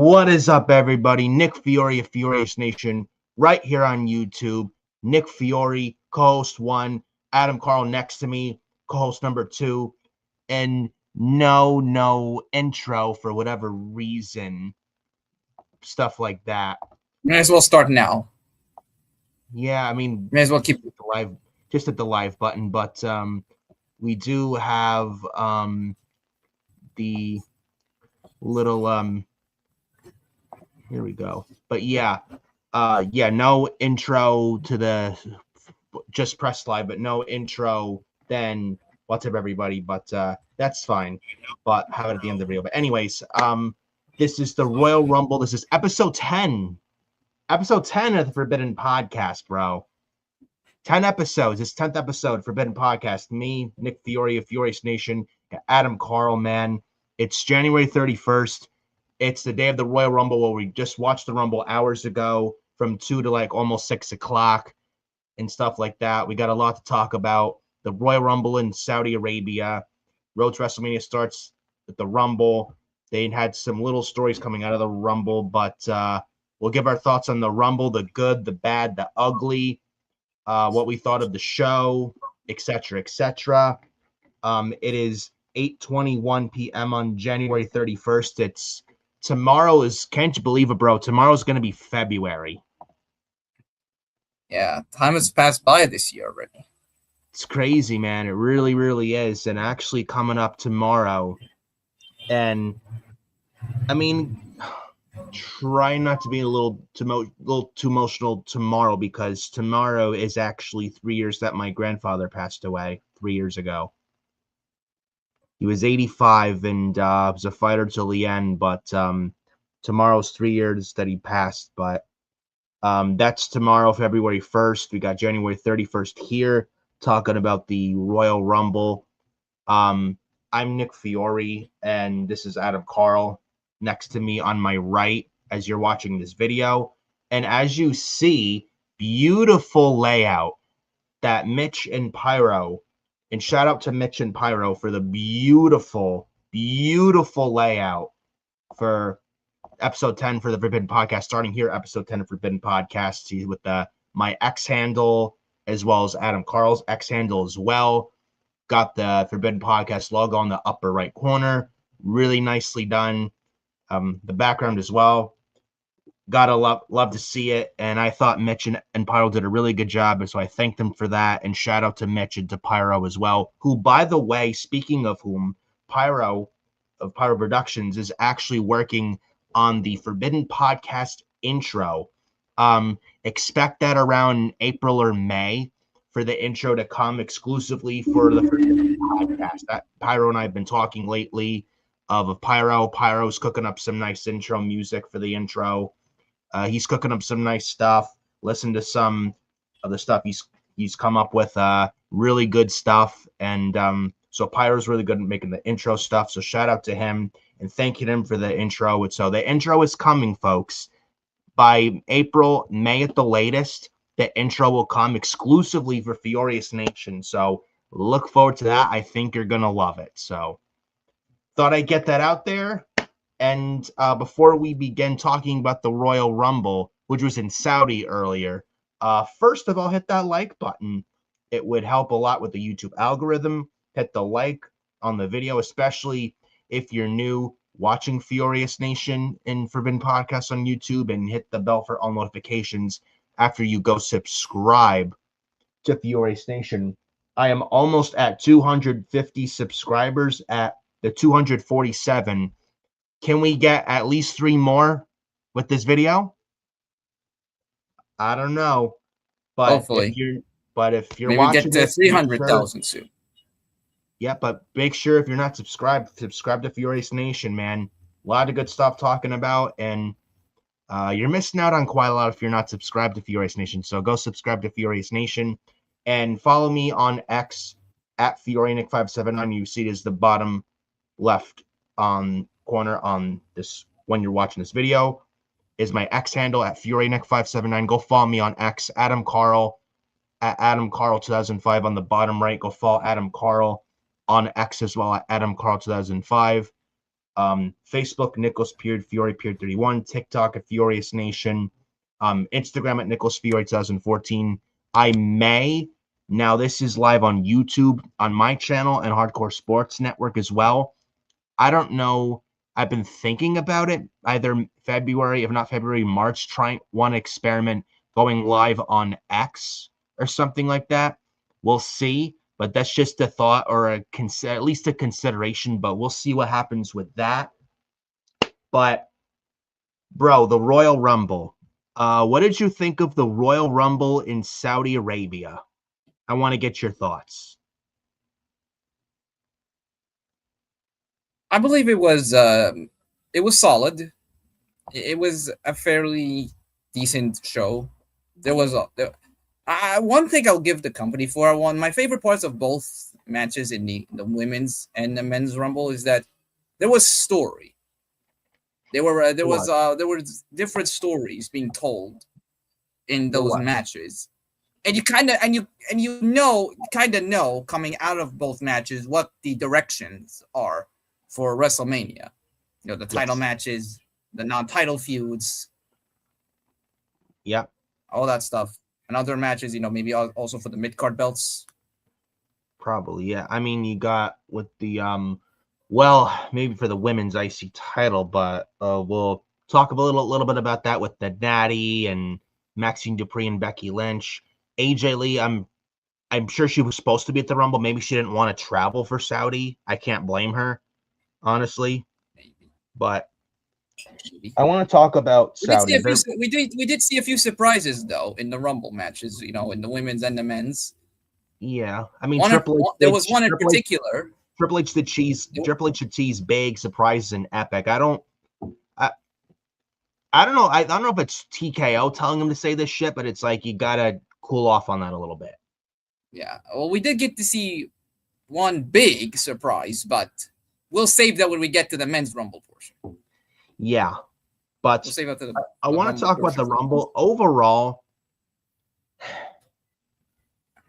What is up, everybody? Nick Fiore of FioriousNation, right here on YouTube. Nick Fiore, co-host 1. Adam Carl next to me, co-host number 2. And no intro for whatever reason. Stuff like that. May as well start now. Yeah, I mean, May as well keep the live, just at the live button. But we do have the little here we go. But yeah, no intro to the just press live, but no intro. Then what's up, everybody? But that's fine. But have it at the end of the video. But anyways, this is the Royal Rumble. This is episode 10. Episode 10 of the Forbidden Podcast, bro. 10 episodes. It's 10th episode, Forbidden Podcast. Me, Nick Fiore of FioriousNation, Adam Carl, man. It's January 31st. It's the day of the Royal Rumble where we just watched the Rumble hours ago from 2 to like almost 6 o'clock and stuff like that. We got a lot to talk about. The Royal Rumble in Saudi Arabia. Road to WrestleMania starts with the Rumble. They had some little stories coming out of the Rumble, but we'll give our thoughts on the Rumble, the good, the bad, the ugly, what we thought of the show, etc., etc. It is 8:21 p.m. on January 31st. It's tomorrow is, can't you believe it, bro? Tomorrow's going to be February. Yeah, time has passed by this year already. It's crazy, man. It really, really is. And actually coming up tomorrow. And, I mean, try not to be a little too emotional tomorrow, because tomorrow is actually 3 years that my grandfather passed away 3 years ago. He was 85 and was a fighter till the end, but tomorrow's 3 years that he passed. But that's tomorrow, February 1st. We got January 31st here, talking about the Royal Rumble. I'm Nick Fiore, and this is Adam Carl next to me on my right as you're watching this video. And as you see, beautiful layout that Mitch and Pyro, and shout out to Mitch and Pyro for the beautiful layout for episode 10 for the Forbidden Podcast. Starting here, episode 10 of Forbidden Podcast, see with my X handle as well as Adam Carl's X handle as well. Got the Forbidden Podcast logo on the upper right corner. Really nicely done. The background as well. Gotta love to see it. And I thought Mitch and Pyro did a really good job, and so I thanked them for that. And shout out to Mitch and to Pyro as well, who, by the way, speaking of whom, Pyro of Pyro Productions is actually working on the Forbidden Podcast intro. Expect that around April or May for the intro to come exclusively for the Forbidden Podcast. That Pyro and I have been talking lately of Pyro. Pyro's cooking up some nice intro music for the intro. He's cooking up some nice stuff. Listen to some of the stuff he's come up with. Really good stuff. And so Pyro's really good at making the intro stuff. So shout out to him and thanking him for the intro. So the intro is coming, folks. By April, May at the latest, the intro will come exclusively for FioriousNation. So look forward to that. I think you're going to love it. So thought I'd get that out there. And before we begin talking about the Royal Rumble, which was in Saudi earlier, first of all, hit that like button. It would help a lot with the YouTube algorithm. Hit the like on the video, especially if you're new watching FioriousNation and Forbidden Podcast on YouTube, and hit the bell for all notifications after you go subscribe to FioriousNation. I am almost at 250 subscribers at the 247. Can we get at least 3 more with this video? I don't know, but hopefully, if you're maybe watching, get to 300,000 soon. Yeah, but make sure if you're not subscribed to FioriousNation, man. A lot of good stuff talking about, and you're missing out on quite a lot if you're not subscribed to FioriousNation. So go subscribe to FioriousNation and follow me on X at FiorioNick579. You see it as the bottom left corner on this when you're watching this video is my X handle at FiorioNick579. Go follow me on X. Adam Carl at Adam Carl 2005 on the bottom right. Go follow Adam Carl on X as well at Adam Carl 2005. Facebook, Nicholas Period, Fiore Period 31, TikTok at FioriousNation, Instagram at Nicholas Fiore 2014. Now this is live on YouTube on my channel and Hardcore Sports Network as well. I don't know. I've been thinking about it. Either February, if not February, March, trying one experiment going live on X or something like that. We'll see. But that's just a thought or at least a consideration. But we'll see what happens with that. But, bro, the Royal Rumble. What did you think of the Royal Rumble in Saudi Arabia? I want to get your thoughts. I believe it was solid. It was a fairly decent show. There was one thing I'll give the company for my favorite parts of both matches in the women's and the men's Rumble is that there was story. There were different stories being told in those matches, and you kind of know coming out of both matches what the directions are for WrestleMania. The title matches, the non-title feuds, all that stuff, and other matches. Maybe also for the mid-card belts. Probably, yeah. I mean, you got with the well, maybe for the women's IC title, but we'll talk a little bit about that with the Natty and Maxine Dupree and Becky Lynch. AJ Lee, I'm sure she was supposed to be at the Rumble. Maybe she didn't want to travel for Saudi. I can't blame her, honestly. But I want to talk about Saudi. We did see a few surprises though in the Rumble matches. In the women's and the men's. Yeah, I mean, there was one in particular. Triple H did tease big surprises and epic. I don't know. I don't know if it's TKO telling him to say this shit, but it's like you gotta cool off on that a little bit. Yeah. Well, we did get to see one big surprise, but we'll save that when we get to the men's Rumble portion. Yeah, but we'll save that to I want to talk about the Rumble overall.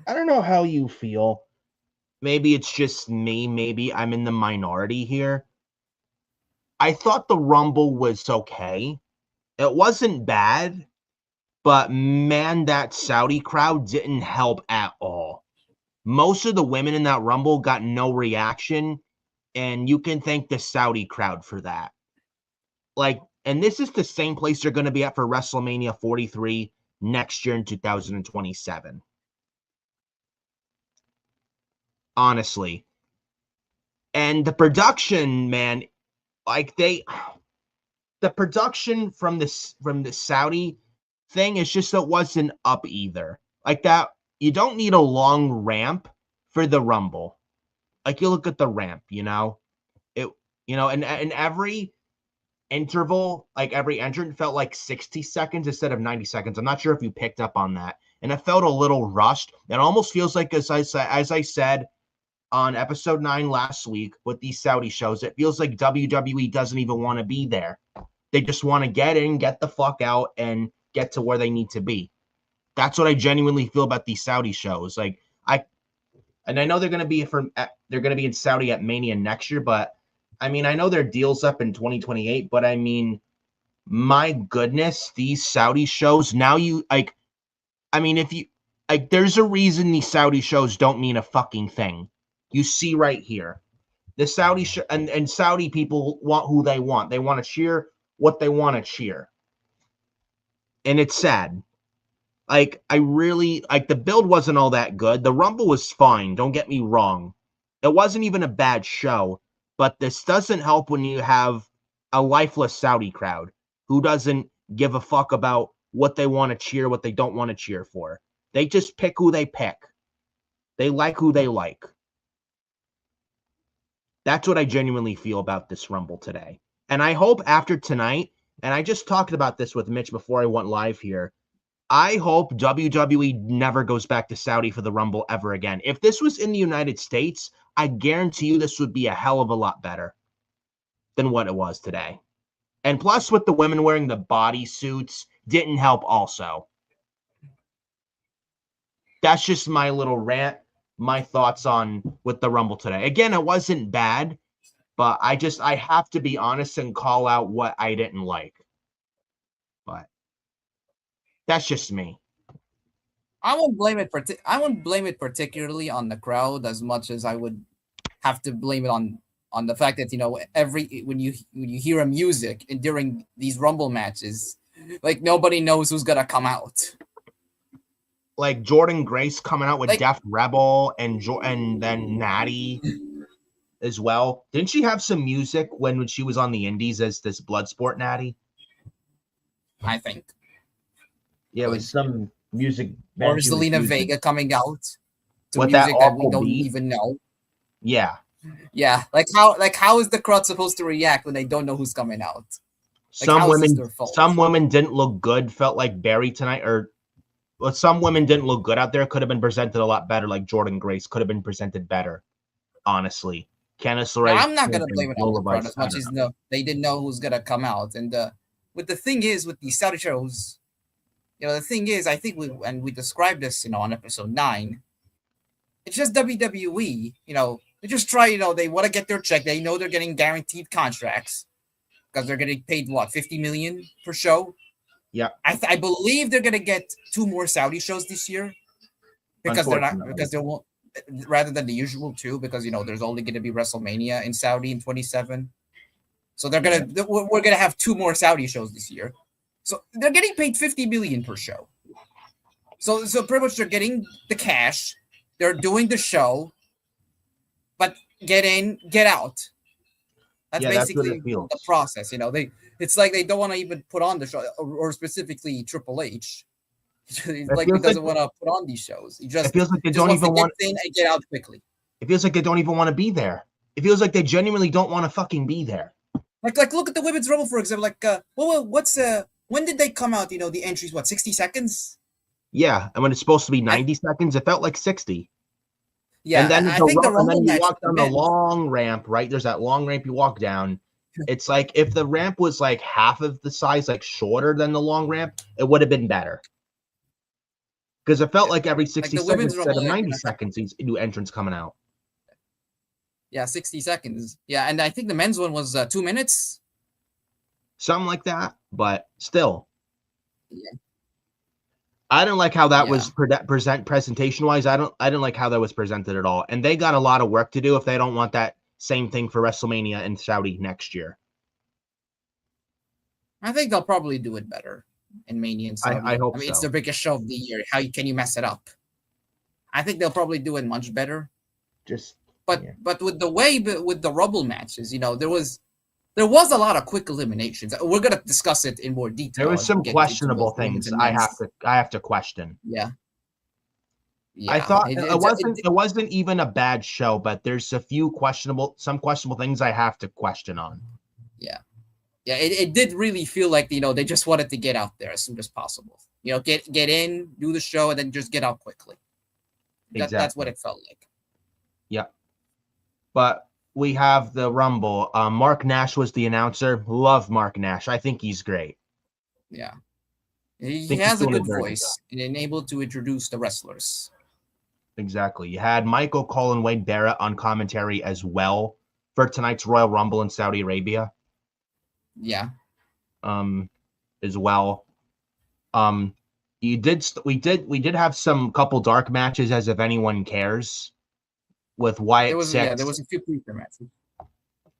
I don't know how you feel. Maybe it's just me. Maybe I'm in the minority here. I thought the Rumble was okay. It wasn't bad, but man, that Saudi crowd didn't help at all. Most of the women in that Rumble got no reaction, and you can thank the Saudi crowd for that. And this is the same place they're going to be at for WrestleMania 43 next year in 2027. Honestly. And the production, man, the production from the Saudi thing is just, it wasn't up either. Like that, you don't need a long ramp for the Rumble. Like you look at the ramp, and every interval, like every entrant felt like 60 seconds instead of 90 seconds. I'm not sure if you picked up on that. And it felt a little rushed. It almost feels like, as I said on episode 9 last week with these Saudi shows, it feels like WWE doesn't even want to be there. They just want to get in, get the fuck out, and get to where they need to be. That's what I genuinely feel about these Saudi shows. And I know they're going to be in Saudi at Mania next year, but I mean, I know their deal's up in 2028, but I mean, my goodness, these Saudi shows now there's a reason these Saudi shows don't mean a fucking thing. You see right here, the Saudi and Saudi people want who they want. They want to cheer what they want to cheer. And it's sad. The build wasn't all that good. The Rumble was fine. Don't get me wrong. It wasn't even a bad show, but this doesn't help when you have a lifeless Saudi crowd who doesn't give a fuck about what they want to cheer, what they don't want to cheer for. They just pick who they pick. They like who they like. That's what I genuinely feel about this Rumble today. And I hope after tonight, and I just talked about this with Mitch before I went live here, I hope WWE never goes back to Saudi for the Rumble ever again. If this was in the United States, I guarantee you this would be a hell of a lot better than what it was today. And plus, with the women wearing the bodysuits, didn't help also. That's just my little rant, my thoughts on with the Rumble today. Again, it wasn't bad, But I have to be honest and call out what I didn't like. But that's just me. I won't blame it. I won't blame it particularly on the crowd as much as I would have to blame it on the fact that when you hear a music and during these Rumble matches, like nobody knows who's gonna come out. Like Jordan Grace coming out with Like, Def Rebel and then Natty as well. Didn't she have some music when she was on the Indies as this Bloodsport Natty? I think. Yeah, it was some music. Or Zelina Vega coming out to with music that we don't beat. even know. Yeah. Yeah, how is the crowd supposed to react when they don't know who's coming out? Like, some women didn't look good. Felt like Barry tonight, some women didn't look good out there. Could have been presented a lot better. Like Jordan Grace could have been presented better. Honestly, Candice LeRae. I'm not gonna blame it on the crowd as much as they didn't know who's gonna come out. And with the thing is with these Saudi shows, the thing is, I think we described this, on episode 9. It's just WWE, they just try, they want to get their check. They know they're getting guaranteed contracts because they're getting paid what, $50 million per show. Yeah, I believe they're gonna get 2 more Saudi shows this year because they won't, rather than the usual 2, because there's only gonna be WrestleMania in Saudi in 2027. So we're gonna have 2 more Saudi shows this year. So they're getting paid $50 million per show. So pretty much they're getting the cash. They're doing the show, but get in, get out. That's basically the process. It's like they don't want to even put on the show, or specifically Triple H. Like he doesn't want to put on these shows. He just, it feels like they don't even want in and get out quickly. It feels like they don't even want to be there. It feels like they genuinely don't want to fucking be there. Like look at the Women's Rumble, for example. Like, when did they come out? The entries, 60 seconds? Yeah, and when it's supposed to be 90 seconds, it felt like 60. Yeah, and then I think the Rumble and then you walk down the men. long ramp, right? There's that long ramp you walk down. It's like if the ramp was like half of the size, like shorter than the long ramp, it would have been better. Because it felt like every 60 seconds instead of 90 seconds, these new entrants coming out. Yeah, 60 seconds. Yeah, and I think the men's one was 2 minutes. Something like that, but still. Yeah. I didn't like how that was presentation-wise. I didn't like how that was presented at all. And they got a lot of work to do if they don't want that same thing for WrestleMania in Saudi next year. I think they'll probably do it better in Mania and Saudi. I hope so. It's their biggest show of the year. How can you mess it up? I think they'll probably do it much better. But with the Rumble matches, there was a lot of quick eliminations. We're gonna discuss it in more detail. There was some questionable things I have to question. Yeah. I thought it wasn't even a bad show, but there's some questionable things I have to question on. Yeah. Yeah, it did really feel like they just wanted to get out there as soon as possible. Get in, do the show, and then just get out quickly. Exactly. That's what it felt like. Yeah. But we have the Rumble. Mark Nash was the announcer. Love Mark Nash. I think he's great. Yeah. He has a good voice and able to introduce the wrestlers. Exactly. You had Michael Cole and Wade Barrett on commentary as well for tonight's Royal Rumble in Saudi Arabia. Yeah. As well. We did have some couple dark matches, as if anyone cares. With Wyatt Six. Yeah, there was a few pre-show matches.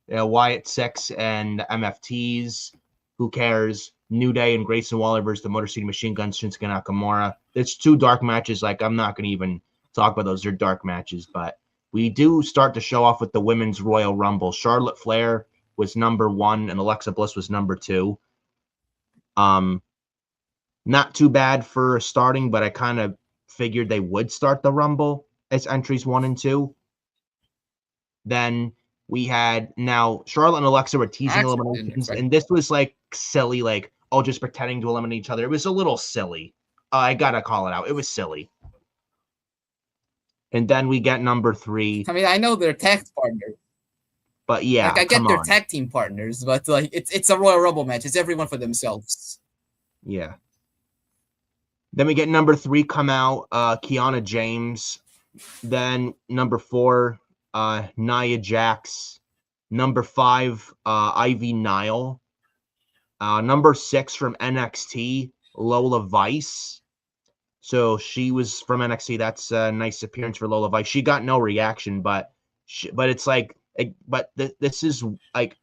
Yeah, Wyatt Six and MFTs. Who cares? New Day and Grayson Waller versus the Motor City Machine Guns, Shinsuke Nakamura. It's 2 dark matches. Like, I'm not going to even talk about those. They're dark matches. But we do start to show off with the Women's Royal Rumble. Charlotte Flair was number 1 and Alexa Bliss was number 2. Not too bad for starting, but I kind of figured they would start the Rumble as entries 1 and 2. Then we had Charlotte and Alexa were teasing eliminations, and this was like silly, like, just pretending to eliminate each other. It was a little silly. I gotta call it out. It was silly. And then we get number 3. I mean, I know they're tag partners, but yeah, I get their tag team partners, but like it's a Royal Rumble match. It's everyone for themselves. Yeah. Then we get number 3 come out, Kiana James. Then number 4. Nia Jax, Number 5, Ivy Nile. Number 6 from NXT, Lola Vice. So she was from NXT. That's a nice appearance for Lola Vice. She got no reaction, but it's like, this is like,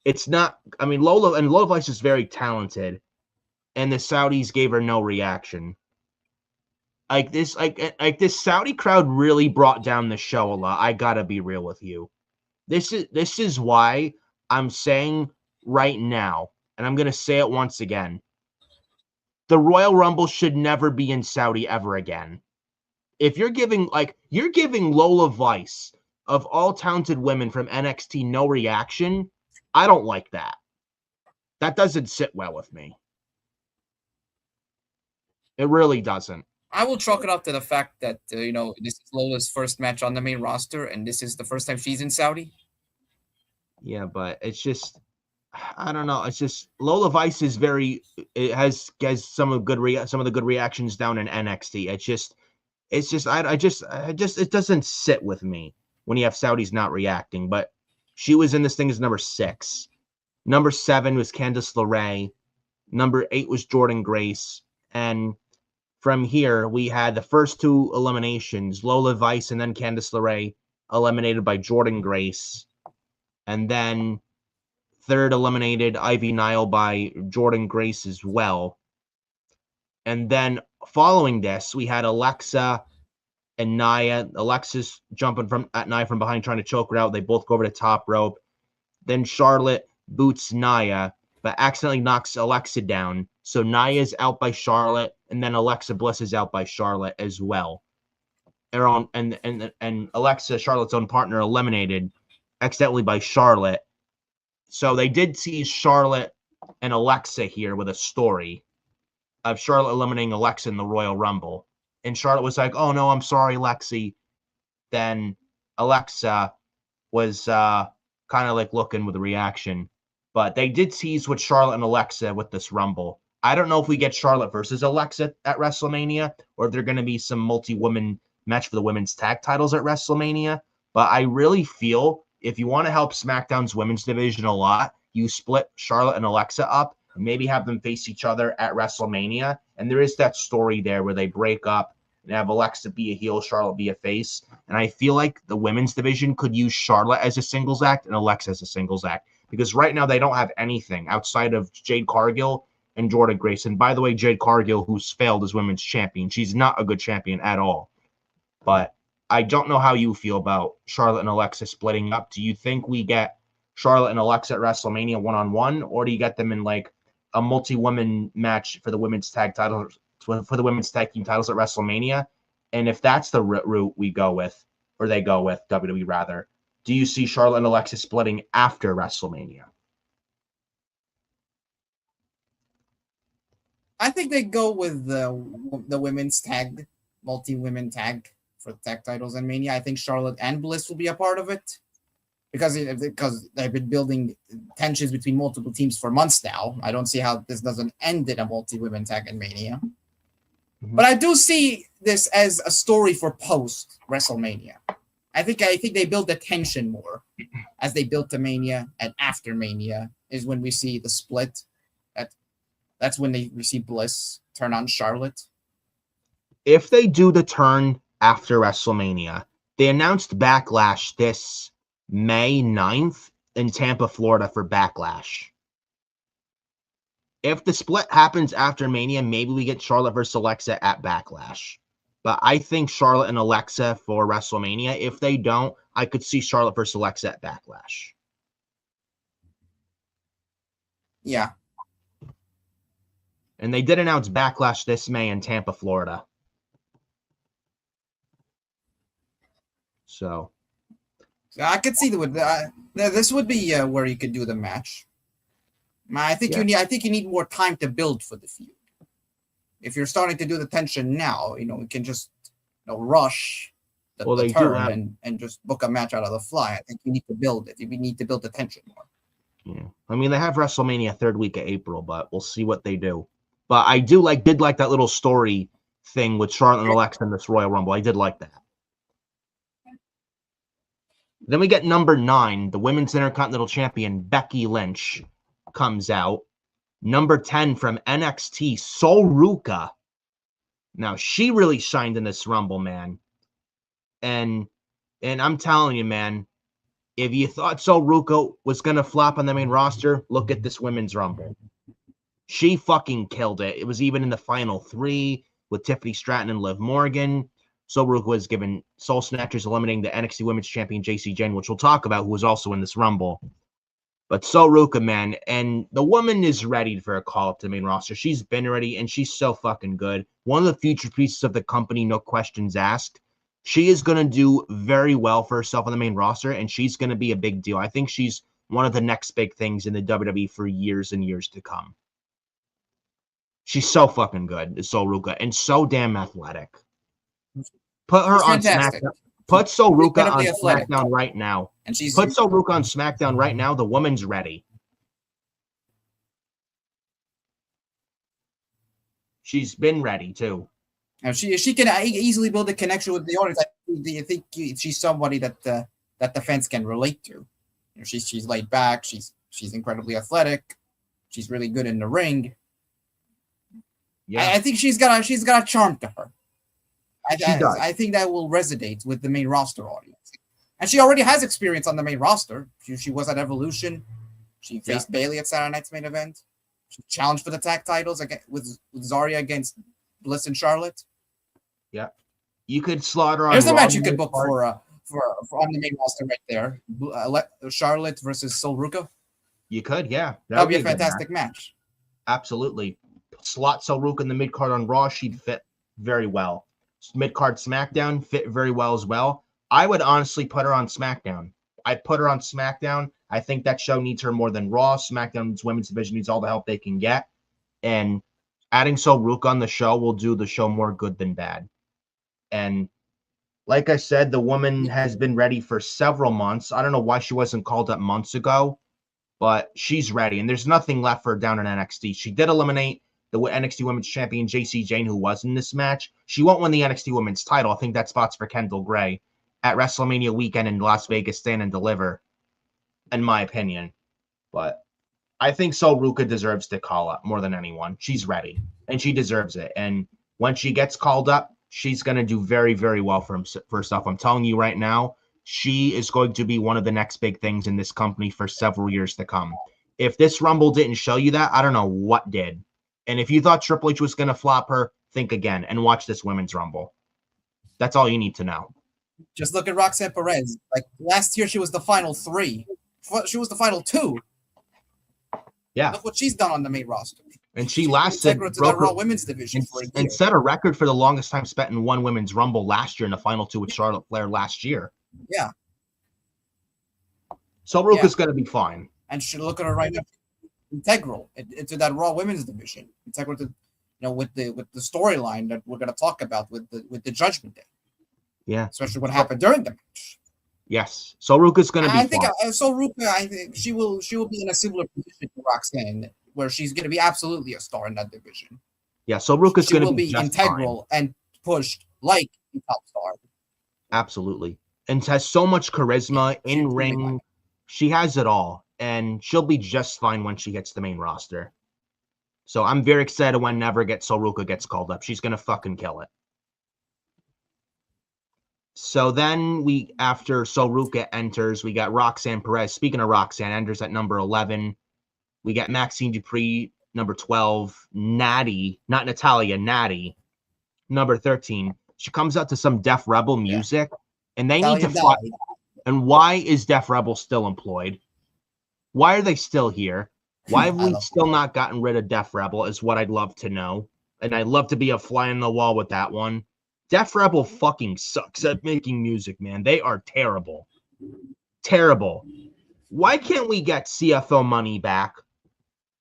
it's not. I mean, Lola Vice is very talented, and the Saudis gave her no reaction. Like this Saudi crowd really brought down the show a lot. I gotta be real with you. This is why I'm saying right now, and I'm gonna say it once again. The Royal Rumble should never be in Saudi ever again. If you're giving Lola Vice, of all talented women from NXT, no reaction, I don't like that. That doesn't sit well with me. It really doesn't. I will chalk it up to the fact that this is Lola's first match on the main roster, and this is the first time she's in Saudi. Yeah, but it's just, I don't know. It's just Lola Vice is it has some of the good reactions down in NXT. It doesn't sit with me when you have Saudis not reacting. But she was in this thing as number 6. Number 7 was Candice LeRae. Number 8 was Jordynne Grace. And from here, we had the first 2 eliminations, Lola Vice and then Candice LeRae, eliminated by Jordynne Grace. And then third eliminated Ivy Nile by Jordynne Grace as well. And then following this, we had Alexa and Nia. Alexa's jumping at Nia from behind, trying to choke her out. They both go over the top rope. Then Charlotte boots Nia, but accidentally knocks Alexa down. So Nia's out by Charlotte, and then Alexa Bliss is out by Charlotte as well. And Alexa, Charlotte's own partner, eliminated accidentally by Charlotte. So they did tease Charlotte and Alexa here with a story of Charlotte eliminating Alexa in the Royal Rumble. And Charlotte was like, "Oh no, I'm sorry, Lexi." Then Alexa was kind of like looking with a reaction. But they did tease with Charlotte and Alexa with this Rumble. I don't know if we get Charlotte versus Alexa at WrestleMania, or if they're going to be some multi-woman match for the women's tag titles at WrestleMania. But I really feel if you want to help SmackDown's women's division a lot, you split Charlotte and Alexa up and maybe have them face each other at WrestleMania. And there is that story there where they break up and have Alexa be a heel, Charlotte be a face. And I feel like the women's division could use Charlotte as a singles act and Alexa as a singles act. Because right now they don't have anything outside of Jade Cargill and Jordynne Grace. And by the way, Jade Cargill, who's failed as women's champion, she's not a good champion at all. But I don't know how you feel about Charlotte and Alexa splitting up. Do you think we get Charlotte and Alexa at WrestleMania one-on-one, or do you get them in like a multi-woman match for the women's tag titles, for the women's tag team titles at WrestleMania? And if that's the route we go with, or they go with, WWE rather, do you see Charlotte and Alexa splitting after WrestleMania? I think they go with the women's tag, multi-women tag for the tag titles in Mania. I think Charlotte and Bliss will be a part of it because they've been building tensions between multiple teams for months now. I don't see how this doesn't end in a multi-women tag in Mania. Mm-hmm. But I do see this as a story for post WrestleMania. I think they build the tension more as they built the Mania, and after Mania is when we see the split. That's when we see Bliss turn on Charlotte. If they do the turn after WrestleMania, they announced Backlash this May 9th in Tampa, Florida for Backlash. If the split happens after Mania, maybe we get Charlotte versus Alexa at Backlash. But I think Charlotte and Alexa for WrestleMania. If they don't, I could see Charlotte versus Alexa at Backlash. Yeah. And they did announce Backlash this May in Tampa, Florida. So I could see this would be where you could do the match. I think you need more time to build for the feud. If you're starting to do the tension now, we can just rush the turn and just book a match out of the fly. I think you need to build it. You need to build the tension more. Yeah, I mean they have WrestleMania third week of April, but we'll see what they do. But I did like that little story thing with Charlotte and Alexa in this Royal Rumble. I did like that. Then we get number 9, the Women's Intercontinental Champion, Becky Lynch, comes out. Number 10 from NXT, Sol Ruka. Now, she really shined in this Rumble, man. And I'm telling you, man, if you thought Sol Ruka was going to flop on the main roster, look at this Women's Rumble. She fucking killed it. It was even in the final 3 with Tiffany Stratton and Liv Morgan. Sol Ruka was given Soul Snatchers, eliminating the NXT Women's Champion JC Jane, which we'll talk about, who was also in this Rumble. But Sol Ruka, man, and the woman is ready for a call-up to the main roster. She's been ready, and she's so fucking good. One of the future pieces of the company, no questions asked. She is going to do very well for herself on the main roster, and she's going to be a big deal. I think she's one of the next big things in the WWE for years and years to come. She's so fucking good, Sol Ruka, and so damn athletic. Put her on SmackDown. Put Sol Ruka on SmackDown right now. And Put Sol Ruka on SmackDown right now. The woman's ready. She's been ready too. Now she can easily build a connection with the audience. I think she's somebody that the fans can relate to. You know, she's laid back. She's incredibly athletic. She's really good in the ring. Yeah, I think she's got a charm to her. I think that will resonate with the main roster audience. And she already has experience on the main roster. She was at Evolution. She faced Bayley at Saturday Night's Main Event. She challenged for the tag titles with Zarya against Bliss and Charlotte. Yeah, you could slaughter on. There's a match you could book for on the main roster right there. Charlotte versus Sol Ruka. You could, yeah. That'd be a fantastic match. Absolutely. Slot Sol Ruka in the mid card on Raw. She'd fit very well. Mid card SmackDown fit very well as well. I would honestly put her on SmackDown. I'd put her on SmackDown. I think that show needs her more than Raw. SmackDown's women's division needs all the help they can get. And adding Sol Ruka on the show will do the show more good than bad. And like I said, the woman has been ready for several months. I don't know why she wasn't called up months ago, but she's ready. And there's nothing left for her down in NXT. She did eliminate the NXT Women's Champion, JC Jane, who was in this match. She won't win the NXT Women's title. I think that spot's for Kendall Gray at WrestleMania weekend in Las Vegas, Stand and Deliver, in my opinion. But I think Sol Ruka deserves to call up more than anyone. She's ready, and she deserves it. And when she gets called up, she's going to do very, very well for herself. I'm telling you right now, she is going to be one of the next big things in this company for several years to come. If this Rumble didn't show you that, I don't know what did. And if you thought Triple H was going to flop her, think again and watch this Women's Rumble. That's all you need to know. Just look at Roxanne Perez. Like last year, she was the final 3. She was the final 2. Yeah. Look what she's done on the main roster. And she lasted, to the Raw Women's division and set a record for the longest time spent in one Women's Rumble last year in the final 2 with Charlotte Flair last year. Yeah. So Ruka's going to be fine. And should look at her right now. Integral into that Raw Women's division. Integral to, with the storyline that we're going to talk about with the Judgment Day. Yeah. Especially what happened during the match. Yes. So Ruka's going to be fine. I think she will be in a similar position to Roxanne, where she's going to be absolutely a star in that division. Yeah, so Ruka's going to be integral fine. And pushed like a top star. Absolutely. And has so much charisma in ring. She has it all. And she'll be just fine when she hits the main roster. So I'm very excited whenever Sol Ruka gets called up. She's going to fucking kill it. So then after Sol Ruka enters, we got Roxanne Perez. Speaking of Roxanne, enters at number 11. We got Maxine Dupree, number 12. Natty, not Natalia, Natty, number 13. She comes out to some Def Rebel music, and they need to fight. And why is Def Rebel still employed? Why are they still here? Why have we still not gotten rid of Def Rebel is what I'd love to know. And I'd love to be a fly on the wall with that one. Def Rebel fucking sucks at making music, man. They are terrible. Terrible. Why can't we get CFO money back?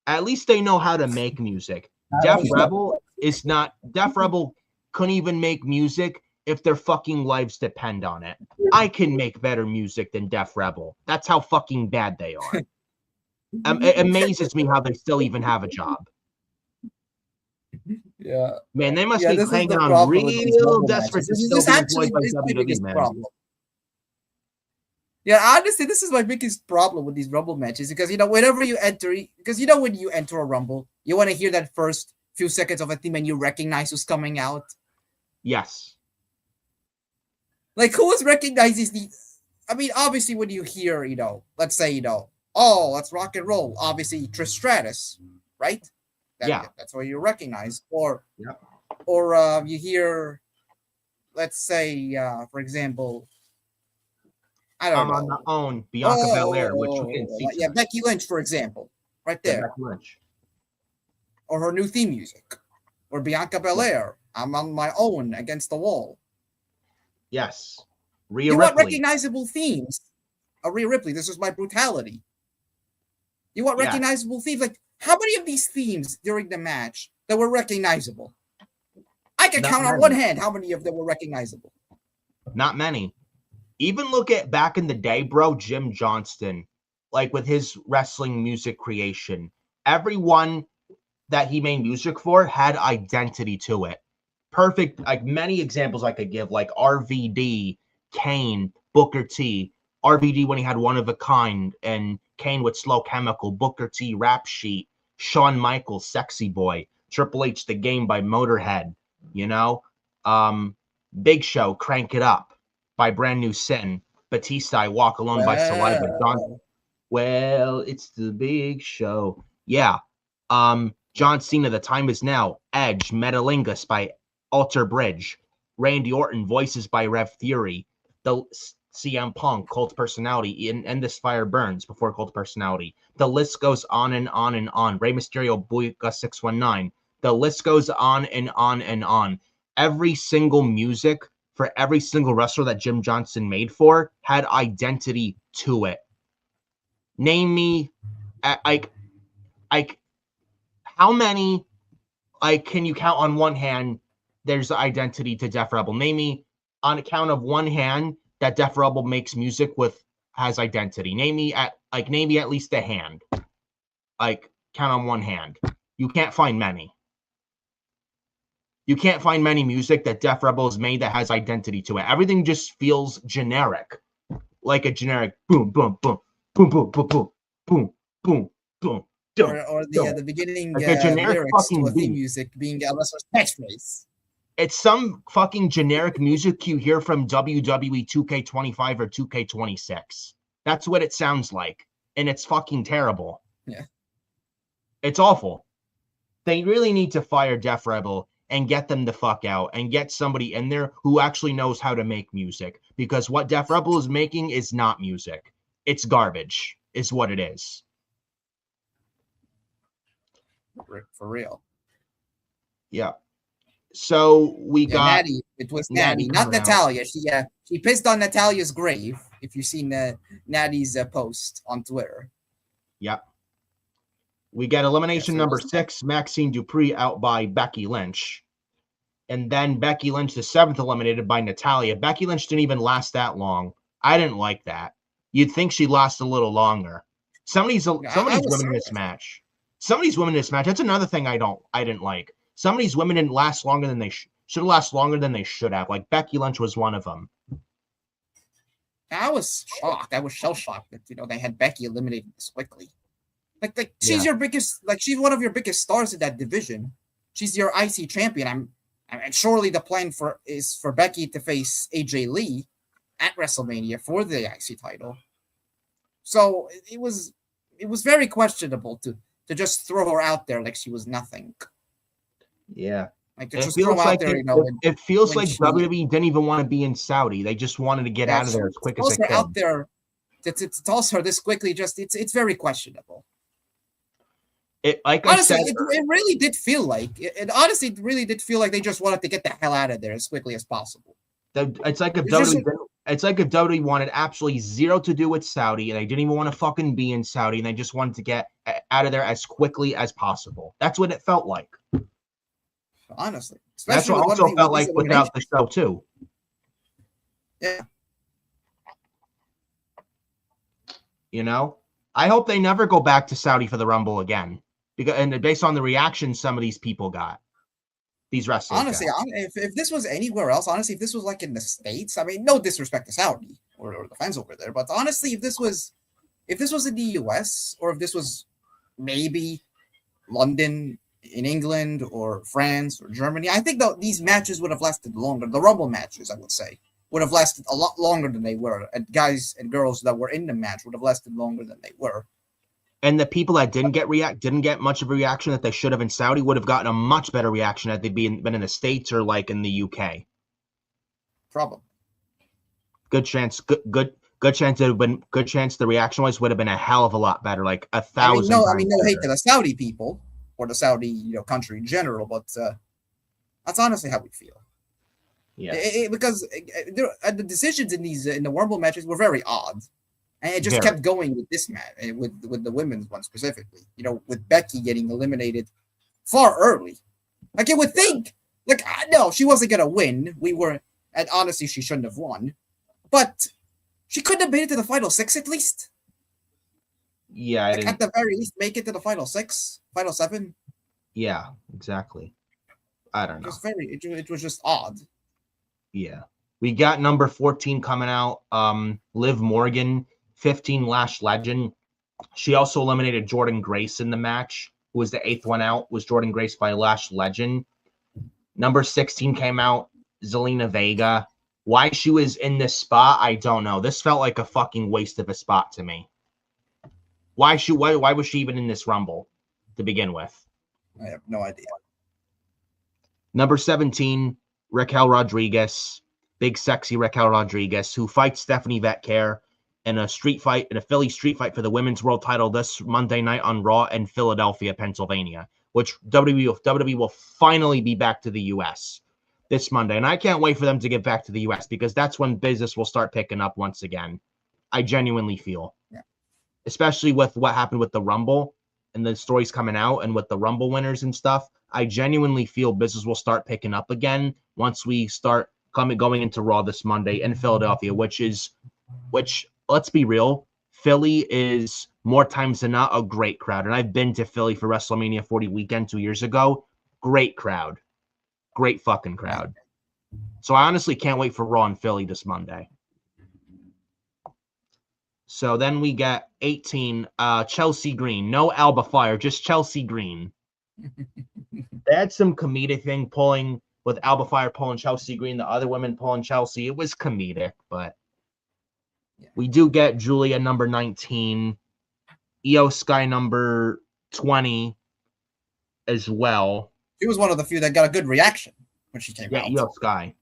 At least they know how to make music. Def Rebel couldn't even make music if their fucking lives depend on it. I can make better music than Def Rebel. That's how fucking bad they are. It amazes me how they still even have a job. Yeah, man, they must be hanging on real desperate to still be employed by WWE, man. Yeah, honestly, this is my biggest problem with these Rumble matches because whenever you enter, because when you enter a Rumble, you want to hear that first few seconds of a theme and you recognize who's coming out. Yes. Like who recognizes the? I mean, obviously, when you hear, let's say, oh, let's rock and roll. Obviously, Trish Stratus, right? Yeah. That's what you recognize. Or, Yep. or you hear, let's say, for example, I don't I'm know. on the own Bianca Belair, which we didn't see. Yeah, Becky Lynch, for example, right Yeah, there. Becky Lynch. Or her new theme music. Or Bianca Belair, I'm on my own against the wall. Yes. Rhea You Ripley. want recognizable themes. Rhea Ripley, this is my brutality. You want recognizable themes. Like, how many of these themes during the match that were recognizable? I can count on one hand how many of them were recognizable. Not many. Even look at back in the day, bro, Jim Johnston, like with his wrestling music creation, everyone that he made music for had identity to it. Perfect, like many examples I could give, like RVD, Kane, Booker T. RVD when he had One of a Kind, and Kane with Slow Chemical, Booker T, Rap Sheet, Shawn Michaels, Sexy Boy, Triple H, The Game by Motorhead, Big Show, Crank It Up by Brand New Sin, Batista, I Walk Alone by Saliva, well, it's the Big Show. Yeah. John Cena, The Time Is Now, Edge, Metalingus by Alter Bridge, Randy Orton, Voices by Rev Theory, the CM Punk, Cult Personality, and This Fire Burns before Cult Personality. The list goes on and on and on. Rey Mysterio, Buica 619. The list goes on and on and on. Every single music for every single wrestler that Jim Johnston made for had identity to it. Name me, like, how many, can you count on one hand there's identity to Def Rebel? Name me on account of one hand that Def Rebel makes music with has identity. Name me at least a hand. Like, count on one hand. You can't find many. You can't find many music that Def Rebel has made that has identity to it. Everything just feels generic. Like a generic boom, boom, boom, boom, boom, boom, boom, boom, boom, boom. Or the beginning like a generic lyrics to a fucking theme beat. music being a wrestler's catchphrase. It's some fucking generic music you hear from WWE 2K25 or 2K26. That's what it sounds like. And it's fucking terrible. Yeah. It's awful. They really need to fire Def Rebel and get them the fuck out and get somebody in there who actually knows how to make music. Because what Def Rebel is making is not music. It's garbage, is what it is. For real. Yeah. So we got Natty. It was Natty, not Natalia. She pissed on Natalia's grave. If you've seen Natty's post on Twitter. Yep. We get elimination number 6, Maxine Dupree out by Becky Lynch. And then Becky Lynch, the 7th, eliminated by Natalia. Becky Lynch didn't even last that long. I didn't like that. You'd think she'd last a little longer. Some of these women in this match. Some of these women in this match. That's another thing I didn't like. Some of these women didn't last longer than they should have lasted longer than they should have. Like Becky Lynch was one of them. I was shocked. I was shell shocked that they had Becky eliminated this quickly. Like she's your biggest, she's one of your biggest stars in that division. She's your IC champion. And surely the plan is for Becky to face AJ Lee at WrestleMania for the IC title. So it was very questionable to just throw her out there like she was nothing. Yeah. Like it feels like it feels like WWE didn't even want to be in Saudi. They just wanted to get out of there as quick as they could. Out there to toss her this quickly, it's very questionable. Honestly, it really did feel like it really did feel like they just wanted to get the hell out of there as quickly as possible. It's like if WWE wanted absolutely zero to do with Saudi, and they didn't even want to fucking be in Saudi, and they just wanted to get out of there as quickly as possible. That's what it felt like. Honestly, that's what also felt like without the show too. Yeah. I hope they never go back to Saudi for the Rumble again, and based on the reaction some of these people got, these wrestlers. Honestly, if this was anywhere else, honestly, if this was like in the States, I mean, no disrespect to Saudi or the fans over there, but honestly, if this was in the US, or if this was maybe London in England or France or Germany, I think that these matches would have lasted longer. The Rumble matches, I would say, would have lasted a lot longer than they were. And guys and girls that were in the match would have lasted longer than they were. And the people that didn't get much of a reaction that they should have in Saudi would have gotten a much better reaction had they been in the States or like in the UK. Probably. Good chance. Good chance it would have been. Good chance the reaction wise would have been a hell of a lot better, like 1,000. No hate to the Saudi people or the Saudi country in general, but that's honestly how we feel. Yeah. Because the decisions in the Rumble matches were very odd. And it just kept going with this match, with the women's one specifically. With Becky getting eliminated far early. Like, you would think, like, no, she wasn't going to win. And honestly, she shouldn't have won. But she couldn't have made it to the final 6 at least. Yeah. At the very least, make it to the final 6, final 7. Yeah, exactly. I don't know. It was just odd. Yeah. We got number 14 coming out. Liv Morgan. 15 Lash Legend. She also eliminated Jordan Grace in the match, who was the 8th one out, was Jordan Grace by Lash Legend. Number 16 came out, Zelina Vega. Why she was in this spot, I don't know. This felt like a fucking waste of a spot to me. Why was she even in this Rumble to begin with? I have no idea. Number 17, Raquel Rodriguez. Big sexy Raquel Rodriguez, who fights Stephanie Vetcare in a Philly street fight for the women's world title this Monday night on Raw in Philadelphia, Pennsylvania, which WWE will finally be back to the U.S. this Monday. And I can't wait for them to get back to the U.S. because that's when business will start picking up once again. I genuinely feel. Yeah. Especially with what happened with the Rumble and the stories coming out and with the Rumble winners and stuff. I genuinely feel business will start picking up again once we start going into Raw this Monday in Philadelphia, which let's be real, Philly is more times than not a great crowd. And I've been to Philly for WrestleMania 40 weekend 2 years ago. Great crowd. Great fucking crowd. So I honestly can't wait for Raw in Philly this Monday. So then we get 18, Chelsea Green. No Alba Fire, just Chelsea Green. They had some comedic thing pulling with Alba Fire pulling Chelsea Green, the other women pulling Chelsea. It was comedic, but we do get Julia number 19, Io Sky number 20 as well. She was one of the few that got a good reaction when she came out. Yeah, Io Sky.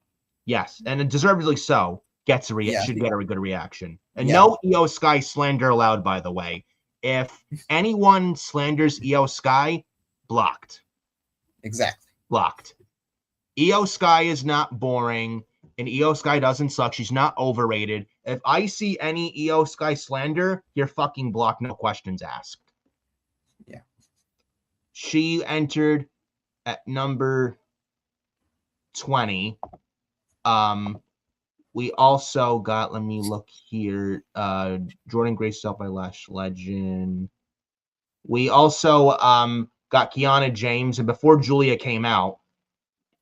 Yes, and deservedly so. Should get a good reaction. And no Io Sky slander allowed, by the way. If anyone slanders Io Sky, blocked. Exactly. Blocked. Io Sky is not boring, and Io Sky doesn't suck. She's not overrated. If I see any Io Sky slander, you're fucking blocked, no questions asked. Yeah. She entered at number 20. We also got, let me look here, Jordan Grace up by Lash Legend. We also got Kiana James, and before Julia came out,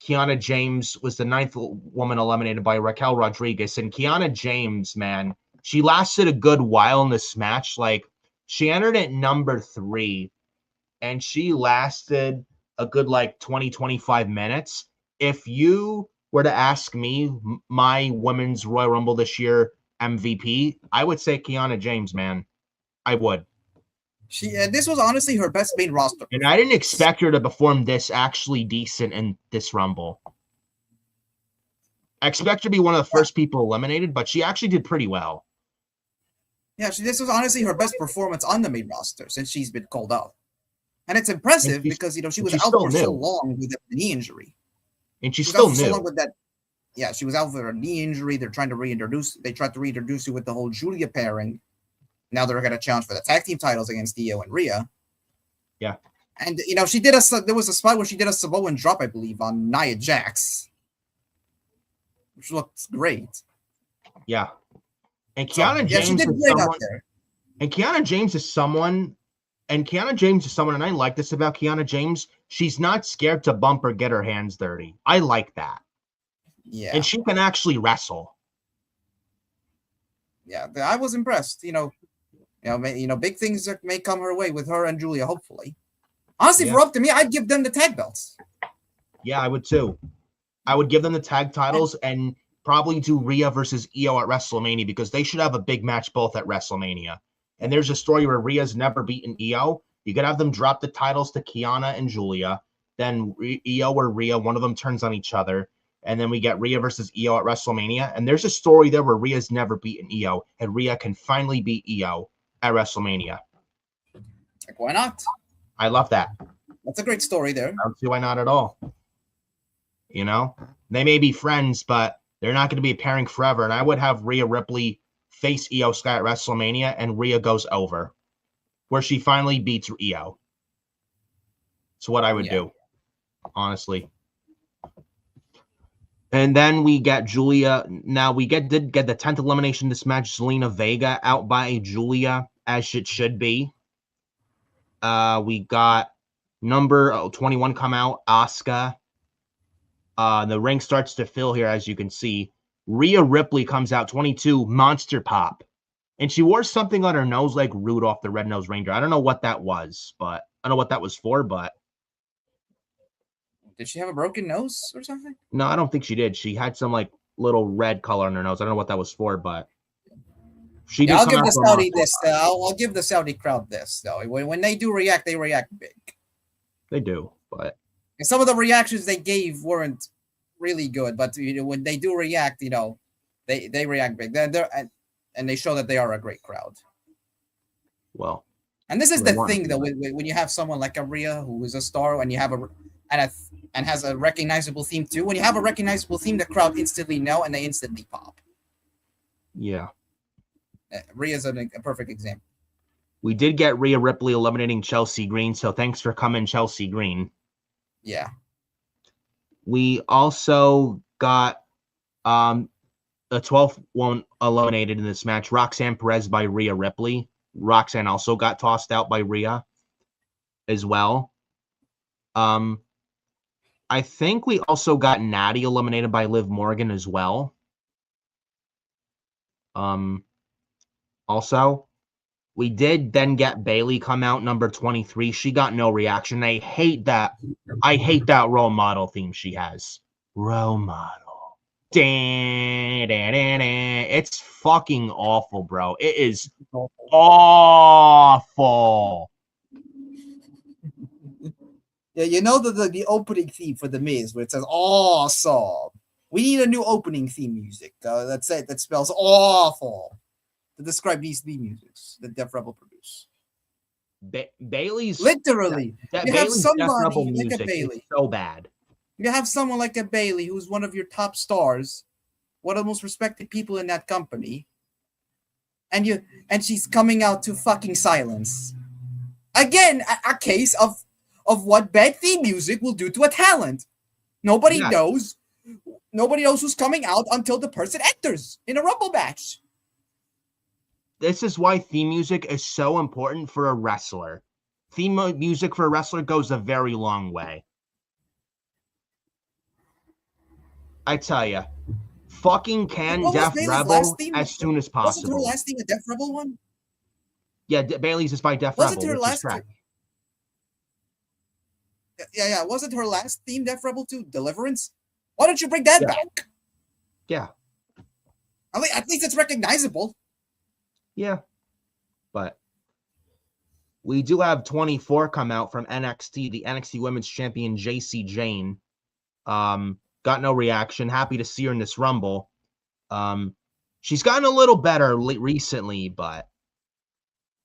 Kiana James was the 9th woman eliminated by Raquel Rodriguez. And Kiana James, man, she lasted a good while in this match. Like, she entered at number 3, and she lasted a good, 20, 25 minutes. If you were to ask me my Women's Royal Rumble this year MVP, I would say Kiana James, man. I would. This was honestly her best main roster. And I didn't expect her to perform this actually decent in this Rumble. I expect her to be one of the first people eliminated, but she actually did pretty well. Yeah, this was honestly her best performance on the main roster since she's been called up. And it's impressive because, she was out for so long with a knee injury. And she's still new. So long with that. Yeah, she was out for a knee injury. They tried to reintroduce you with the whole Julia pairing. Now they're going to challenge for the tag team titles against Io and Rhea. Yeah. And, there was a spot where she did a Samoan drop, I believe, on Nia Jax, which looked great. Yeah. And Kiana James is someone, and Kiana James is someone, And Kiana James is someone, and I like this about Kiana James. She's not scared to bump or get her hands dirty. I like that. Yeah. And she can actually wrestle. Yeah, I was impressed. Big things that may come her way with her and Julia, hopefully. Honestly, if Yeah. we're up to me, I'd give them the tag belts. Yeah, I would too. I would give them the tag titles and probably do Rhea versus Io at WrestleMania because they should have a big match both at WrestleMania. And there's a story where Rhea's never beaten Io. You could have them drop the titles to Kiana and Julia. Then Io or Rhea, one of them turns on each other. And then we get Rhea versus Io at WrestleMania. And there's a story there where Rhea's never beaten Io. And Rhea can finally beat Io at WrestleMania. Like, why not? I love that. That's a great story there. I don't see why not at all. You know, they may be friends, but they're not going to be pairing forever. And I would have Rhea Ripley face Io Sky at WrestleMania, and Rhea goes over, where she finally beats Io. It's what I would do, honestly. And then we get Julia. Now we did get the 10th elimination in this match. Zelina Vega out by Julia, as it should be. We got number 21 come out, Asuka. The ring starts to fill here, as you can see. Rhea Ripley comes out, 22, Monster Pop. And she wore something on her nose like Rudolph the Red-Nosed Reindeer. I don't know what that was, but I don't know what that was for, but... Did she have a broken nose or something? No, I don't think she did. She had some, like, little red color on her nose. I don't know what that was for, but... She did I'll give the Saudi this. I'll give the Saudi crowd this, though. When they do react, they react big. They do, but... And some of the reactions they gave weren't really good, but when they do react, they react big. And they show that they are a great crowd. Well, and this is the thing, though, when you have someone like a Rhea who is a star, and you have and has a recognizable theme too. When you have a recognizable theme, the crowd instantly know and they instantly pop. Yeah, Rhea's a perfect example. We did get Rhea Ripley eliminating Chelsea Green, so thanks for coming, Chelsea Green. Yeah. We also got the 12th one eliminated in this match, Roxanne Perez by Rhea Ripley. Roxanne also got tossed out by Rhea as well. I think we also got Natty eliminated by Liv Morgan as well. Also, we did then get Bayley come out, number 23. She got no reaction. I hate that role model theme she has. Role model. It's fucking awful, bro. It is awful. Yeah, the opening theme for The Miz, where it says awesome. We need a new opening theme music. That's it. That spells awful to describe these theme musics that Def Rebel produce. Bailey's literally. That you Bailey's have Def Rebel somebody music like a Bailey. is so bad. You have someone like a Bailey, who's one of your top stars, one of the most respected people in that company, and she's coming out to fucking silence. Again, a case of what bad theme music will do to a talent. Nobody knows who's coming out until the person enters in a Rumble match. This is why theme music is so important for a wrestler. Theme music for a wrestler goes a very long way. I tell you, fucking Def Rebel as soon as possible. Wasn't her last theme a Def Rebel one? Yeah, Bailey's is by Def Rebel. Wasn't her last theme? Yeah. Wasn't her last theme Def Rebel 2 Deliverance? Why don't you bring that back? Yeah. At least it's recognizable. Yeah. But we do have 24 come out from NXT, the NXT Women's Champion JC Jane. Got no reaction. Happy to see her in this Rumble. She's gotten a little better recently, but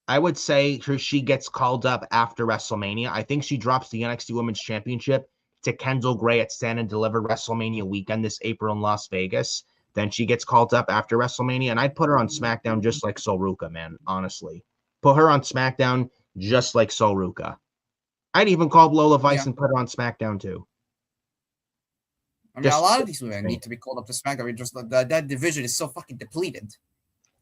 I would say she gets called up after WrestleMania. I think she drops the NXT Women's Championship to Kendall Gray at Stand and Deliver WrestleMania weekend this April in Las Vegas. Then she gets called up after WrestleMania, and I'd put her on SmackDown just like Sol Ruca, man, honestly. Put her on SmackDown just like Sol Ruca. I'd even call Lola Vice and put her on SmackDown too. I mean, a lot of these women need to be called up to SmackDown. Just that division is so fucking depleted.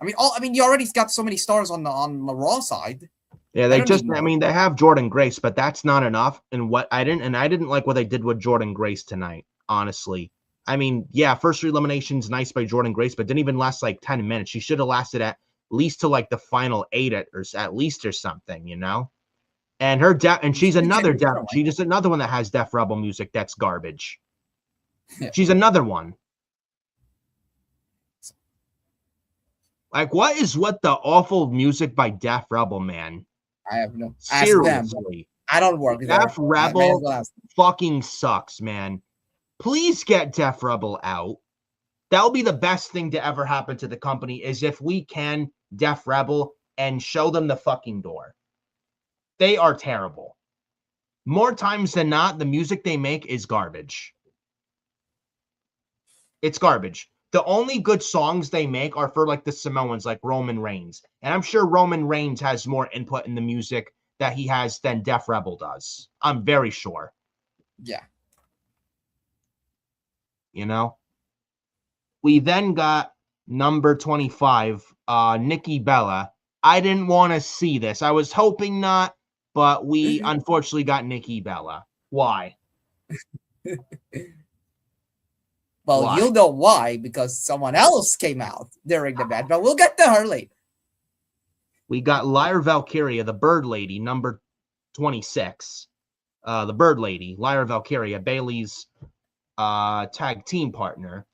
You already got so many stars on the Raw side. Yeah, I they don't just, need I more. mean, they have Jordan Grace, but that's not enough. And I didn't like what they did with Jordan Grace tonight, honestly. I mean, yeah, first three eliminations, nice by Jordan Grace, but didn't even last like 10 minutes. She should have lasted at least to like the final 8 at least or something, you know? And she's She can another do it her way. she's just another one that has Def Rebel music that's garbage. Yeah. She's another one. Like, what is with the awful music by Def Rebel, man? I have no. Ask them. Seriously. I don't work there. Def I may as Rebel well ask them. fucking sucks, man. Please get Def Rebel out. That'll be the best thing to ever happen to the company is if we can Def Rebel and show them the fucking door. They are terrible. More times than not, the music they make is garbage. It's garbage. The only good songs they make are for like the Samoans, like Roman Reigns. And I'm sure Roman Reigns has more input in the music that he has than Def Rebel does. I'm very sure. Yeah. You know? We then got number 25, Nikki Bella. I didn't want to see this. I was hoping not, but we unfortunately got Nikki Bella. Why? Well, Why? you'll know why, because someone else came out during the match, but we'll get to her later. We got Lyra Valkyria, the Bird Lady, number 26. The Bird Lady, Lyra Valkyria, Bailey's tag team partner.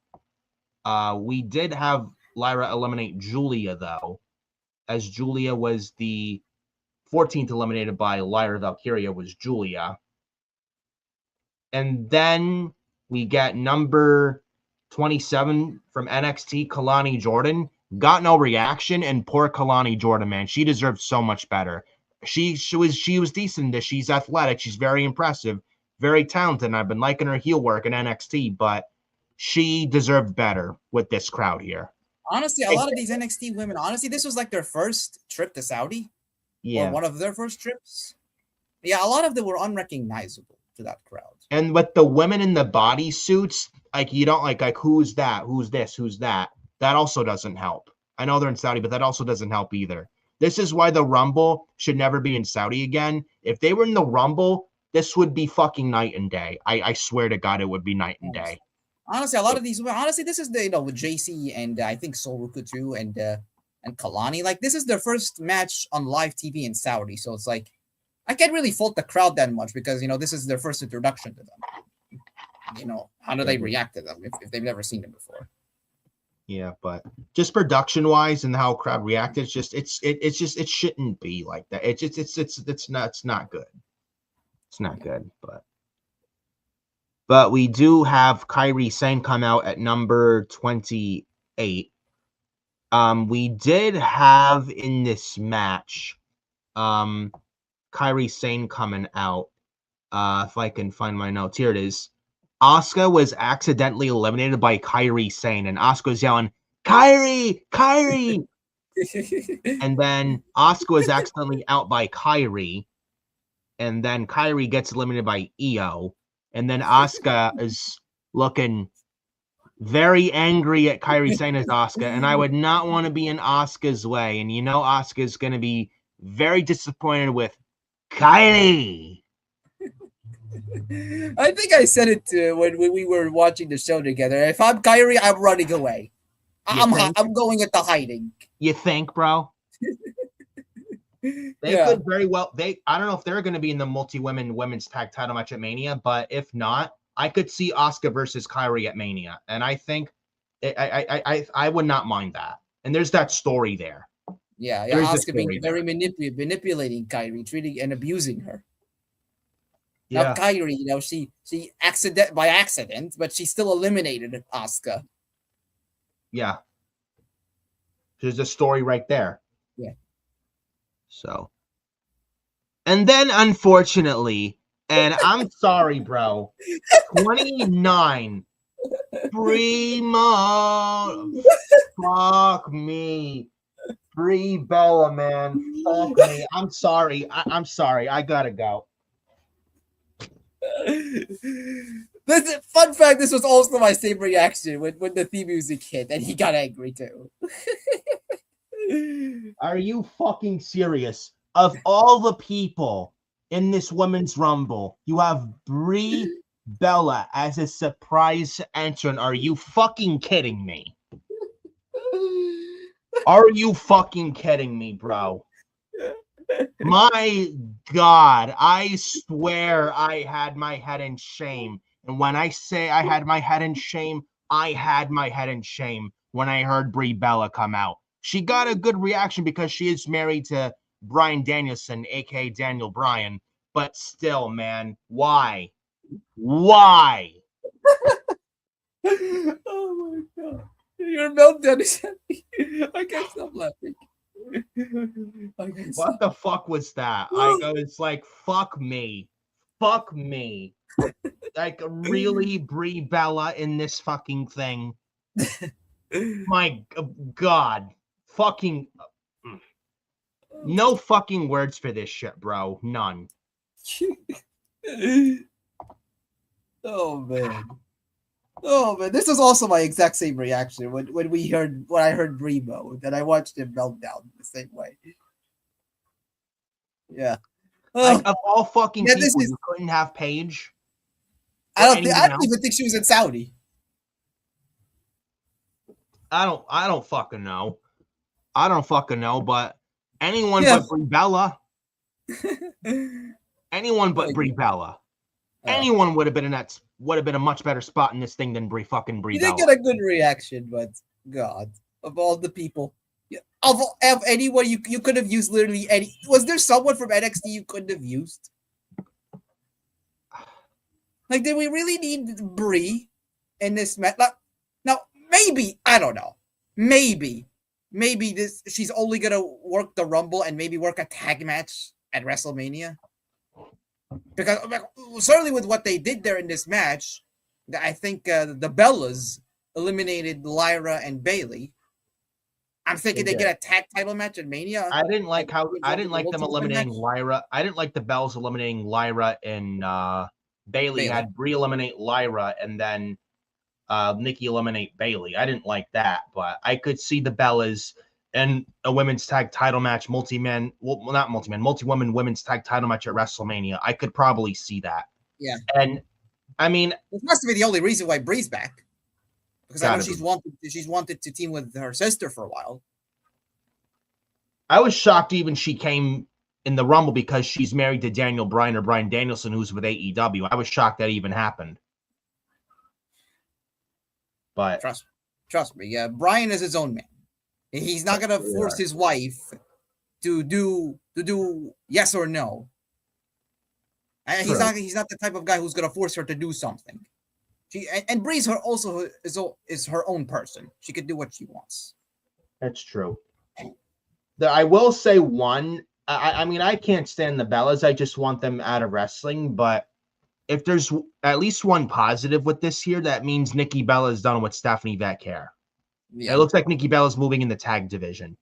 We did have Lyra eliminate Julia, though, as Julia was the 14th eliminated by Lyra Valkyria was Julia. And then we get number 27 from NXT, Kalani Jordan. Got no reaction, and poor Kalani Jordan, man. She deserved so much better. She was decent. She's athletic. She's very impressive, very talented. And I've been liking her heel work in NXT, but she deserved better with this crowd here. Honestly, a lot of these NXT women, honestly, this was like their first trip to Saudi. Yeah. Or one of their first trips. Yeah, a lot of them were unrecognizable to that crowd. And with the women in the body suits, like you don't like who's that? Who's this? Who's that? That also doesn't help. I know they're in Saudi, but that also doesn't help either. This is why the Rumble should never be in Saudi again. If they were in the Rumble, this would be fucking night and day. I swear to God, it would be night and day. Honestly, a lot of these, honestly, this is the, with JC and I think Soruku too, and Kalani. Like, this is their first match on live TV in Saudi. So it's like, I can't really fault the crowd that much because, this is their first introduction to them. How do they react to them if they've never seen them before? Yeah, but just production wise and how crowd reacted, it shouldn't be like that. It's not good. It's not good, but we do have Kairi Sane come out at number 28. We did have in this match, Kairi Sane coming out. If I can find my notes, here it is. Asuka was accidentally eliminated by Kairi Sane, and Asuka's yelling, "Kairi, Kairi!" And then Asuka was accidentally out by Kairi, and then Kairi gets eliminated by Io, and then Asuka is looking very angry at Kairi Sane as Asuka, and I would not want to be in Asuka's way, and Asuka's going to be very disappointed with Kairi. I think I said it when we were watching the show together. If I'm Kairi, I'm running away. I'm going into hiding. You think, bro? They could very well. I don't know if they're going to be in the women's tag title match at Mania, but if not, I could see Asuka versus Kairi at Mania, and I think I would not mind that. And there's that story there. Yeah, Asuka being very manipulating Kairi, treating and abusing her. Yeah. Now Kairi, she by accident, but she still eliminated Asuka. Yeah. There's a story right there. Yeah. So. And then, unfortunately, and I'm sorry, bro, 29, Primo, fuck me. Brie Bella, man, fuck me. I'm sorry. I'm sorry. I gotta go. Fun fact, this was also my same reaction when the theme music hit, and he got angry too. Are you fucking serious? of all the people in this women's rumble, you have Brie Bella as a surprise entrant. Are you fucking kidding me? Are you fucking kidding me, bro? My God, I swear I had my head in shame. And when I say I had my head in shame, I had my head in shame when I heard Brie Bella come out. She got a good reaction because she is married to Bryan Danielson, aka Daniel Bryan. But still, man, why? Why? Oh my god. Your meltdown is happy. I can't stop laughing. What the fuck was that? I was like, fuck me. Fuck me. Like, really, Brie Bella in this fucking thing? My God. Fucking. No fucking words for this shit, bro. None. Oh man. Oh man, this was also my exact same reaction when I heard Bremo, that I watched him melt down the same way. Yeah. Like, of all fucking Yeah, people, you couldn't have Paige. I don't even think she was in Saudi. I don't fucking know. I don't fucking know, but anyone but Brie Bella. Anyone but Brie Bella. Anyone would have been a much better spot in this thing than Brie Bella. You didn't get a good reaction, but God, of all the people, of anyone you could have used literally any. Was there someone from NXT you couldn't have used? Like, did we really need Brie in this match? Now, maybe, I don't know. Maybe she's only gonna work the Rumble and maybe work a tag match at WrestleMania. Because certainly with what they did there in this match, I think the Bellas eliminated Lyra and Bailey. I'm thinking they get a tag title match at Mania. I didn't like them eliminating Lyra. I didn't like the Bellas eliminating Lyra and Bailey. Had Brie eliminate Lyra and then Nikki eliminate Bailey. I didn't like that, but I could see the Bellas and a women's tag title match, multi-women women's tag title match at WrestleMania. I could probably see that. Yeah. And I mean, it must be the only reason why Brie's back. Because I know she's wanted to team with her sister for a while. I was shocked even she came in the Rumble because she's married to Daniel Bryan or Bryan Danielson, who's with AEW. I was shocked that even happened. But trust me, yeah, Bryan is his own man. He's not gonna force his wife to do yes or no. And he's not the type of guy who's gonna force her to do something. And Brie's is her own person. She can do what she wants. That's true. I will say one. I mean, I can't stand the Bellas. I just want them out of wrestling. But if there's at least one positive with this here, that means Nikki Bella is done with Stephanie Vecchia. Yeah. It looks like Nikki Bella's moving in the tag division.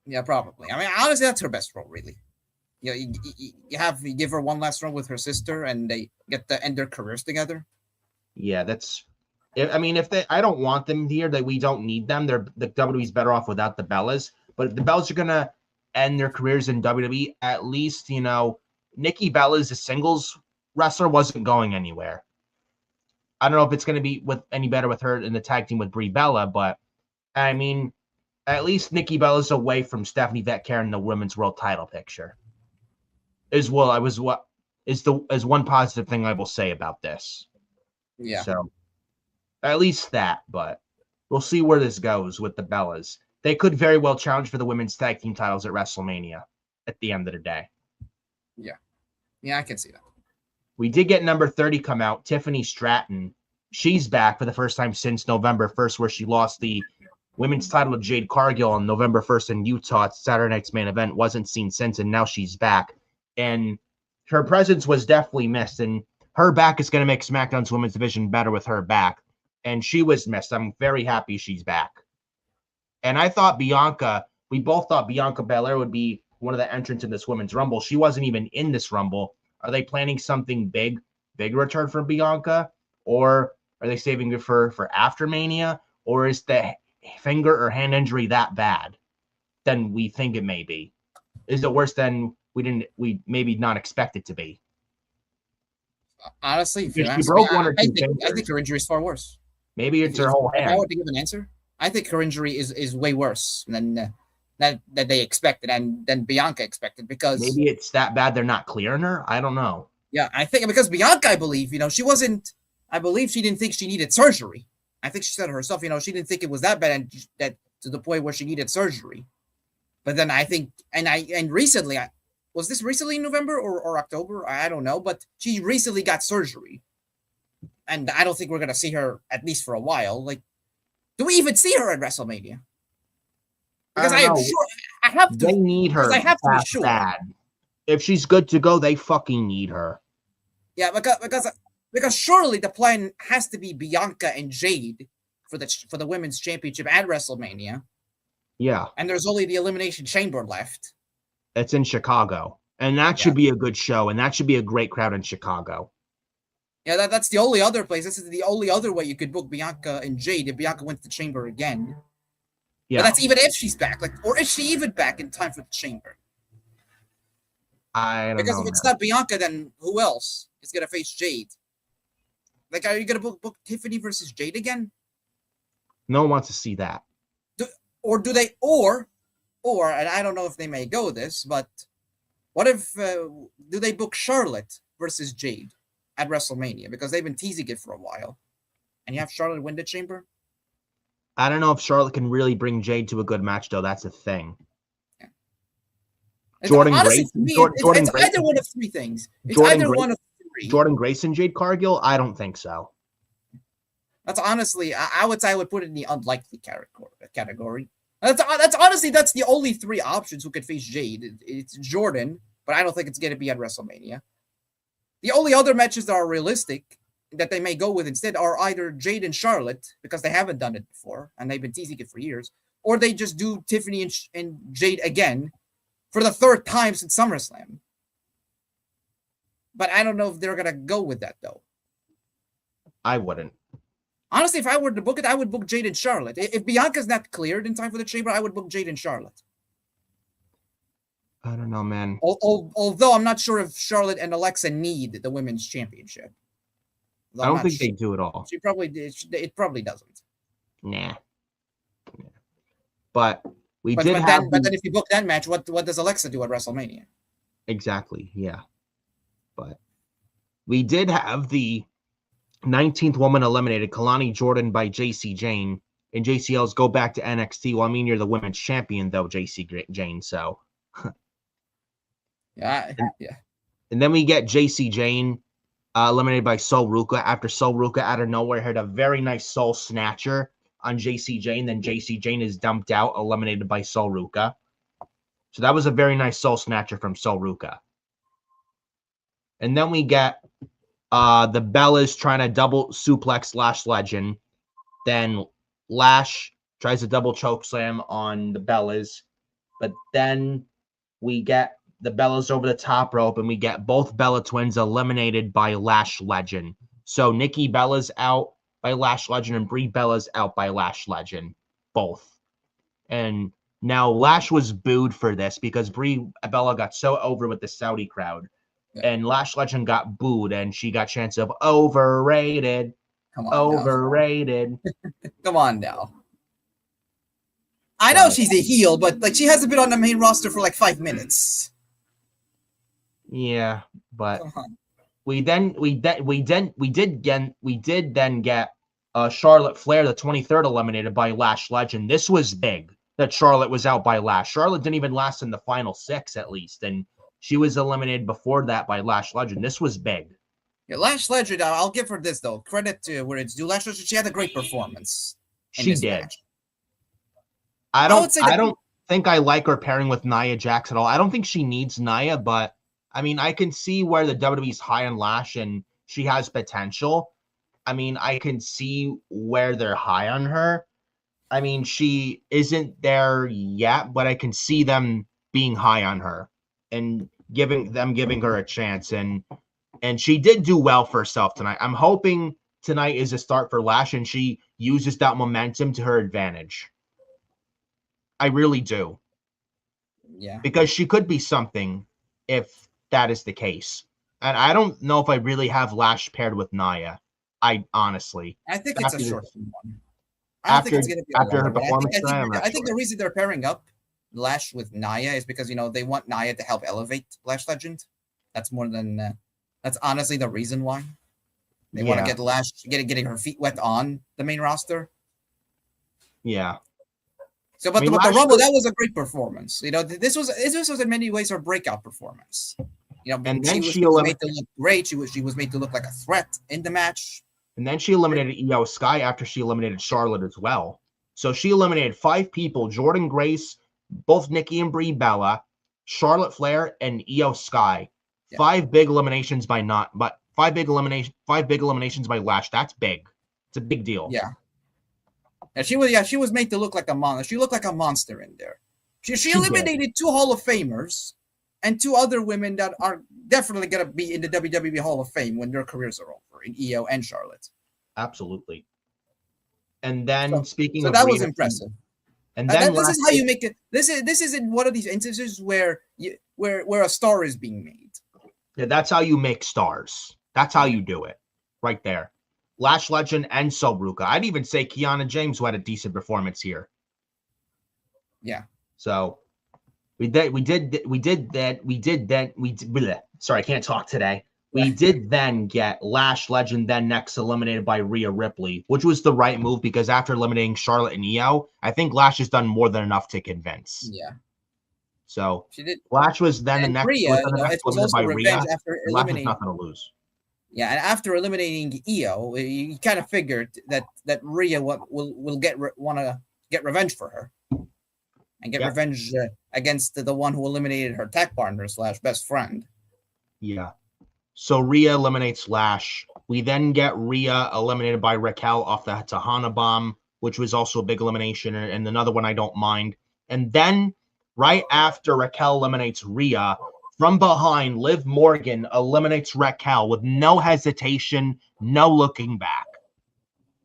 Yeah, probably. I mean, honestly, that's her best role, really. You give her one last run with her sister, and they get to end their careers together. Yeah, I don't want them here. That we don't need them. The WWE's better off without the Bellas. But if the Bellas are gonna end their careers in WWE, at least Nikki Bella as a singles wrestler wasn't going anywhere. I don't know if it's gonna be any better with her in the tag team with Brie Bella, but I mean, at least Nikki Bella's away from Stephanie Vecchia in the women's world title picture. As one positive thing I will say about this. Yeah. So at least that, but we'll see where this goes with the Bellas. They could very well challenge for the women's tag team titles at WrestleMania at the end of the day. Yeah. Yeah, I can see that. We did get number 30 come out, Tiffany Stratton. She's back for the first time since November 1st, where she lost the women's title to Jade Cargill on November 1st in Utah at Saturday night's main event. Wasn't seen since, and now she's back. And her presence was definitely missed, and her back is going to make SmackDown's women's division better with her back. And she was missed. I'm very happy she's back. And we both thought Bianca Belair would be one of the entrants in this women's Rumble. She wasn't even in this Rumble. Are they planning something big return for Bianca? Or are they saving it for after Mania? Or is the finger or hand injury that bad than we think it may be? Is it worse than we maybe not expect it to be. Honestly, if you She ask me, broke one or two I think fingers. her injury is far worse. Maybe it's her whole If I hand. were to give an answer, I think her injury is way worse than that they expected and than Bianca expected, because Maybe it's that bad they're not clearing her. I don't know. yeah, I think because Bianca, I believe, she wasn't. I believe she didn't think she needed surgery. I think she said herself, she didn't think it was that bad, and that to the point where she needed surgery. But then I think, and recently, was this recently in November or October? I don't know, but she recently got surgery, and I don't think we're gonna see her at least for a while. Like, do we even see her at WrestleMania? Because I am sure I have to. They need her. I have to be sure. Bad. If she's good to go, they fucking need her. Yeah, because surely the plan has to be Bianca and Jade for the women's championship at WrestleMania. Yeah, and there's only the Elimination Chamber left. It's in Chicago, and that should be a good show, and that should be a great crowd in Chicago. Yeah, that's the only other place. This is the only other way you could book Bianca and Jade if Bianca went to the Chamber again. Yeah, but that's even if she's back, or is she even back in time for the Chamber? I don't know. Because if it's not Bianca, then who else is gonna face Jade? Like, are you gonna book Tiffany versus Jade again? No one wants to see that. Or do they? Or, and I don't know if they may go this, but what if do they book Charlotte versus Jade at WrestleMania, because they've been teasing it for a while, and you have Charlotte win the Chamber? I don't know if Charlotte can really bring Jade to a good match, though. That's a thing. Yeah. Jordan Grayson. It's either one of three things. It's either one of three. Jordan Grayson, Jade Cargill? I don't think so. That's honestly, I would say I would put it in the unlikely category. That's honestly, that's the only three options who could face Jade. It's Jordan, but I don't think it's going to be at WrestleMania. The only other matches that are realistic that they may go with instead are either Jade and Charlotte, because they haven't done it before and they've been teasing it for years, or they just do Tiffany and Jade again for the third time since SummerSlam. But I don't know if they're going to go with that, though. I wouldn't. Honestly, if I were to book it, I would book Jade and Charlotte. If Bianca's not cleared in time for the Chamber, I would book Jade and Charlotte. I don't know, man. Although I'm not sure if Charlotte and Alexa need the women's championship. I don't think they do at all. It probably doesn't. Nah. But then if you book that match, what does Alexa do at WrestleMania? Exactly, yeah. But we did have the 19th woman eliminated, Kalani Jordan by JC Jane, and JCL's go back to NXT. Well, I mean, you're the women's champion, though, JC Jane, so. Yeah. And then we get JC Jane eliminated by Sol Ruka after Sol Ruka out of nowhere had a very nice soul snatcher on JC Jane. Then JC Jane is dumped out, eliminated by Sol Ruka. So that was a very nice soul snatcher from Sol Ruka. And then we get the Bellas trying to double suplex Lash Legend. Then Lash tries to double choke slam on the Bellas. But then we get the Bellas over the top rope, and we get both Bella twins eliminated by Lash Legend. So Nikki Bella's out by Lash Legend, and Brie Bella's out by Lash Legend. Both. And now Lash was booed for this because Brie Bella got so over with the Saudi crowd. Yeah. And Lash Legend got booed, and she got chants of overrated. Come on, overrated. Come on now. I know she's a heel, but like she hasn't been on the main roster for like 5 minutes. Yeah, but we did then get Charlotte Flair, the 23rd, eliminated by Lash Legend. This was big that Charlotte was out by Lash. Charlotte didn't even last in the final 6 at least, and she was eliminated before that by Lash Legend. This was big. Yeah, Lash Legend, I'll give her this, though. Credit to where it's due. Lash Legend, she had a great performance. She did. Match. I don't think I like her pairing with Nia Jax at all. I don't think she needs Nia, but I mean, I can see where the WWE's high on Lash and she has potential. I mean, I can see where they're high on her. I mean, she isn't there yet, but I can see them being high on her and giving her a chance. And she did do well for herself tonight. I'm hoping tonight is a start for Lash and she uses that momentum to her advantage. I really do. Yeah. Because she could be something if that is the case. And I don't know if I really have Lash paired with Nia. I honestly. I think it's a After short this- one. I don't think it's going to be a after long her one. performance tonight, I'm I not think sure. the reason they're pairing up Lash with Nia is because they want Nia to help elevate Lash Legend. That's more than that's honestly the reason why they want to get Lash getting her feet wet on the main roster. Yeah. So, but, I mean, but the Lash Rumble, was- that was a great performance. This was in many ways her breakout performance. And she then was made to look great. She was made to look like a threat in the match. And then she eliminated Io Sky after she eliminated Charlotte as well. So she eliminated 5 people: Jordan Grace, both Nikki and Brie Bella, Charlotte Flair, and Io Sky. Yeah. 5 big eliminations by 5 big eliminations by Lash. That's big. It's a big deal. Yeah. And she was made to look like a monster. She looked like a monster in there. She eliminated 2 Hall of Famers and 2 other women that are definitely going to be in the WWE Hall of Fame when their careers are over, in Io and Charlotte. Absolutely. And then speaking so of that was Rhea, impressive. And then this is how you make it. This is in one of these instances where a star is being made. Yeah, that's how you make stars. That's how you do it, right there. Lash Legend and Sobruka. I'd even say Kiana James, who had a decent performance here. Yeah. So we did. Sorry, I can't talk today. We did then get Lash Legend, then next eliminated by Rhea Ripley, which was the right move because after eliminating Charlotte and Io, I think Lash has done more than enough to convince. Yeah. So she did. Lash was then and the next, Rhea, eliminated it was also by revenge Rhea. after Lash has eliminating. nothing to lose. Yeah, and after eliminating Io, you kind of figured that Rhea will want to get revenge for her, and get revenge against the one who eliminated her tag partner / best friend. Yeah. So Rhea eliminates Lash. We then get Rhea eliminated by Raquel off the Tahana Bomb, which was also a big elimination, and another one I don't mind. And then right after Raquel eliminates Rhea, from behind, Liv Morgan eliminates Raquel with no hesitation, no looking back.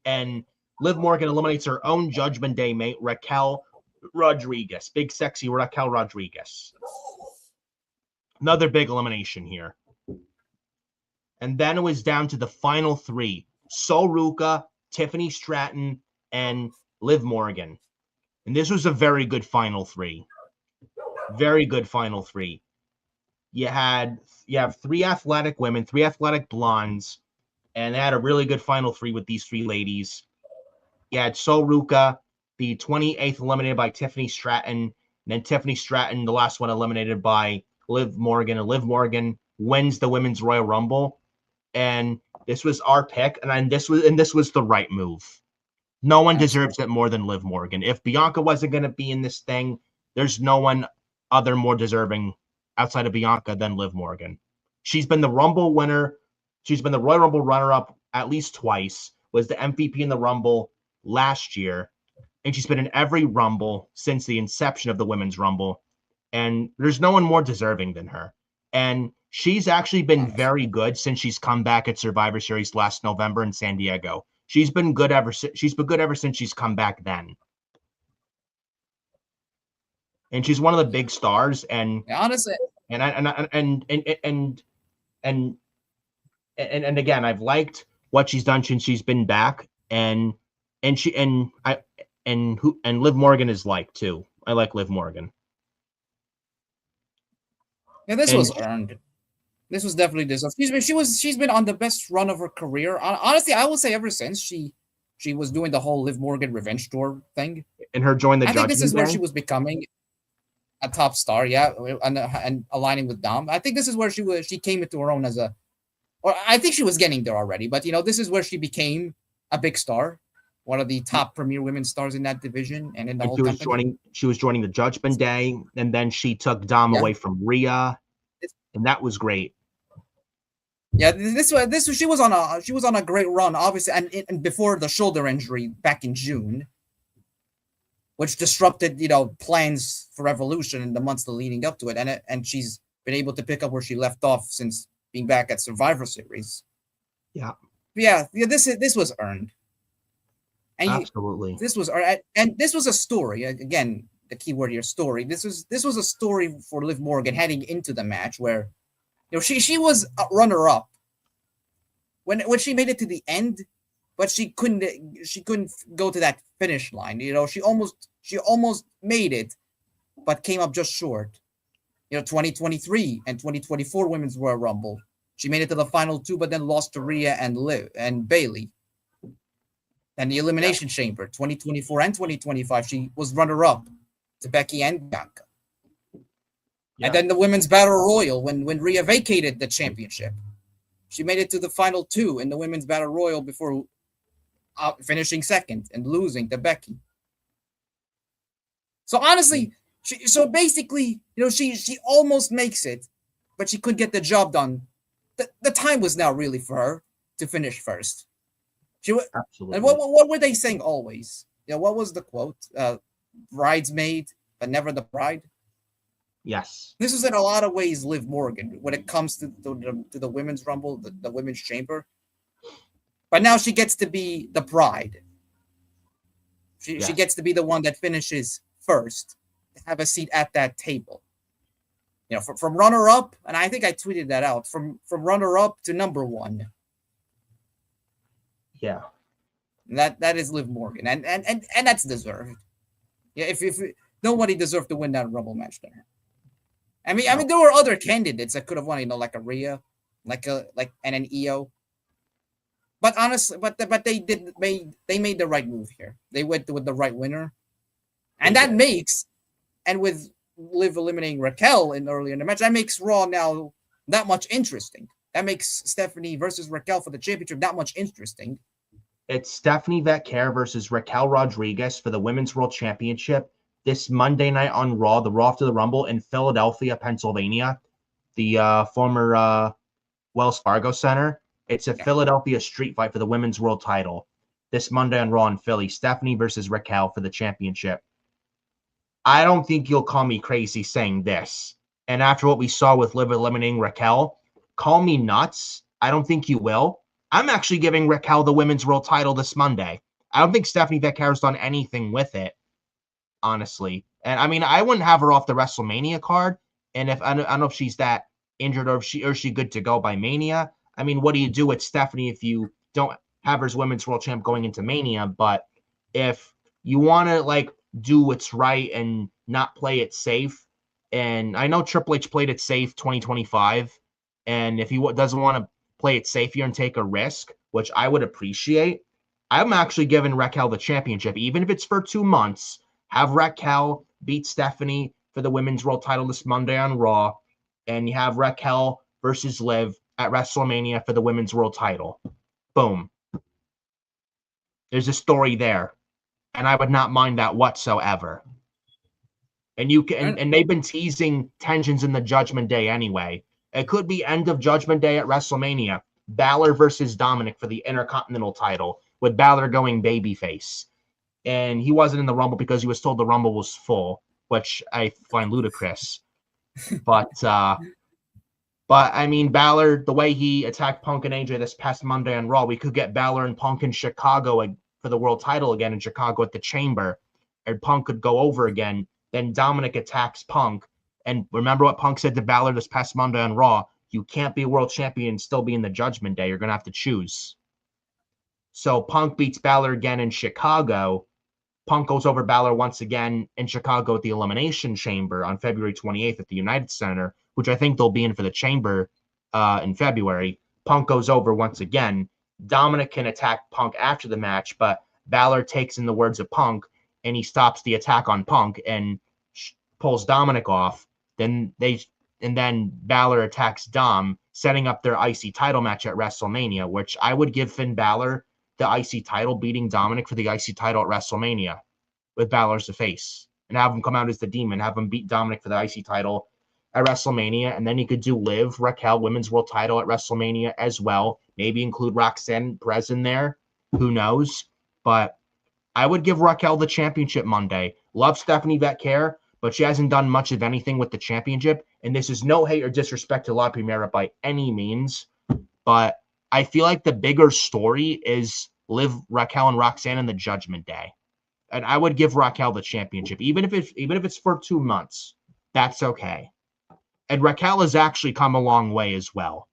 And Liv Morgan eliminates her own Judgment Day mate, Raquel Rodriguez. Big sexy Raquel Rodriguez. Another big elimination here. And then it was down to the final 3. Sol Ruka, Tiffany Stratton, and Liv Morgan. And this was a very good final 3. Very good final 3. You have 3 athletic women, 3 athletic blondes, and they had a really good final 3 with these 3 ladies. You had Sol Ruka, the 28th eliminated by Tiffany Stratton, and then Tiffany Stratton, the last one eliminated by Liv Morgan, and Liv Morgan wins the Women's Royal Rumble. And this was our pick, and this was the right move. No one deserves it more than Liv Morgan. If Bianca wasn't going to be in this thing, there's no one other more deserving outside of Bianca than Liv Morgan. She's been the Rumble winner. She's been the Royal Rumble runner-up at least twice, was the MVP in the Rumble last year, and she's been in every Rumble since the inception of the Women's Rumble, and there's no one more deserving than her. And she's actually been very good since she's come back at Survivor Series last November in San Diego. She's been good ever since she's come back then. And she's one of the big stars. And honestly, and again, I've liked what she's done since she's been back. And Liv Morgan is liked too. I like Liv Morgan. Yeah, this was earned. This was definitely deserved. She's been on the best run of her career. Honestly, I would say ever since she was doing the whole Liv Morgan revenge tour thing. And her join the Judgment Day. I think this is where she was becoming a top star, and aligning with Dom. I think this is where she came into her own or I think she was getting there already, but this is where she became a big star, one of the top premier women stars in that division and in the whole company. She was joining the Judgment Day, and then she took Dom away from Rhea, and that was great. Yeah, she was on a great run, obviously, and before the shoulder injury back in June, which disrupted plans for Evolution in the months leading up to it, and she's been able to pick up where she left off since being back at Survivor Series. Yeah. This was earned. And absolutely. This was earned, and this was a story. Again, the key word here, story. This was a story for Liv Morgan heading into the match where, she was a runner up when she made it to the end, but she couldn't go to that finish line. She almost made it, but came up just short. 2023 and 2024 Women's Royal Rumble, she made it to the final two, but then lost to Rhea and Bayley. And the Elimination Chamber, 2024 and 2025, she was runner-up to Becky and Bianca. Yeah. And then the Women's Battle Royal, when Rhea vacated the championship, she made it to the final two in the Women's Battle Royal before finishing second and losing to Becky. So honestly, she almost makes it, but she couldn't get the job done. The time was now really for her to finish first. Absolutely. And what were they saying always? What was the quote? Bridesmaid, but never the bride. Yes. This is in a lot of ways Liv Morgan when it comes to the Women's Rumble, the Women's Chamber. But now she gets to be the bride. She gets to be the one that finishes first, to have a seat at that table. From runner-up, and I think I tweeted that out, from runner-up to number one. Yeah. That is Liv Morgan. And that's deserved. Yeah, if nobody deserved to win that Rumble match there. I mean there were other candidates that could have won, like a Rhea, and an EO. But honestly, but they made the right move here. They went with the right winner. And that makes, and with Liv eliminating Raquel earlier in the match, that makes Raw now that much interesting. That makes Stephanie versus Raquel for the championship that much interesting. It's Stephanie Vetker versus Raquel Rodriguez for the Women's World Championship this Monday night on Raw, the Raw after the Rumble in Philadelphia, Pennsylvania, the former Wells Fargo Center. It's a Philadelphia street fight for the Women's World title this Monday on Raw in Philly. Stephanie versus Raquel for the championship. I don't think you'll call me crazy saying this. And after what we saw with Liv eliminating Raquel, call me nuts. I don't think you will. I'm actually giving Raquel the Women's World title this Monday. I don't think Stephanie Vetker's done anything with it, honestly. And I mean, I wouldn't have her off the WrestleMania card. And if I don't know if she's that injured or if she good to go by Mania. I mean, what do you do with Stephanie if you don't have her as Women's World Champ going into Mania? But if you want to do what's right and not play it safe, and I know Triple H played it safe 2025, and if he doesn't want to play it safe here and take a risk, which I would appreciate, I'm actually giving Raquel the championship, even if it's for 2 months. Have Raquel beat Stephanie for the Women's World title this Monday on Raw, and you have Raquel versus Liv at WrestleMania for the Women's World title. Boom. There's a story there, and I would not mind that whatsoever. And and they've been teasing tensions in the Judgment Day anyway. It could be end of Judgment Day at WrestleMania. Balor versus Dominic for the Intercontinental title, with Balor going babyface. And he wasn't in the Rumble because he was told the Rumble was full, which I find ludicrous. But I mean, Balor, the way he attacked Punk and AJ this past Monday on Raw, we could get Balor and Punk in Chicago for the world title again in Chicago at the Chamber. And Punk could go over again. Then Dominic attacks Punk. And remember what Punk said to Balor this past Monday on Raw? You can't be a world champion and still be in the Judgment Day. You're going to have to choose. So Punk beats Balor again in Chicago. Punk goes over Balor once again in Chicago at the Elimination Chamber on February 28th at the United Center, which I think they'll be in for the Chamber in February. Punk goes over once again. Dominic can attack Punk after the match, but Balor takes in the words of Punk, and he stops the attack on Punk and pulls Dominic off. Then Balor attacks Dom, setting up their IC title match at WrestleMania, which I would give Finn Balor the IC title, beating Dominic for the IC title at WrestleMania with Balor as the face, and have him come out as the Demon, have him beat Dominic for the IC title at WrestleMania, and then you could do Liv, Raquel, Women's World title at WrestleMania as well. Maybe include Roxanne Perez in there. Who knows? But I would give Raquel the championship Monday. Love Stephanie Vetker, but she hasn't done much of anything with the championship. And this is no hate or disrespect to La Primera by any means. But I feel like the bigger story is Liv, Raquel, and Roxanne in the Judgment Day. And I would give Raquel the championship, even if it's for 2 months. That's okay. And Raquel has actually come a long way as well.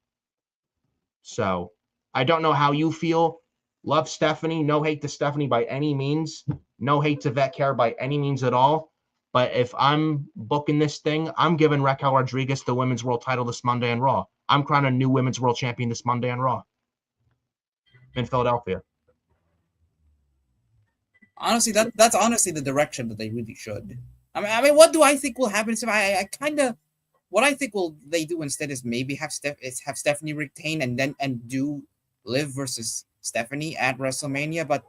So I don't know how you feel. Love Stephanie. No hate to Stephanie by any means. No hate to Vetcare by any means at all. But if I'm booking this thing, I'm giving Raquel Rodriguez the Women's World title this Monday on Raw. I'm crowning a new Women's World Champion this Monday on Raw in Philadelphia. Honestly, that's honestly the direction that they really should. I mean, what do I think will happen? I kind of what I think they do instead is maybe have Stephanie retain and do Liv versus Stephanie at WrestleMania. But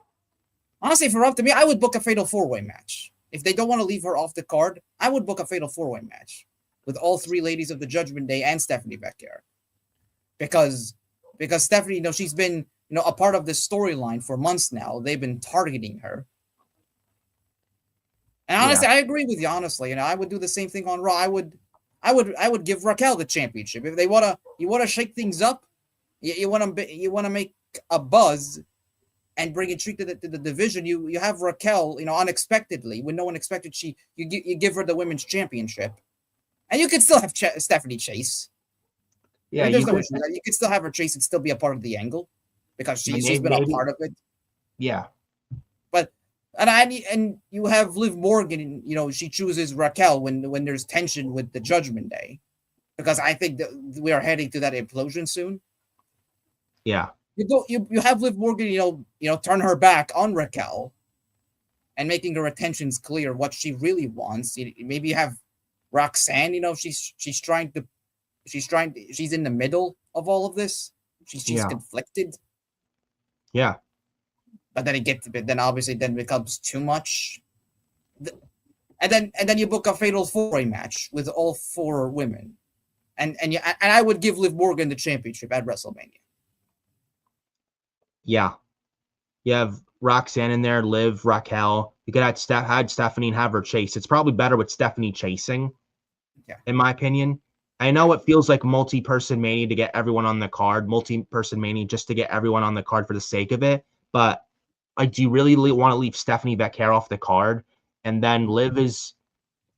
honestly, if it were up to me, I would book a Fatal 4-Way match. If they don't want to leave her off the card, I would book a Fatal 4-Way match with all 3 ladies of the Judgment Day and Stephanie Becker. Because Stephanie, she's been a part of this storyline for months now. They've been targeting her. And honestly, I agree with you. Honestly, I would do the same thing on Raw. I would give Raquel the championship if you want to shake things up. You want to make a buzz and bring intrigue to the division. You have Raquel, unexpectedly when no one expected you give her the women's championship, and you could still have Stephanie chase. Yeah, I mean, there's no issue. You could still have her chase and still be a part of the angle because she's been a part of it. Yeah. And you have Liv Morgan, she chooses Raquel when there's tension with the Judgment Day, because I think that we are heading to that implosion soon. Yeah. You have Liv Morgan, turn her back on Raquel, and making her intentions clear what she really wants. Maybe you have Roxanne, she's in the middle of all of this. She's conflicted. Yeah. But then obviously becomes too much. And then you book a Fatal 4-Way match with all 4 women. And I would give Liv Morgan the championship at WrestleMania. Yeah. You have Roxanne in there, Liv, Raquel. You could have Stephanie and have her chase. It's probably better with Stephanie chasing, in my opinion. I know it feels like multi-person mania to get everyone on the card, multi-person mania just to get everyone on the card for the sake of it. But do you really want to leave Stephanie Becker off the card? And then Liv is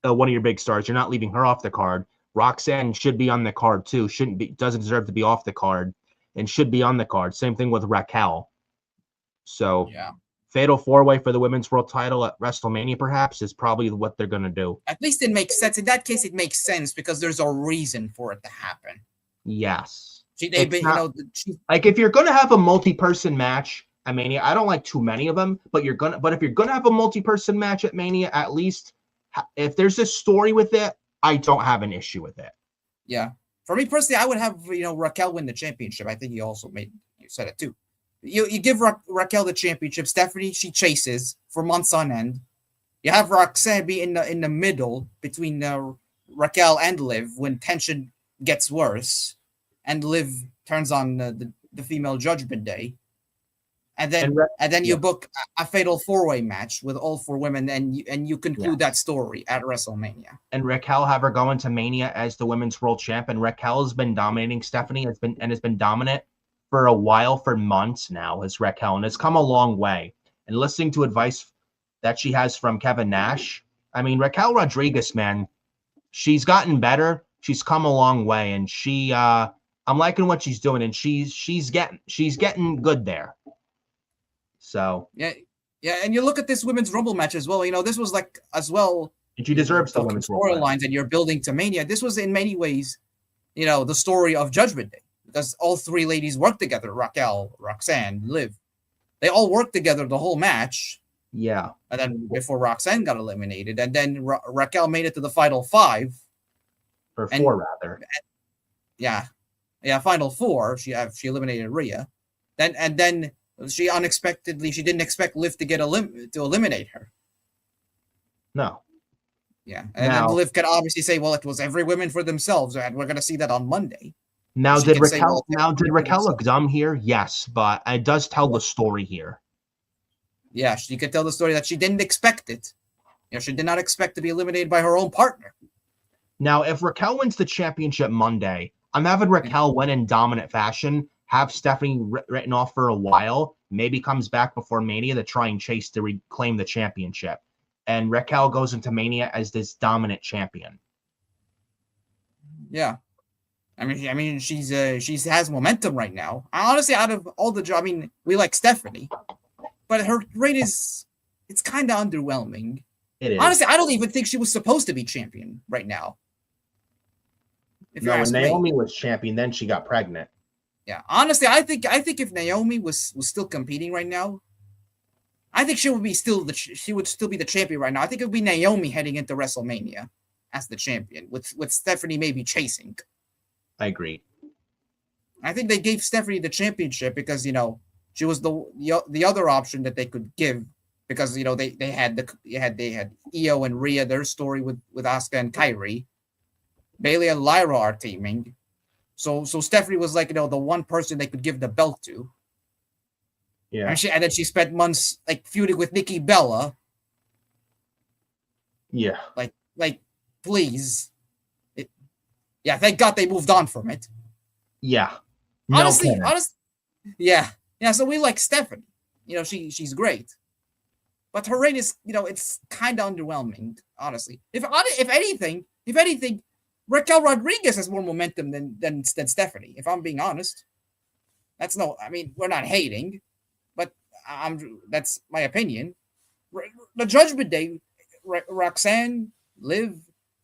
one of your big stars. You're not leaving her off the card. Roxanne should be on the card too. Doesn't deserve to be off the card and should be on the card. Same thing with Raquel. So Fatal 4-Way for the Women's World title at WrestleMania perhaps is probably what they're going to do. At least it makes sense. In that case, it makes sense because there's a reason for it to happen. Yes. Like if you're going to have a multi-person match at Mania, I don't like too many of them, but if you're gonna have a multi-person match at Mania, at least if there's a story with it, I don't have an issue with it. Yeah, for me personally, I would have Raquel win the championship. I think you said it too. You give Raquel the championship. Stephanie, she chases for months on end. You have Roxanne be in the middle between Raquel and Liv when tension gets worse, and Liv turns on the female Judgment Day. And then you book a Fatal 4-Way match with all 4 women, and you conclude that story at WrestleMania. And Raquel have her going to Mania as the Women's World Champ, and Raquel has been dominating Stephanie. Has been dominant for a while, for months now, as Raquel, and has come a long way. And listening to advice that she has from Kevin Nash, I mean, Raquel Rodriguez, man, she's gotten better. She's come a long way, and I'm liking what she's doing, and she's getting good there. So yeah, and you look at this Women's Rumble match as well. This was like as well. And she deserves the Women's Rumble storylines, and you're building to Mania. This was in many ways, the story of Judgment Day because all 3 ladies worked together. Raquel, Roxanne, Liv, they all worked together the whole match. Yeah, and then before Roxanne got eliminated, and then Raquel made it to the final 5 or 4 rather. Final 4. She eliminated Rhea, then. She didn't expect Liv to to eliminate her. No. Yeah. And then Liv could obviously say, well, it was every woman for themselves, and we're going to see that on Monday. Now, did Raquel look dumb here? Yes, but it does tell the story here. Yeah, she could tell the story that she didn't expect it. She did not expect to be eliminated by her own partner. Now, if Raquel wins the championship Monday, I'm having Raquel win in dominant fashion, have Stephanie written off for a while, maybe comes back before Mania to try and chase to reclaim the championship. And Raquel goes into Mania as this dominant champion. Yeah. I mean, she has momentum right now. Honestly, out of all the we like Stephanie, but her reign it's kind of underwhelming. It is. Honestly, I don't even think she was supposed to be champion right now. When Naomi was champion, then she got pregnant. Yeah, honestly, I think if Naomi was still competing right now, I think she would still be the champion right now. I think it would be Naomi heading into WrestleMania as the champion, with Stephanie maybe chasing. I agree. I think they gave Stephanie the championship because she was the other option that they could give, because they had Io and Rhea, their story with Asuka and Kairi. Bayley and Lyra are teaming, so Stephanie was like the one person they could give the belt to. Yeah, and then she spent months like feuding with Nikki Bella. Yeah, like please. Yeah, thank God they moved on from it. Yeah. Honestly, yeah. So we like Stephanie. She's great, but her reign is, it's kind of underwhelming. Honestly, if anything, Raquel Rodriguez has more momentum than Stephanie. If I'm being honest, we're not hating, but that's my opinion. The Judgment Day, Roxanne, Liv,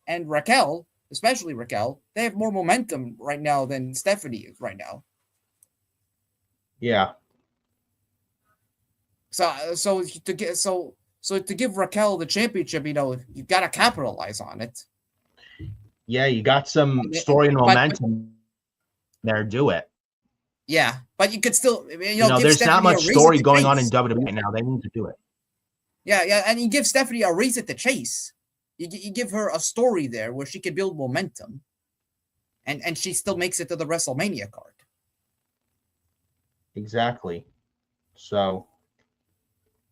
and Raquel. Especially Raquel, they have more momentum right now than Stephanie is right now. Yeah. So to give Raquel the championship, you've got to capitalize on it. Yeah, you got some story and momentum there. Do it. Yeah, but you could still, there's Stephanie not much story going on in WWE right now. They need to do it. Yeah, and you give Stephanie a reason to chase. You give her a story there where she can build momentum, and she still makes it to the WrestleMania card. Exactly. So,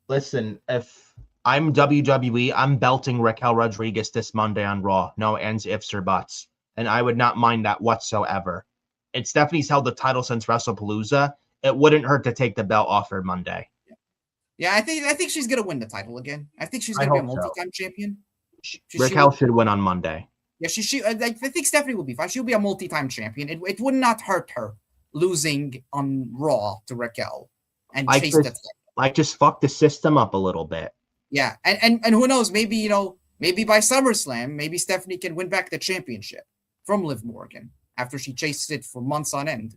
listen, if I'm WWE, I'm belting Raquel Rodriguez this Monday on Raw. No ands, ifs, or buts. And I would not mind that whatsoever. And Stephanie's held the title since WrestlePalooza. It wouldn't hurt to take the belt off her Monday. Yeah, I think she's going to win the title again. I think she's going to be a multi-time champion. Raquel should win on Monday. Yeah, I think Stephanie will be fine. She'll be a multi-time champion. It would not hurt her losing on Raw to Raquel and chase the title. Just fuck the system up a little bit. Yeah, and who knows? Maybe maybe by SummerSlam, maybe Stephanie can win back the championship from Liv Morgan after she chases it for months on end.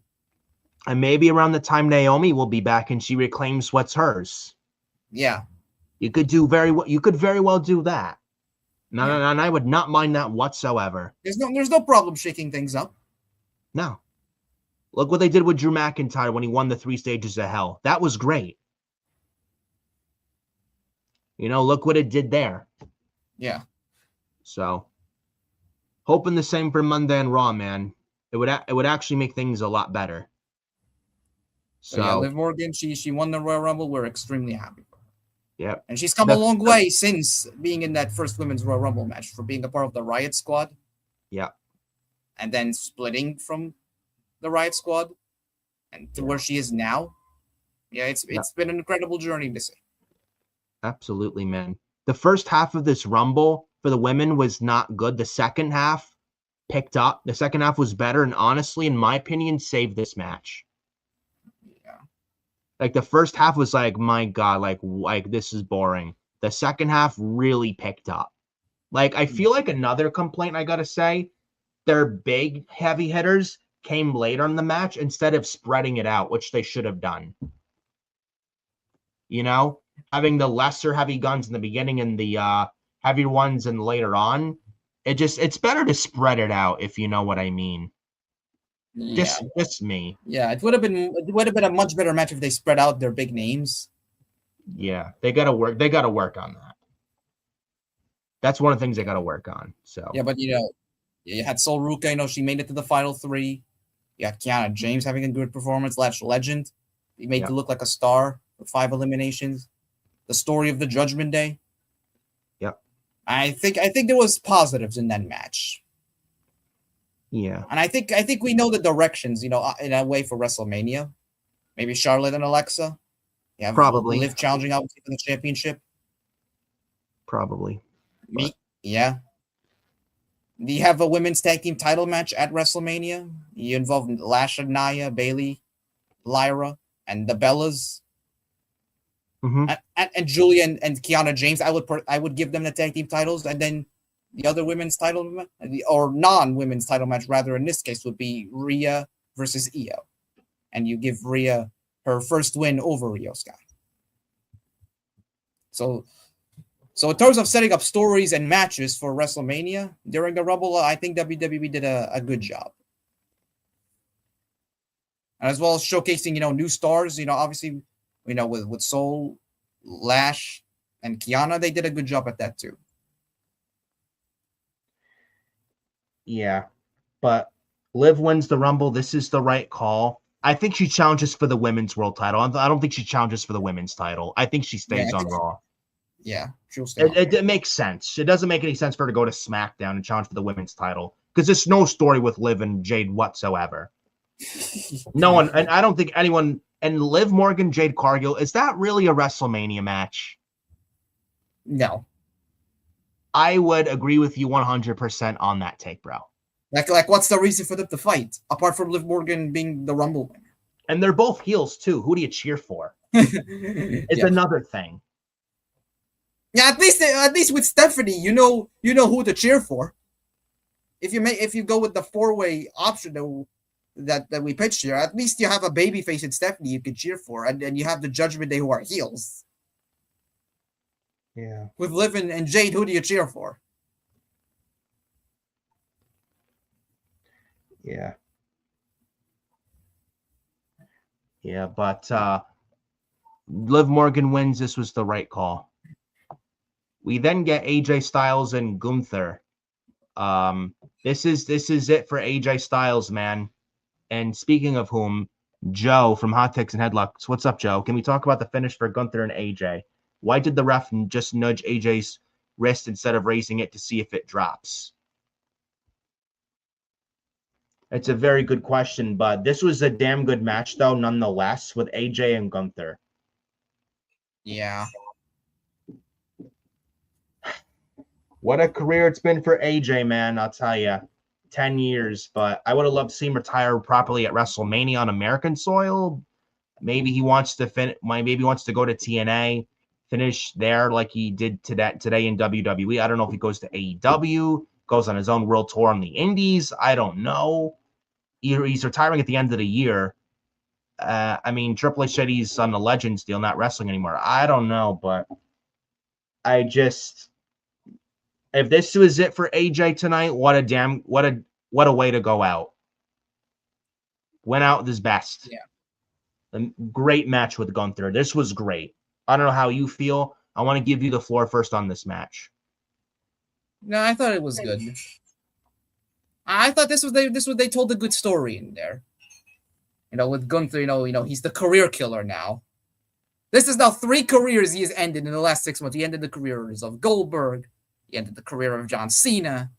And maybe around the time Naomi will be back and she reclaims what's hers. Yeah, you could very well do that. No, and I would not mind that whatsoever. There's no problem shaking things up. No. Look what they did with Drew McIntyre when he won the 3 Stages of Hell. That was great. Look what it did there. Yeah. So, hoping the same for Monday and Raw, man. It would actually make things a lot better. So yeah, Liv Morgan, she won the Royal Rumble. We're extremely happy. Yeah. And she's come a long way since being in that first Women's Royal Rumble match, for being a part of the Riot Squad. Yeah. And then splitting from the Riot Squad and to where she is now. Yeah, it's been an incredible journey to see. Absolutely, man. The first half of this Rumble for the women was not good. The second half picked up. The second half was better, and honestly, in my opinion, saved this match. Like, the first half was like, my God, like this is boring. The second half really picked up. Like, I feel like another complaint I gotta say, their big heavy hitters came later in the match instead of spreading it out, which they should have done. Having the lesser heavy guns in the beginning and the heavier ones and later on. It's better to spread it out, if you know what I mean. Yeah. Just me. Yeah, it would have been a much better match if they spread out their big names. Yeah, they gotta work on that. That's one of the things they gotta work on. So yeah, but you had Sol Ruka, she made it to the final 3. You had Kiana James having a good performance, Lash Legend. He made to look like a star with 5 eliminations. The story of the Judgment Day. Yep. I think there was positives in that match. Yeah. And I think we know the directions, in a way for WrestleMania. Maybe Charlotte and Alexa. Yeah, Probably. Liv challenging obviously for the championship. Probably. Me, yeah. Do you have a women's tag team title match at WrestleMania? You involve Lasha, Nia, Bailey, Lyra, and the Bellas. Mm-hmm. And Julia and Kiana James. I would give them the tag team titles, and then the other women's title, or non-women's title match, rather, in this case, would be Rhea versus Io. And you give Rhea her first win over Io Sky. So in terms of setting up stories and matches for WrestleMania during the Rumble, I think WWE did a good job. And as well as showcasing, new stars, obviously, with Soul, Lash, and Kiana, they did a good job at that too. Yeah, but Liv wins the Rumble. This is the right call. I think she challenges for the women's world title. I don't think she challenges for the women's title. I think she stays on Raw. Yeah, she'll stay. It makes sense. It doesn't make any sense for her to go to SmackDown and challenge for the women's title because there's no story with Liv and Jade whatsoever. No one, and I don't think anyone. And Liv Morgan, Jade Cargill, is that really a WrestleMania match? No. I would agree with you 100% on that take, bro. Like, what's the reason for them to fight apart from Liv Morgan being the Rumble winner? And they're both heels too. Who do you cheer for? It's another thing. Yeah, at least with Stephanie, you know who to cheer for. If you go with the 4-way option that we pitched here, at least you have a babyface in Stephanie you can cheer for, and you have the Judgment Day who are heels. Yeah. With Liv and Jade, who do you cheer for? Yeah. Yeah, but Liv Morgan wins. This was the right call. We then get AJ Styles and Gunther. This is it for AJ Styles, man. And speaking of whom, Joe from Hot Takes and Headlocks. What's up, Joe? Can we talk about the finish for Gunther and AJ? Why did the ref just nudge AJ's wrist instead of raising it to see if it drops? It's a very good question, but this was a damn good match, though, nonetheless, with AJ and Gunther. Yeah. What a career it's been for AJ, man, I'll tell you. 10 years, but I would have loved to see him retire properly at WrestleMania on American soil. Maybe he wants to maybe he wants to go to TNA, finish there like he did today in WWE. I don't know if he goes to AEW, goes on his own world tour on the Indies. I don't know. He's retiring at the end of the year. I mean, Triple H said he's on the Legends deal, not wrestling anymore. I don't know, but if this was it for AJ tonight, what a way to go out. Went out with his best. Yeah. A great match with Gunther. This was great. I don't know how you feel. I want to give you the floor first on this match. No, I thought it was good. I thought this was they told a good story in there. With Gunther, he's the career killer now. This is now 3 careers he has ended in the last 6 months. He ended the careers of Goldberg, he ended the career of John Cena,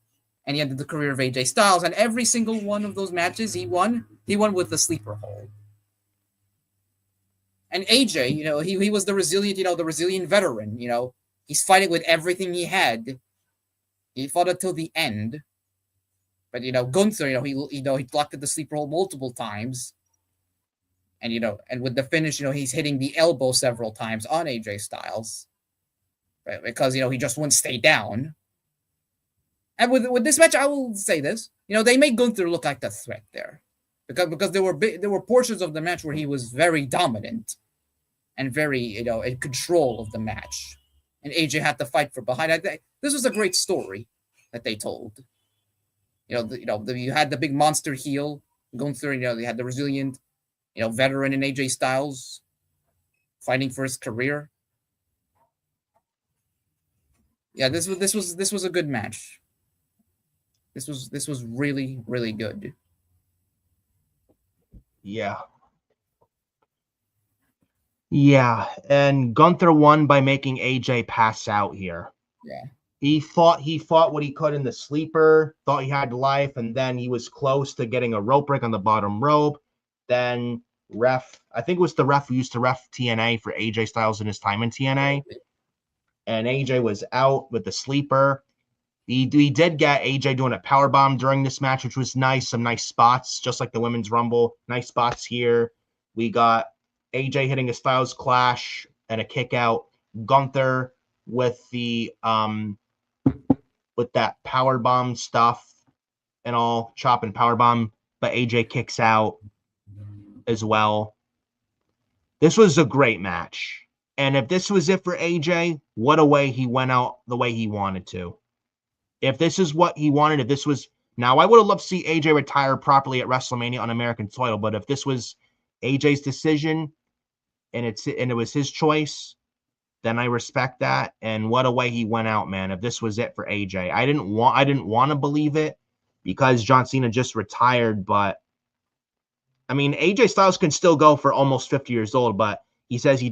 and he ended the career of AJ Styles. And every single one of those matches he won with the sleeper hold. And AJ, he was the resilient veteran. He's fighting with everything he had. He fought until the end. But Gunther, he blocked the sleeper hold multiple times. And and with the finish, he's hitting the elbow several times on AJ Styles. Right? Because he just wouldn't stay down. And with this match, I will say this. They made Gunther look like the threat there. Because there were portions of the match where he was very dominant and very, in control of the match. And AJ had to fight for behind. This was a great story that they told. You had the big monster heel Gunther. They had the resilient, veteran in AJ Styles fighting for his career. Yeah, this was a good match. This was really, really good. Yeah. Yeah, and Gunther won by making AJ pass out here. Yeah. He fought what he could in the sleeper, thought he had life, and then he was close to getting a rope break on the bottom rope. Then I think it was the ref who used to ref TNA for AJ Styles in his time in TNA. And AJ was out with the sleeper. He did get AJ doing a power bomb during this match, which was nice. Some nice spots, just like the Women's Rumble. Nice spots here. We got AJ hitting a Styles Clash and a kick out. Gunther with the with that power bomb stuff and all, chop and power bomb, but AJ kicks out as well. This was a great match. And if this was it for AJ, what a way he went out the way he wanted to. If this is what he wanted, if this was, now I would have loved to see AJ retire properly at WrestleMania on American soil, but if this was AJ's decision and it was his choice, then I respect that. And what a way he went out, man. If this was it for AJ, I didn't want to believe it because John Cena just retired, but I mean, AJ Styles can still go for almost 50 years old, but he says he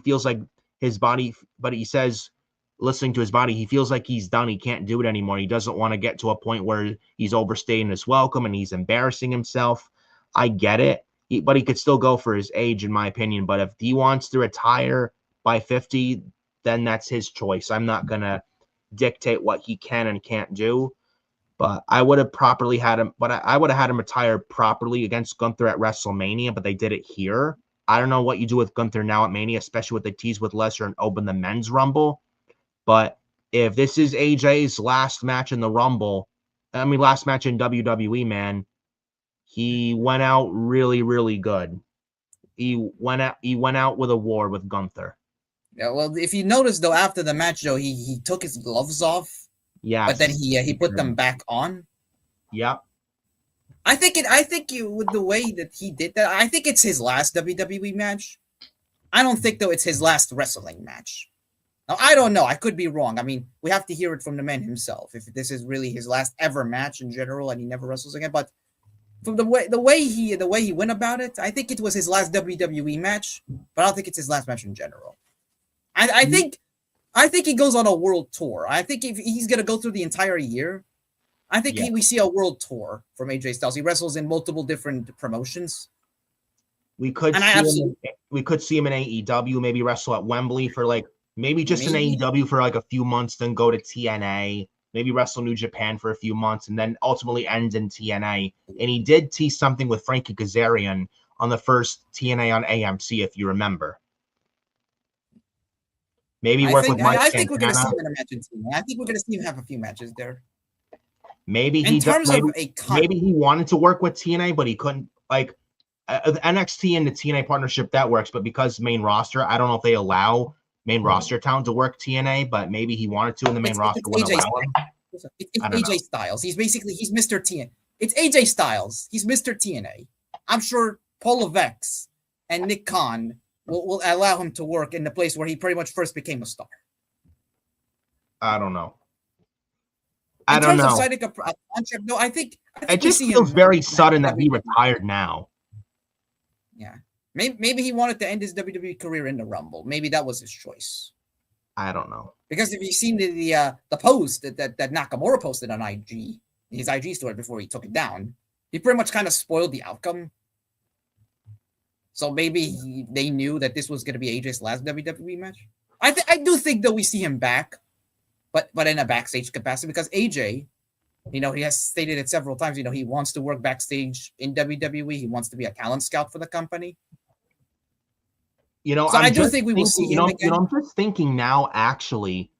feels like his body, but he says, listening to his body, he feels like he's done. He can't do it anymore. He doesn't want to get to a point where he's overstaying his welcome and he's embarrassing himself. I get it, but he could still go for his age, in my opinion. But if he wants to retire by 50, then that's his choice. I'm not going to dictate what he can and can't do. But I would have properly had him, but I would have had him retire properly against Gunther at WrestleMania, but they did it here. I don't know what you do with Gunther now at Mania, especially with the tease with Lesnar and open the men's Rumble. But if this is AJ's last match in the Rumble, last match in WWE, man, he went out really, really good. He went out with a war with Gunther. Yeah, well, if you notice though, after the match though, he took his gloves off. Yeah, but then he put them back on. Yep. I think with the way that he did that, I think it's his last WWE match. I don't think though it's his last wrestling match. Now I don't know. I could be wrong. I mean, we have to hear it from the man himself if this is really his last ever match in general, and he never wrestles again. But from the way he went about it, I think it was his last WWE match. But I don't think it's his last match in general. I think he goes on a world tour. I think if he's going to go through the entire year, I think we see a world tour from AJ Styles. He wrestles in multiple different promotions. We could see him in AEW, maybe wrestle at Wembley for an AEW for like a few months, then go to TNA, maybe wrestle New Japan for a few months, and then ultimately end in TNA. And he did tease something with Frankie Kazarian on the first TNA on AMC, if you remember. Maybe work with Mike. I think we're going to see him in a match in TNA. I think we're going to see him have a few matches there. Maybe he wanted to work with TNA, but he couldn't. Like NXT and the TNA partnership, that works, but because main roster, I don't know if they allow main roster talent to work TNA, but maybe he wanted to, and the main roster wouldn't allow him. It's AJ Styles. He's Mr. TNA. It's AJ Styles. He's Mr. TNA. I'm sure Paul Levesque and Nick Khan will allow him to work in the place where he pretty much first became a star. I don't know. In terms of signing a contract, no, I think it just feels very sudden that he retired now. Yeah. Maybe he wanted to end his WWE career in the Rumble. Maybe that was his choice. I don't know. Because if you've seen the post that Nakamura posted on his IG story before he took it down, he pretty much kind of spoiled the outcome. So maybe they knew that this was going to be AJ's last WWE match. I do think that we see him back, but in a backstage capacity, because AJ, he has stated it several times. He wants to work backstage in WWE. He wants to be a talent scout for the company. So I do think we will see him again. I'm just thinking now. Actually,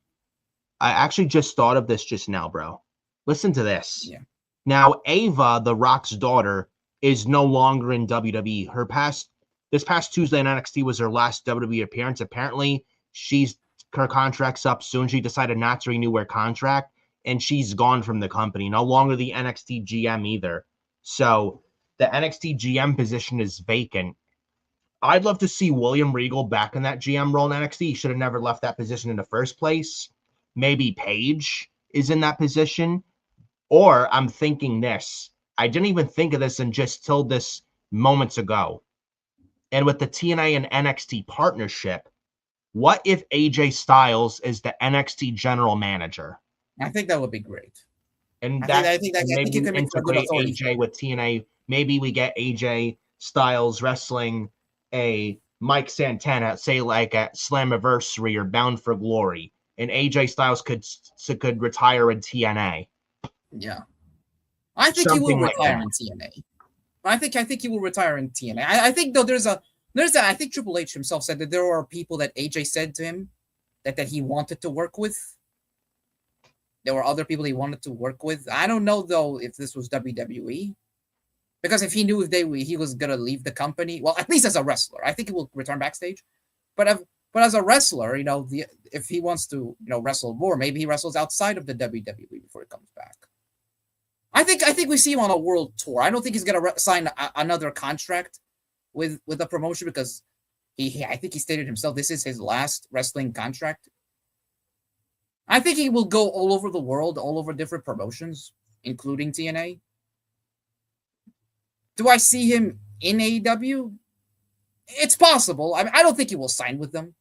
I actually just thought of this just now, bro. Listen to this. Yeah. Now, Ava, The Rock's daughter, is no longer in WWE. This past Tuesday in NXT was her last WWE appearance. Apparently, her contract's up soon. She decided not to renew her contract, and she's gone from the company. No longer the NXT GM either. So the NXT GM position is vacant. I'd love to see William Regal back in that GM role in NXT. He should have never left that position in the first place. Maybe Paige is in that position. Or I'm thinking this. I didn't even think of this and just told this moments ago. And with the TNA and NXT partnership, What if AJ Styles is the NXT general manager? I think that would be great. And I think maybe you we can make for a good integrate authority AJ figure. with TNA. Maybe we get AJ Styles wrestling a Mike Santana, say like at Slammiversary or Bound for Glory, and AJ Styles could retire in TNA. Yeah, I think he will Something like retire that. in TNA. I think he will retire in TNA. I think though there's a I think Triple H himself said that there are people that AJ said to him that he wanted to work with. There were other people he wanted to work with. I don't know though if this was WWE, because if he knew he was gonna leave the company, well, at least as a wrestler, I think he will return backstage. But as a wrestler, if he wants to wrestle more, maybe he wrestles outside of the WWE before he comes back. I think we see him on a world tour. I don't think he's gonna sign another contract with a promotion, because I think he stated himself this is his last wrestling contract. I think he will go all over the world, all over different promotions, including TNA. Do I see him in AEW? It's possible. I don't think he will sign with them.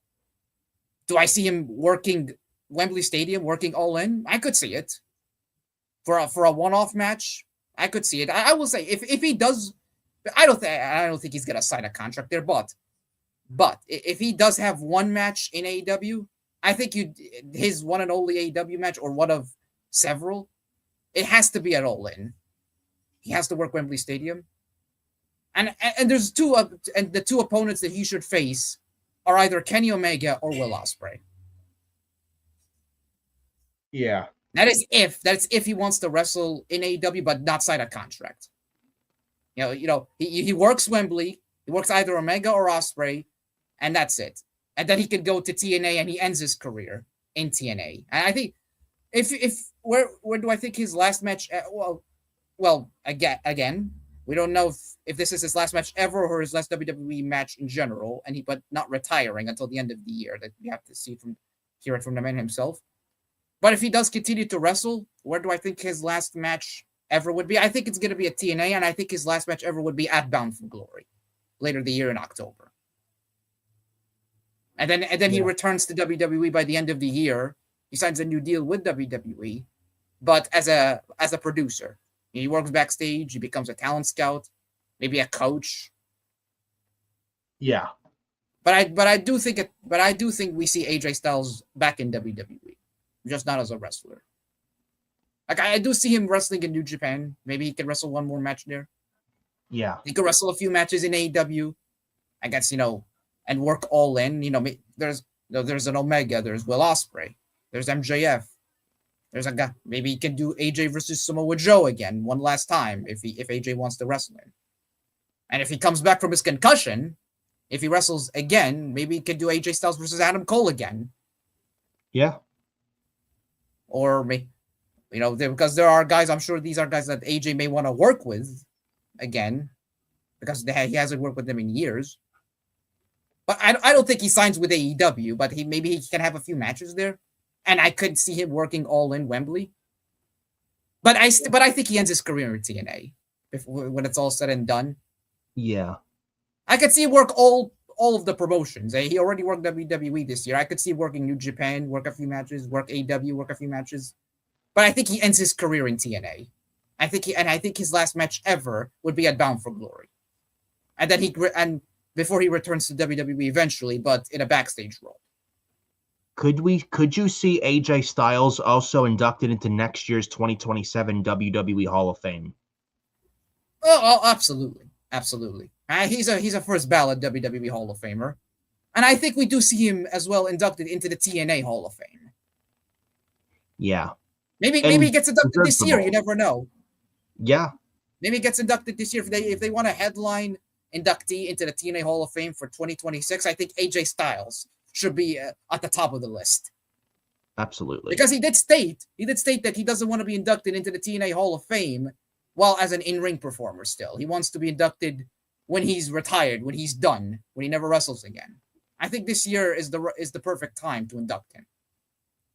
Do I see him working Wembley Stadium, working All In? I could see it. For a one-off match, I could see it. I will say if he does, I don't think he's gonna sign a contract there. But if he does have one match in AEW, I think his one and only AEW match, or one of several, it has to be at All In. He has to work Wembley Stadium, and there's and the two opponents that he should face are either Kenny Omega or Will Ospreay. Yeah. That's if he wants to wrestle in AEW but not sign a contract. He works Wembley, he works either Omega or Ospreay, and that's it. And then he could go to TNA and he ends his career in TNA. And I think where do I think his last match? Well, again, we don't know if this is his last match ever or his last WWE match in general, but not retiring until the end of the year. That we have to hear it from the man himself. But if he does continue to wrestle, where do I think his last match ever would be? I think it's going to be at TNA, and I think his last match ever would be at Bound for Glory later the year in October. And then he returns to WWE by the end of the year. He signs a new deal with WWE, but as a producer. He works backstage, he becomes a talent scout, maybe a coach. Yeah. But I do think we see AJ Styles back in WWE. Just not as a wrestler. Like I do see him wrestling in New Japan. Maybe he can wrestle one more match there. Yeah. He could wrestle a few matches in AEW. I guess, and work All In. There's an Omega, there's Will Ospreay, there's MJF. There's a guy. Maybe he can do AJ versus Samoa Joe again one last time if AJ wants to wrestle him. And if he comes back from his concussion, if he wrestles again, maybe he can do AJ Styles versus Adam Cole again. Yeah. Or because there are guys, I'm sure these are guys that AJ may want to work with again, because he hasn't worked with them in years. But I don't think he signs with AEW, but maybe he can have a few matches there, and I could see him working All In Wembley. But I think he ends his career in TNA when it's all said and done. Yeah, I could see him work all of the promotions. He already worked WWE this year. I could see him working New Japan, work a few matches, work AEW, work a few matches. But I think he ends his career in TNA. I think his last match ever would be at Bound for Glory, and then before he returns to WWE eventually, but in a backstage role. Could you see AJ Styles also inducted into next year's 2027 WWE Hall of Fame? Oh, absolutely. He's a first ballot WWE Hall of Famer, and I think we do see him as well inducted into the TNA Hall of Fame. Yeah, maybe he gets inducted this year. You never know. Yeah, maybe he gets inducted this year if they want a headline inductee into the TNA Hall of Fame for 2026. I think AJ Styles should be at the top of the list. Absolutely, because he did state that he doesn't want to be inducted into the TNA Hall of Fame while as an in-ring performer. Still, he wants to be inducted when he's retired, when he's done, when he never wrestles again. I think this year is the perfect time to induct him,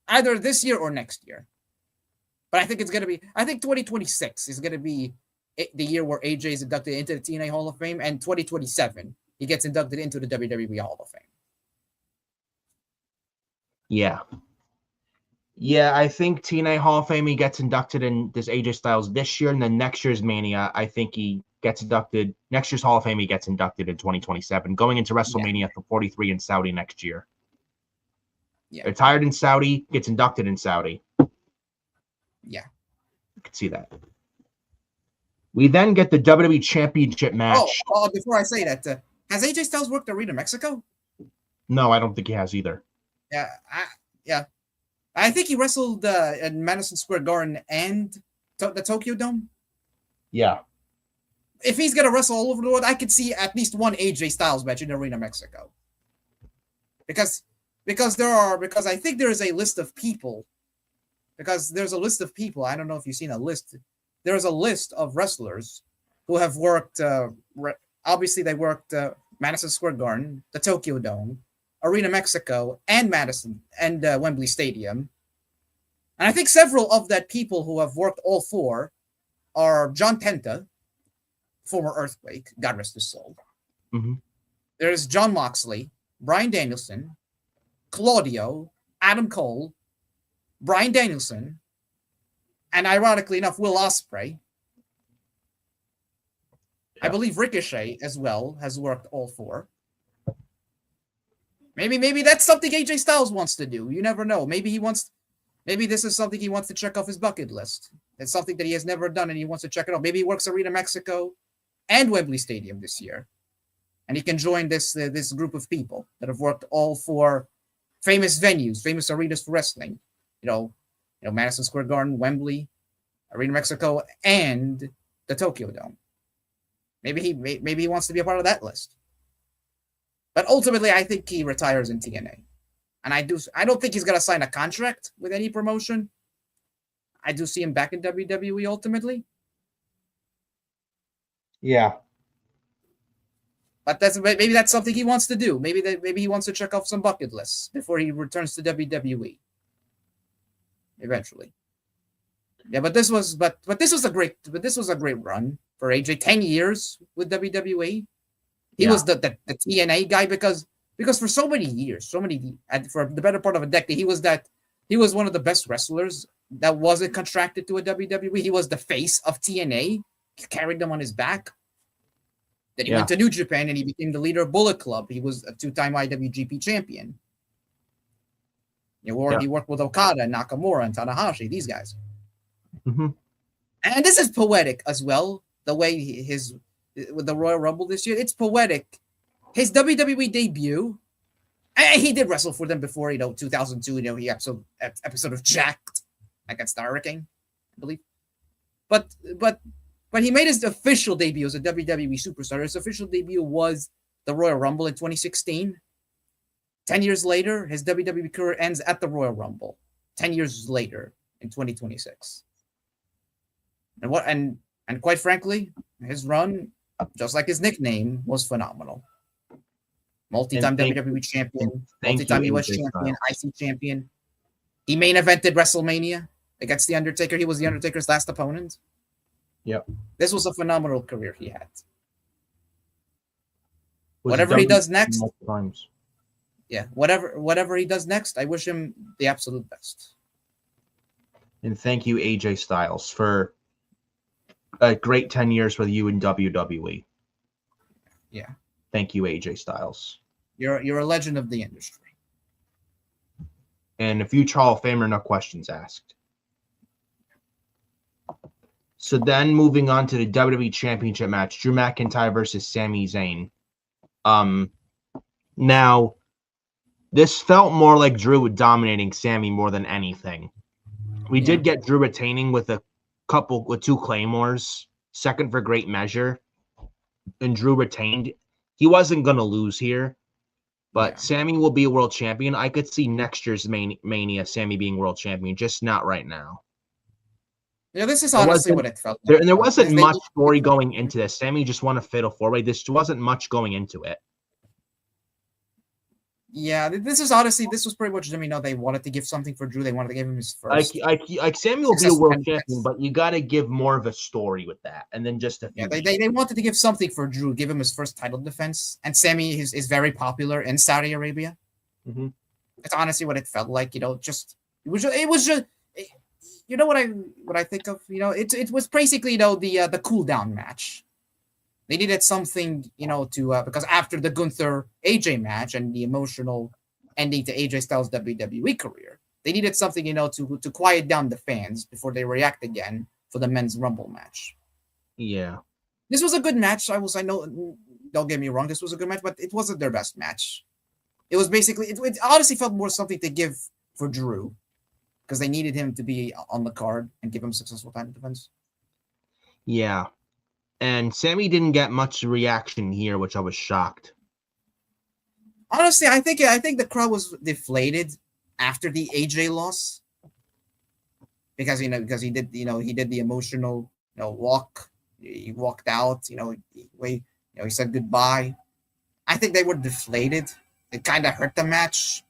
either this year or next year. But I think it's going to be. I think 2026 is going to be the year where AJ is inducted into the TNA Hall of Fame, and 2027 he gets inducted into the WWE Hall of Fame. Yeah. Yeah, I think TNA Hall of Fame, he gets inducted in this AJ Styles this year, and then next year's Mania, I think he gets inducted. Next year's Hall of Fame, he gets inducted in 2027, going into WrestleMania for 43 in Saudi next year. Yeah. Retired in Saudi, gets inducted in Saudi. Yeah. I could see that. We then get the WWE Championship match. Before I say that, has AJ Styles worked Arena Mexico? No, I don't think he has either. Yeah. I think he wrestled at Madison Square Garden and the Tokyo Dome. Yeah. If he's gonna wrestle all over the world, I could see at least one AJ Styles match in Arena Mexico. Because I think there is a list of people. Because there's a list of people. I don't know if you've seen a list. There's a list of wrestlers who have worked. Obviously, they worked Madison Square Garden, the Tokyo Dome, Arena Mexico, and Madison and Wembley Stadium. And I think several of that people who have worked all four are John Tenta, former Earthquake, God rest his soul. Mm-hmm. There's John Moxley, Bryan Danielson, Claudio, Adam Cole, Bryan Danielson, and ironically enough, Will Ospreay. Yeah. I believe Ricochet as well has worked all four. Maybe that's something AJ Styles wants to do. You never know. Maybe this is something he wants to check off his bucket list. It's something that he has never done and he wants to check it out. Maybe he works Arena Mexico and Wembley Stadium this year. And he can join this group of people that have worked all four famous venues, famous arenas for wrestling. You know, Madison Square Garden, Wembley, Arena Mexico, and the Tokyo Dome. Maybe he wants to be a part of that list. But ultimately, I think he retires in TNA. And I don't think he's going to sign a contract with any promotion. I do see him back in WWE ultimately. Yeah. But maybe that's something he wants to do. Maybe he wants to check off some bucket lists before he returns to WWE. Eventually. Yeah, but this was a great run for AJ. 10 years with WWE. He was the TNA guy because for so many years, for the better part of a decade, he was one of the best wrestlers that wasn't contracted to a WWE. He was the face of TNA. He carried them on his back. Then he went to New Japan and he became the leader of Bullet Club. He was a 2-time IWGP champion. He worked with Okada, Nakamura, and Tanahashi, these guys. Mm-hmm. And this is poetic as well, the way with the Royal Rumble this year. It's poetic. His WWE debut, and he did wrestle for them before, 2002, he episode of Jacked against the Hurricane, I believe. But he made his official debut as a WWE superstar. His official debut was the Royal Rumble in 2016. 10 years later, his WWE career ends at the Royal Rumble. 10 years later, in 2026. And quite frankly, his run, just like his nickname, was phenomenal. Multi-time WWE champion, multi-time US champion, IC champion. He main evented WrestleMania against The Undertaker. He was The Undertaker's last opponent. Yep. This was a phenomenal career he had. Whatever he does next. Yeah, whatever he does next, I wish him the absolute best. And thank you, AJ Styles, for a great 10 years with you in WWE. Yeah. Thank you, AJ Styles. You're a legend of the industry. And a future Hall of Famer, no questions asked. So then moving on to the WWE Championship match, Drew McIntyre versus Sami Zayn. Now, this felt more like Drew dominating Sami more than anything. We did get Drew retaining with two Claymores, second for great measure, and Drew retained. He wasn't going to lose here, but Sami will be a world champion. I could see next year's Mania Sami being world champion, just not right now. Yeah, this is honestly what it felt like. There wasn't much story going into this. Sami just won a fatal four-way. This wasn't much going into it. Yeah, this was pretty much, they wanted to give something for Drew. They wanted to give him his first. Like Sami will be a world champion, but you got to give more of a story with that, and then just a few. Yeah, they wanted to give something for Drew, give him his first title defense, and Sami is very popular in Saudi Arabia. Mm-hmm. That's honestly what it felt like. It was just you know what I think of. It was basically the cool down match. They needed something to because after the Gunther AJ match and the emotional ending to AJ Styles' WWE career, they needed something to quiet down the fans before they react again for the men's Rumble match. Yeah. This was a good match. I know. Don't get me wrong. This was a good match, but it wasn't their best match. It was basically. It honestly felt more something to give for Drew, because they needed him to be on the card and give him successful time defense. Yeah. And Sammy didn't get much reaction here, which I was shocked. Honestly, I think the crowd was deflated after the AJ loss, because he did the emotional walk. He walked out. He said goodbye. I think they were deflated. It kind of hurt the match.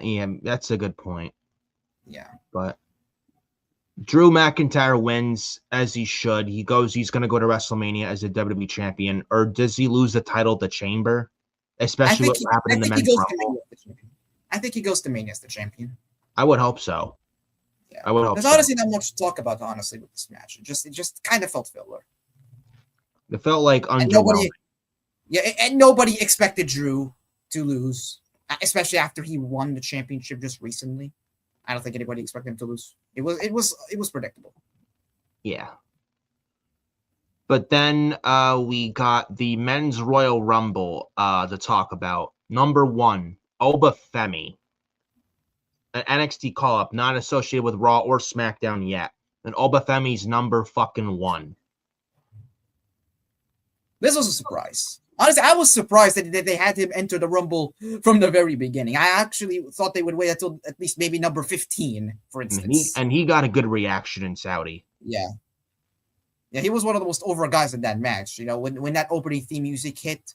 Yeah, that's a good point. Yeah. But Drew McIntyre wins, as he should. He's going to go to WrestleMania as a WWE champion. Or does he lose the title to Chamber? Especially what happened in the men's Rumble. I think he goes to Mania as the champion. I would hope so. Yeah. I would hope so. There's honestly not much to talk about, honestly, with this match. It just kind of felt filler. It felt like underwhelming. And nobody expected Drew to lose, especially after he won the championship just recently. I don't think anybody expected him to lose. It was predictable. Yeah. But then we got the men's Royal Rumble to talk about. Number 1, Oba Femi. An NXT call-up, not associated with Raw or SmackDown yet. And Oba Femi's number fucking 1. This was a surprise. Honestly, I was surprised that they had him enter the Rumble from the very beginning. I actually thought they would wait until at least maybe number 15, for instance. And he got a good reaction in Saudi. Yeah. Yeah, he was one of the most over guys in that match. When that opening theme music hit,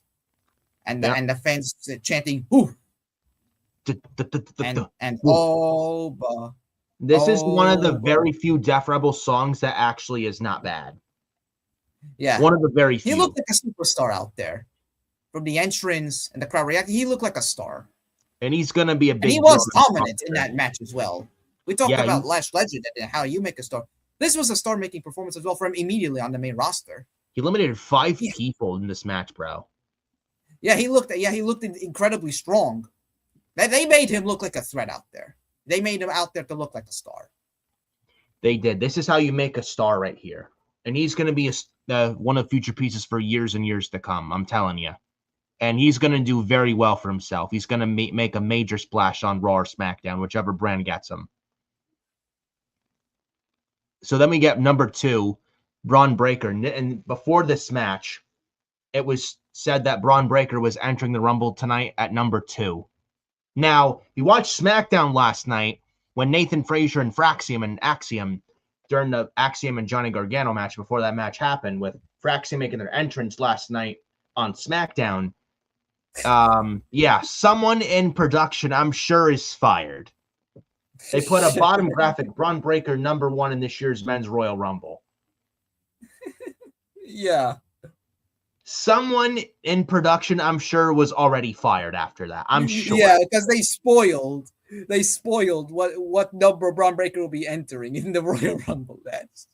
and the fans chanting "Whoo!" and Oba. This is one of the very few Def Rebel songs that actually is not bad. Yeah. One of the very few. He looked like a superstar out there. From the entrance and the crowd reacting, he looked like a star. And he's going to be a big... And he was dominant in that match as well. We talked about Lash Legend and how you make a star. This was a star-making performance as well for him immediately on the main roster. He eliminated 5 people in this match, bro. Yeah, he looked incredibly strong. They made him look like a threat out there. They made him out there to look like a star. They did. This is how you make a star right here. And he's going to be one of the future pieces for years and years to come, I'm telling you. And he's going to do very well for himself. He's going to make a major splash on Raw or SmackDown, whichever brand gets him. So then we get number 2, Braun Breaker. And before this match, it was said that Braun Breaker was entering the Rumble tonight at number 2. Now, you watched SmackDown last night when Nathan Frazier and Fraxium and Axiom, during the Axiom and Johnny Gargano match before that match happened, with Fraxium making their entrance last night on SmackDown. Yeah, someone in production, I'm sure, is fired. They put a bottom graphic, Braun Breaker number 1 in this year's men's Royal Rumble. Yeah. Someone in production, I'm sure, was already fired after that. I'm sure. Yeah, because they spoiled what number Braun Breaker will be entering in the Royal Rumble match.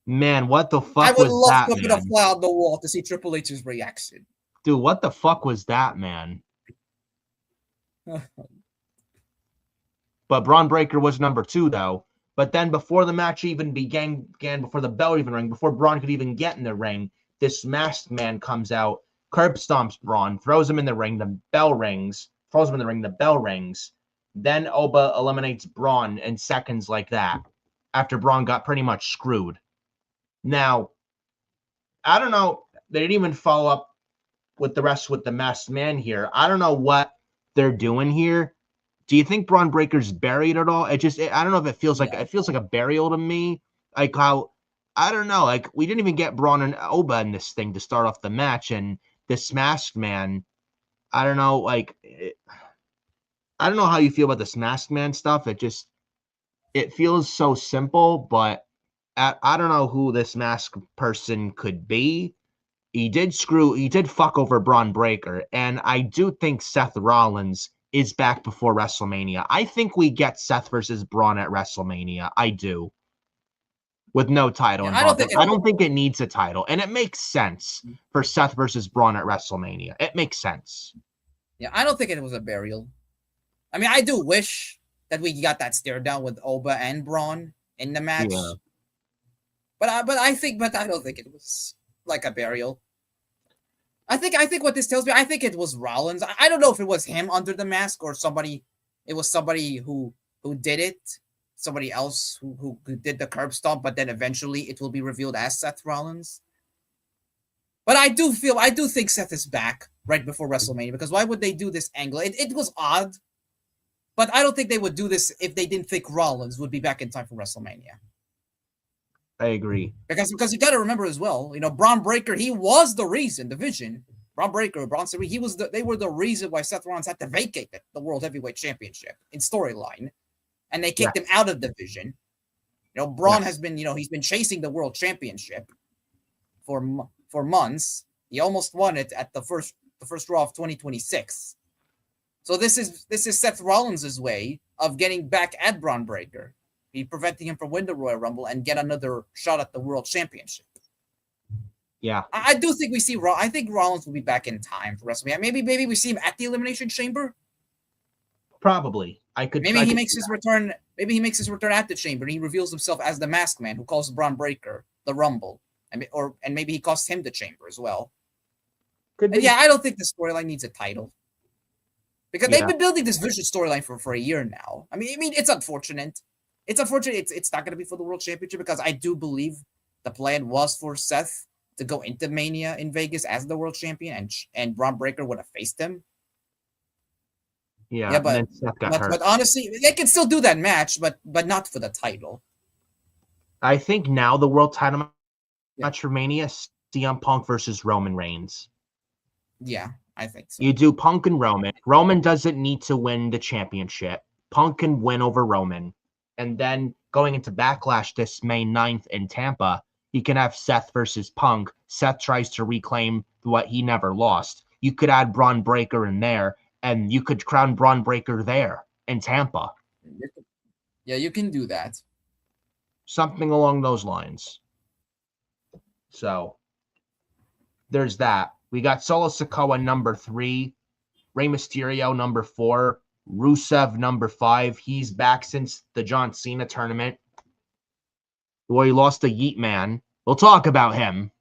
Man, what the fuck was that, I would love to put a fly on the wall to see Triple H's reaction. Dude, what the fuck was that, man? But Braun Breaker was number 2, though. But then before the match even began, before the bell even rang, before Braun could even get in the ring, this masked man comes out, curb stomps Braun, throws him in the ring, the bell rings, throws him in the ring, the bell rings. Then Oba eliminates Braun in seconds like that, after Braun got pretty much screwed. Now, I don't know, they didn't even follow up with the rest with the masked man here. I don't know what they're doing here. Do you think Braun Breaker's buried at all? I don't know if it feels like a burial to me. Like how, I don't know, like we didn't even get Braun and Oba in this thing to start off the match, and this masked man, I don't know, like I don't know how you feel about this masked man stuff. It feels so simple, but I don't know who this masked person could be. he did fuck over Braun Breaker, and I do think Seth Rollins is back before WrestleMania. I think we get Seth versus Braun at WrestleMania. I do. With no title involved. I don't think it needs a title. And it makes sense for Seth versus Braun at WrestleMania. It makes sense. Yeah, I don't think it was a burial. I mean, I do wish that we got that stare down with Oba and Braun in the match. Yeah. But I don't think it was like a burial. I think what this tells me, I think it was Rollins. I don't know if it was him under the mask or somebody. It was somebody who did it. Somebody else who did the curb stomp, but then eventually it will be revealed as Seth Rollins. But I do think Seth is back right before WrestleMania, because why would they do this angle? It was odd, but I don't think they would do this if they didn't think Rollins would be back in time for WrestleMania. I agree. Because you got to remember as well, Braun Breaker, he was the reason, the Vision, Braun Breaker, Bronson Reed, they were the reason why Seth Rollins had to vacate the World Heavyweight Championship in storyline, and they kicked him out of the Division. Braun has been, he's been chasing the World Championship for months. He almost won it at the first Raw of 2026. So this is Seth Rollins' way of getting back at Braun Breaker, preventing him from winning the Royal Rumble and get another shot at the World Championship. Yeah, I do think we see. I think Rollins will be back in time for WrestleMania. Maybe we see him at the Elimination Chamber. Probably. Maybe he makes his return. Maybe he makes his return at the Chamber and he reveals himself as the Masked Man who calls Braun Breaker the Rumble, and maybe he costs him the Chamber as well. Yeah, I don't think the storyline needs a title, because they've been building this Vision storyline for a year now. I mean, it's unfortunate. It's unfortunate. It's not going to be for the World Championship, because I do believe the plan was for Seth to go into Mania in Vegas as the World Champion, and Braun Breaker would have faced him. Yeah, but honestly, they can still do that match, but not for the title. I think now the World Title match for Mania, CM Punk versus Roman Reigns. Yeah, I think so. You do Punk and Roman. Roman doesn't need to win the championship. Punk can win over Roman. And then going into Backlash this May 9th in Tampa, you can have Seth versus Punk. Seth tries to reclaim what he never lost. You could add Braun Breaker in there, and you could crown Braun Breaker there in Tampa. Yeah, you can do that. Something along those lines. So, there's that. We got Solo Sikoa number 3, Rey Mysterio number 4, Rusev number 5. He's back since the John Cena tournament. Boy, he lost to Yeet Man. We'll talk about him.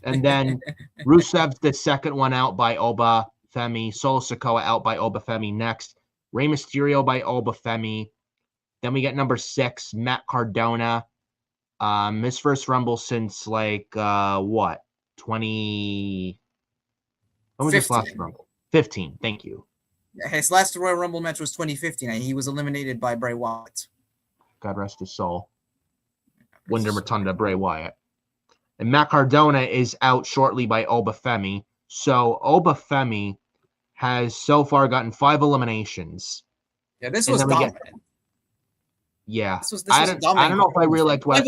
And then Rusev's the second one out by Oba Femi. Solo Sikoa out by Oba Femi next. Rey Mysterio by Oba Femi. Then we get number 6, Matt Cardona. His first Rumble since when was his last Rumble? 15. Thank you. His last Royal Rumble match was 2015. And he was eliminated by Bray Wyatt. God rest his soul. Wyndham Rotunda, Bray Wyatt. And Matt Cardona is out shortly by Oba Femi. So Oba Femi has so far gotten 5 eliminations. Yeah, this was dominant. I don't know if I really liked what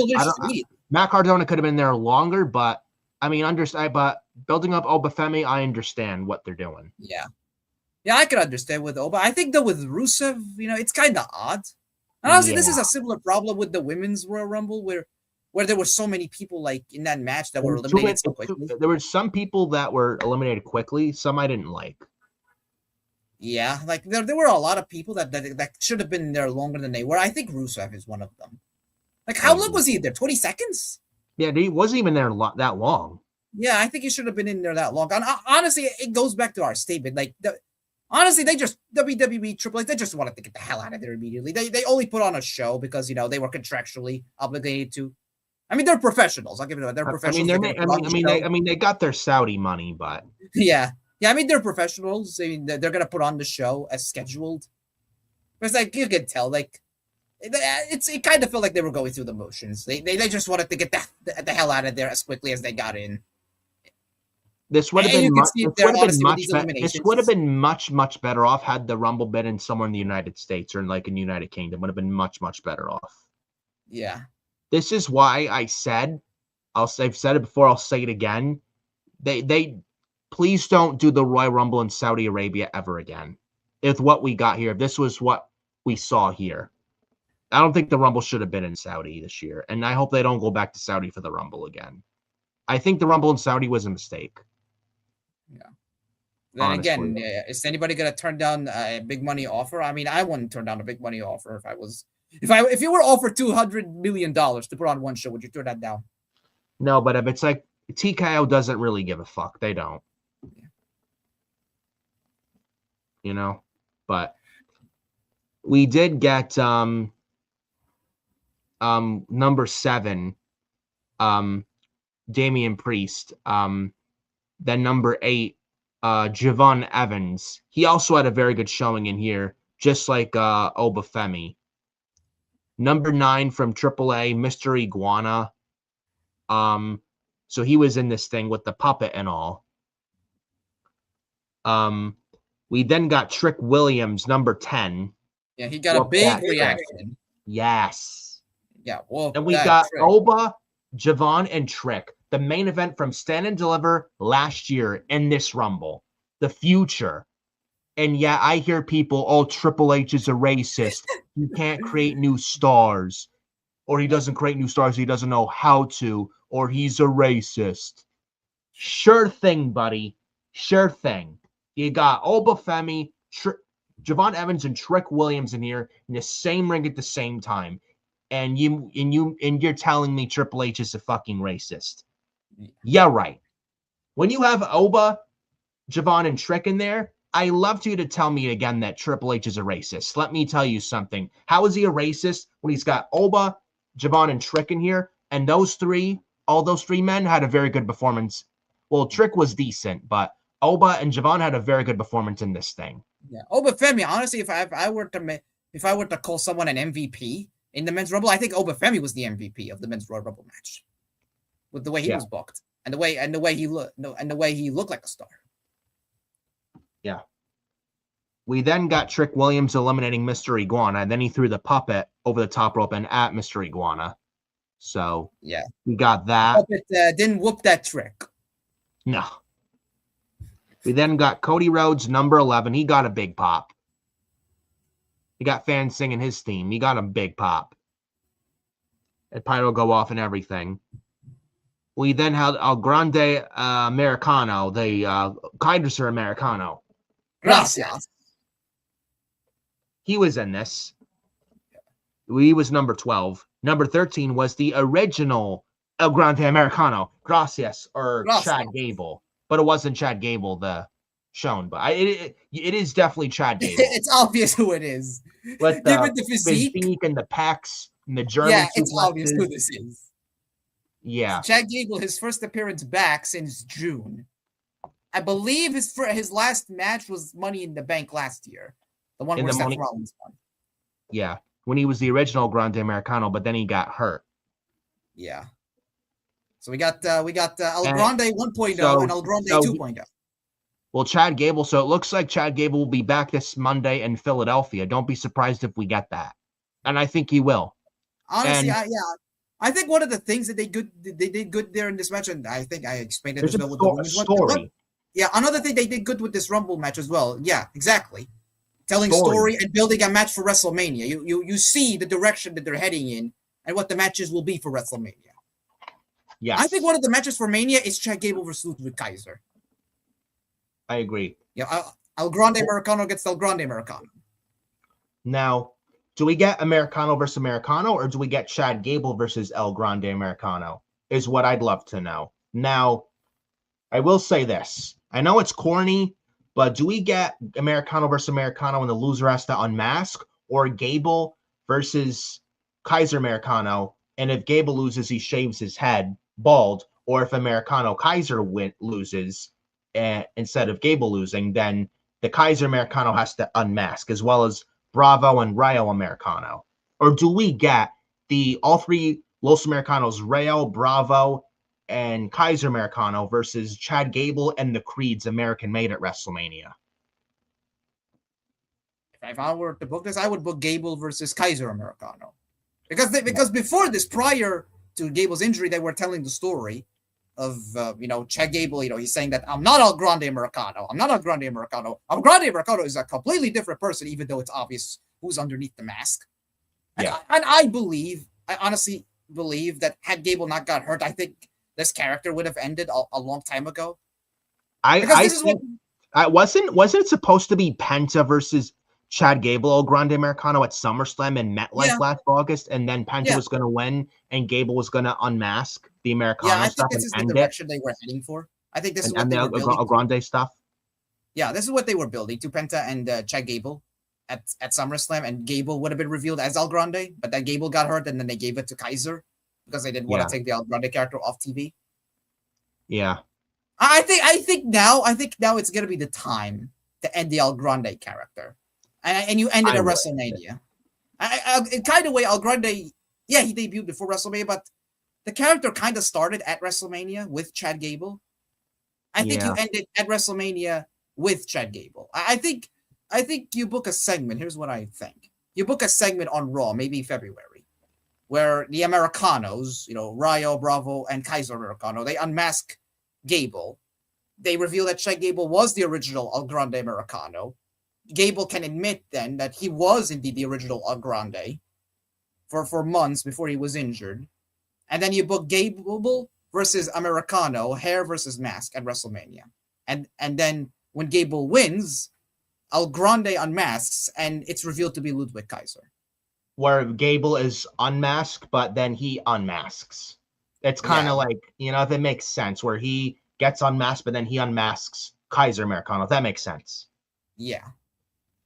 Matt Cardona could have been there longer, but I mean, but building up Oba Femi, I understand what they're doing. Yeah, I can understand with Oba. I think though with Rusev, it's kind of odd. And honestly, this is a similar problem with the Women's Royal Rumble, where there were so many people like in that match that were eliminated so quickly. There were some people that were eliminated quickly. Some I didn't like. Yeah, like there were a lot of people that should have been there longer than they were. I think Rusev is one of them. Like, how long was he there? 20 seconds? Yeah, he wasn't even there that long. Yeah, I think he should have been in there that long. And honestly, it goes back to our statement. Like, honestly, WWE Triple H, they just wanted to get the hell out of there immediately. They only put on a show because, they were contractually obligated to. I mean, they're professionals. I'll give it to them. They're professionals. They got their Saudi money, but yeah. I mean, they're professionals. I mean, they're gonna put on the show as scheduled. But it's like you can tell, like it kind of felt like they were going through the motions. They just wanted to get the hell out of there as quickly as they got in. This would have been much better off had the Rumble been in somewhere in the United States or in like in the United Kingdom. Would have been much better off. Yeah. This is why I said I've said it before, I'll say it again. They please don't do the Royal Rumble in Saudi Arabia ever again. If what we got here, if this was what we saw here. I don't think the Rumble should have been in Saudi this year, and I hope they don't go back to Saudi for the Rumble again. I think the Rumble in Saudi was a mistake. Yeah. Then honestly. again, is anybody gonna turn down a big money offer? I mean, I wouldn't turn down a big money offer if you were offered $200 million to put on one show. Would you turn that down? No, but if it's like TKO doesn't really give a fuck. They don't. Yeah. You know, but we did get number 7, Damian Priest. Then number 8, Javon Evans. He also had a very good showing in here, just like Obafemi. Number 9 from AAA, Mr. Iguana. So he was in this thing with the puppet and all. We then got Trick Williams, number 10. Yeah, he got a big reaction. Yes. Yeah, well, and we got Trick. Oba, Javon, and Trick. The main event from Stand and Deliver last year in this Rumble. The future. And yeah, I hear people, oh, Triple H is a racist. You can't create new stars. Or he doesn't create new stars. He doesn't know how to. Or he's a racist. Sure thing, buddy. Sure thing. You got Obafemi, Javon Evans, and Trick Williams in here in the same ring at the same time. And you're telling me Triple H is a fucking racist. Yeah, right. When you have Oba, Javon, and Trick in there, I love you to tell me again that Triple H is a racist. Let me tell you something. How is he a racist when he's got Oba, Javon, and Trick in here? And all those three men had a very good performance. Well, Trick was decent, but Oba and Javon had a very good performance in this thing. Yeah, Obafemi. Honestly, if I were to call someone an MVP in the men's Rumble, I think Obafemi was the MVP of the men's Royal Rumble match, with the way he was booked and the way he looked like a star. Yeah. We then got Trick Williams eliminating Mr. Iguana, and then he threw the puppet over the top rope and at Mr. Iguana. So yeah, we got that. The puppet didn't whoop that trick. No. We then got Cody Rhodes, number 11. He got a big pop. He got fans singing his theme. He got a big pop. And pyro go off and everything. We then had El Grande Americano, the Kaiser Americano. Gracias. He was in this. He was number 12. Number 13 was the original El Grande Americano. Gracias, or Chad Gable. But it wasn't Chad Gable shown. But it is definitely Chad Gable. It's obvious who it is. With the physique and the pecs and the German. Yeah, it's obvious who this is. Yeah. Chad Gable, his first appearance back since June. I believe his last match was Money in the Bank last year. The one where Seth Rollins won. Yeah. When he was the original Grande Americano, but then he got hurt. Yeah. So we got El Grande 1.0 and El Grande 2.0. Well, Chad Gable, so it looks like Chad Gable will be back this Monday in Philadelphia. Don't be surprised if we get that. And I think he will. Honestly, I think one of the things that they did good there in this match, and I think I explained it as well with the women's story. Yeah, another thing they did good with this Rumble match as well. Yeah, exactly. Telling story and building a match for WrestleMania. You see the direction that they're heading in and what the matches will be for WrestleMania. Yeah, I think one of the matches for Mania is Chad Gable versus Ludwig Kaiser. I agree. Yeah, El Grande Americano against El Grande Americano. Now, do we get Americano versus Americano, or do we get Chad Gable versus El Grande Americano? Is what I'd love to know. Now, I will say this. I know it's corny, but do we get Americano versus Americano and the loser has to unmask, or Gable versus Kaiser Americano, and if Gable loses, he shaves his head bald, or if Americano Kaiser loses, instead of Gable losing, then the Kaiser Americano has to unmask, as well as Bravo and Rayo Americano? Or do we get all three Los Americanos, Rayo, Bravo, and Kaiser Americano versus Chad Gable and the Creeds American Made at WrestleMania? If I were to book this, I would book Gable versus Kaiser Americano. Because before this, prior to Gable's injury, they were telling the story of Chad Gable. He's saying that I'm not El Grande Americano. I'm not El Grande Americano. El Grande Americano is a completely different person, even though it's obvious who's underneath the mask. Yeah. And I honestly believe that had Gable not got hurt, I think this character would have ended a long time ago. I think wasn't it supposed to be Penta versus Chad Gable, El Grande Americano at SummerSlam in MetLife last August, and then Penta was going to win, and Gable was going to unmask the Americano I stuff think this is the direction they were heading for. I think this is what they were building. El Grande stuff. Yeah, this is what they were building to Penta and Chad Gable at SummerSlam, and Gable would have been revealed as El Grande, but then Gable got hurt, and then they gave it to Kaiser because they didn't want to take the El Grande character off TV. Yeah. I think now it's gonna be the time to end the El Grande character, and you end it at WrestleMania. In kind of way, El Grande, he debuted before WrestleMania, but the character kind of started at WrestleMania with Chad Gable. I think you ended at WrestleMania with Chad Gable. I think you book a segment. Here's what I think: you book a segment on Raw, maybe February, where the Americanos, Rayo, Bravo, and Kaiser Americano, they unmask Gable. They reveal that Chad Gable was the original El Grande Americano. Gable can admit then that he was indeed the original El Grande for months before he was injured. And then you book Gable versus Americano, hair versus mask at WrestleMania. And then when Gable wins, El Grande unmasks, and it's revealed to be Ludwig Kaiser. Where Gable is unmasked, but then he unmasks. It's kind of like, if it makes sense, where he gets unmasked, but then he unmasks Kaiser Americano. If that makes sense. Yeah.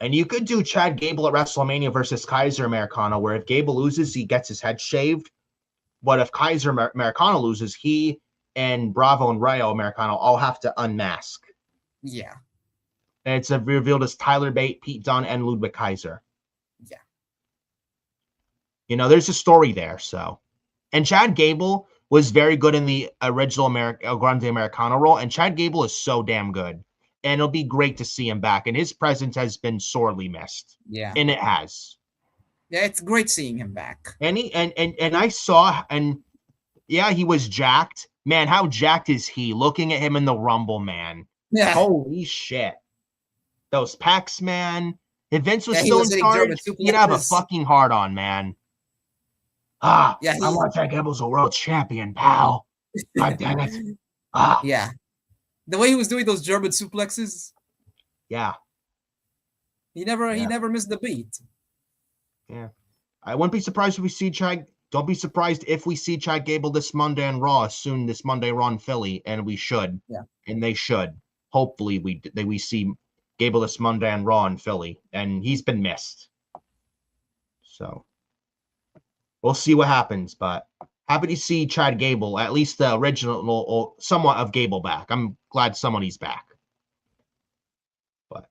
And you could do Chad Gable at WrestleMania versus Kaiser Americano, where if Gable loses, he gets his head shaved. But if Kaiser Americano loses, he and Bravo and Rayo Americano all have to unmask. Yeah. And it's revealed as Tyler Bate, Pete Dunne, and Ludwig Kaiser. Yeah. There's a story there, so. And Chad Gable was very good in the original El Grande Americano role, and Chad Gable is so damn good. And it'll be great to see him back. And his presence has been sorely missed. Yeah. And it has. Yeah, it's great seeing him back. And I saw, he was jacked. Man, how jacked is he? Looking at him in the Rumble, man. Yeah. Holy shit. Those pecs, man. If Vince was still in charge, he'd have a fucking hard on, man. I want Chad Gable's a world champion, pal. God damn it. Yeah. The way he was doing those German suplexes. Yeah. He never missed the beat. Yeah. I wouldn't be surprised if we see Chad. Don't be surprised if we see Chad Gable this Monday on Raw, soon this Monday Raw in Philly, and we should. Yeah. And they should. Hopefully we see Gable this Monday on Raw in Philly, and he's been missed. So we'll see what happens, but happy to see Chad Gable, at least the original or somewhat of Gable back. I'm glad somebody's back. But